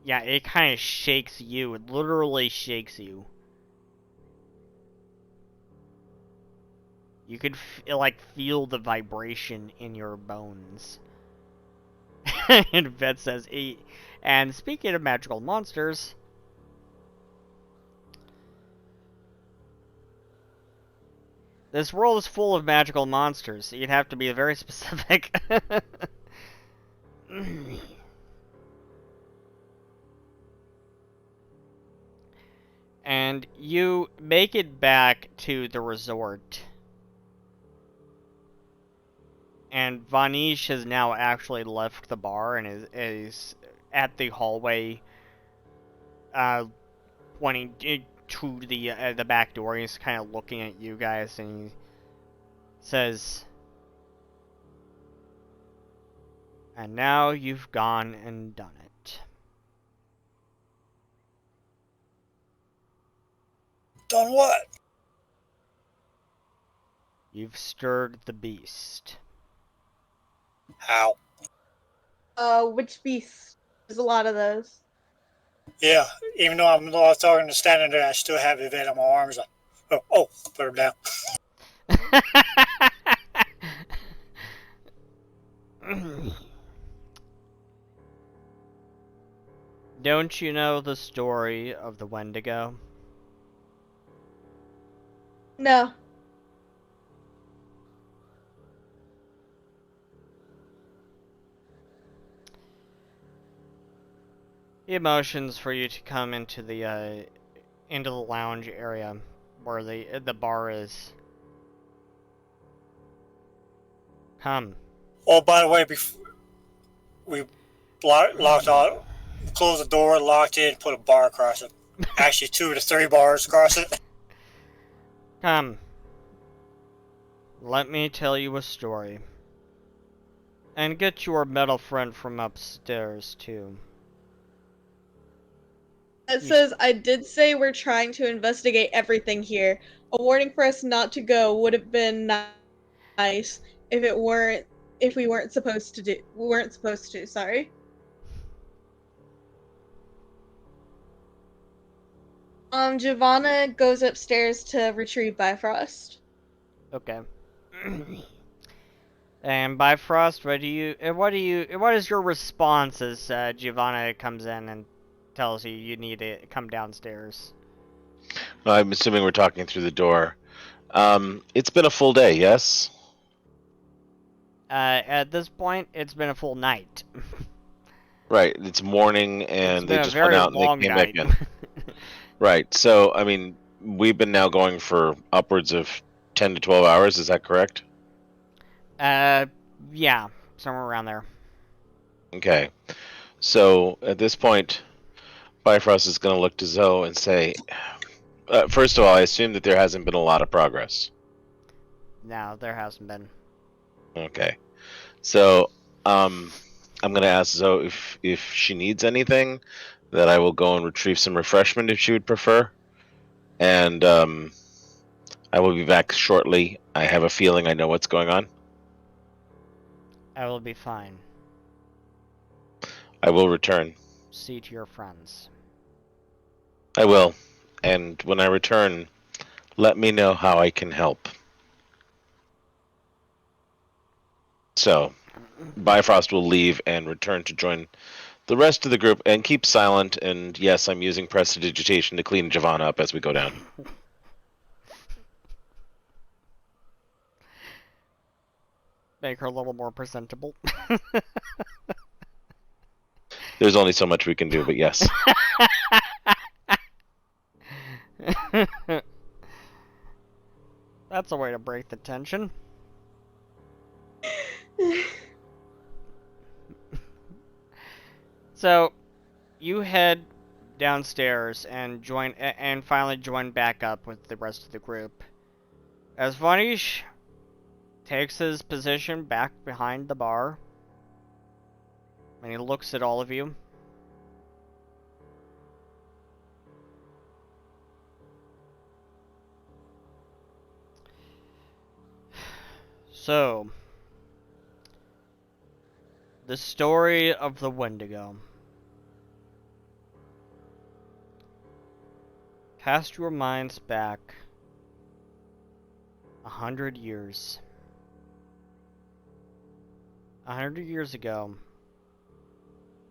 yeah, it kind of shakes you. It literally shakes you. You could feel the vibration in your bones. And Vet says, and speaking of magical monsters, this world is full of magical monsters. So you'd have to be very specific. And you make it back to the resort. And Vanish has now actually left the bar and is at the hallway, pointing to the back door. He's kind of looking at you guys, and he says, "And now you've gone and done it. Done what? You've stirred the beast." How? Which beast? There's a lot of those. Yeah, even though I'm not talking to standing there, I still have Yvette on my arms. Oh, put her down. Don't you know the story of the Wendigo? No. He motions for you to come into the lounge area where the bar is. Come. Oh, by the way, we locked out, closed the door, locked it, and put a bar across it. Actually, 2 to 3 bars across it. Come. Let me tell you a story. And get your metal friend from upstairs, too. It says, I did say we're trying to investigate everything here. A warning for us not to go would have been ice if we weren't supposed to, sorry. Giovanna goes upstairs to retrieve Bifrost. Okay. And Bifrost, what is your response as Giovanna comes in and tells you you need to come downstairs? I'm assuming we're talking through the door. It's been a full day, yes? At this point, it's been a full night. Right, it's morning, It's and they been a just went very out and they long came back night. in. Right, so, I mean, we've been now going for upwards of 10 to 12 hours, is that correct? Yeah, somewhere around there. Okay, so at this point, Bifrost is going to look to Zoe and say, first of all, I assume that there hasn't been a lot of progress. No, there hasn't been. Okay, so I'm going to ask Zoe if she needs anything, that I will go and retrieve some refreshment if she would prefer. And I will be back shortly. I have a feeling I know what's going on. I will be fine. I will return. See to your friends. I will. And when I return, let me know how I can help. So, Bifrost will leave and return to join the rest of the group and keep silent. And yes, I'm using prestidigitation to clean Giovanna up as we go down. Make her a little more presentable. There's only so much we can do, but yes. That's a way to break the tension. So, you head downstairs and finally join back up with the rest of the group. As Vanish takes his position back behind the bar, and he looks at all of you. So, the story of the Wendigo. Cast your minds back 100 years. 100 years ago,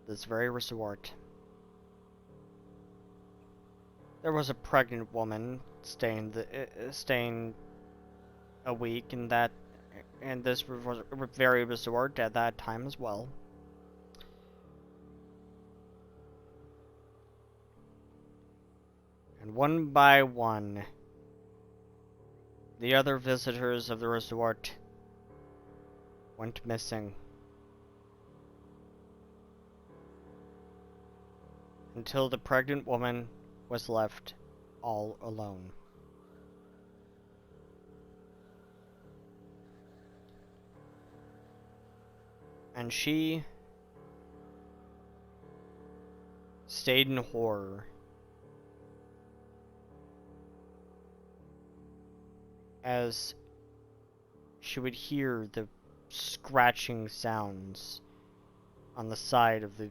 this very resort, there was a pregnant woman staying a week in this very resort at that time as well. And one by one, the other visitors of the resort went missing. Until the pregnant woman was left all alone. And she stayed in horror as she would hear the scratching sounds on the side of the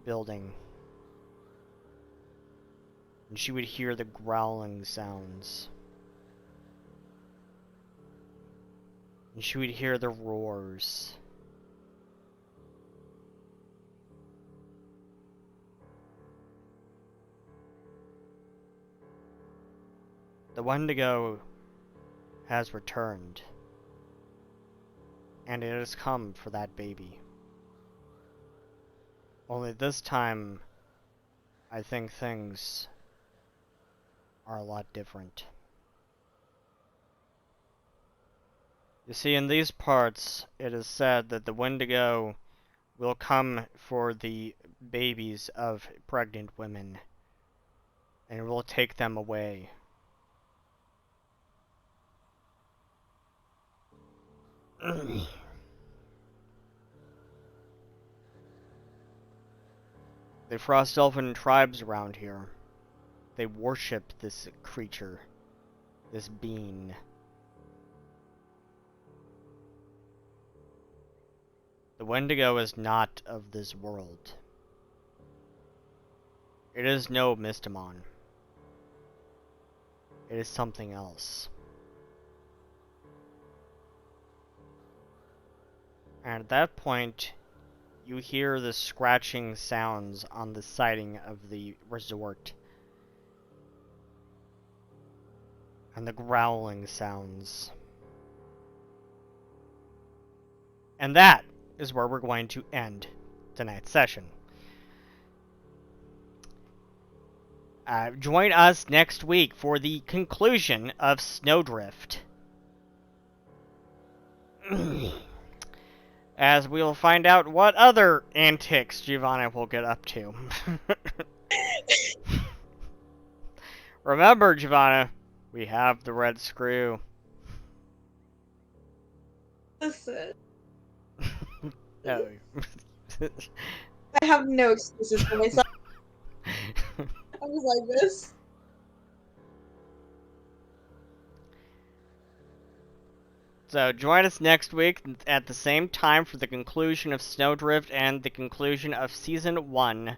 building. And she would hear the growling sounds. And she would hear the roars. The Wendigo has returned. And it has come for that baby. Only this time, I think things are a lot different. You see, in these parts, it is said that the Wendigo will come for the babies of pregnant women, and will take them away. The Frost Elven tribes around here, they worship this creature, this being. The Wendigo is not of this world. It is no Mystimon. It is something else. And at that point, you hear the scratching sounds on the siding of the resort. And the growling sounds. And that is where we're going to end tonight's session. Join us next week for the conclusion of Snowdrift. As we'll find out what other antics Giovanna will get up to. Remember, Giovanna, we have the red screw. Listen, No. I have no excuses for myself. I was like this. So join us next week at the same time for the conclusion of Snowdrift and the conclusion of Season 1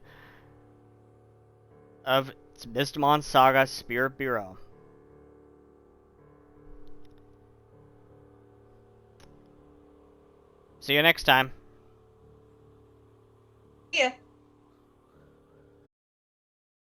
of Mystimon Saga Spirit Bureau. See you next time.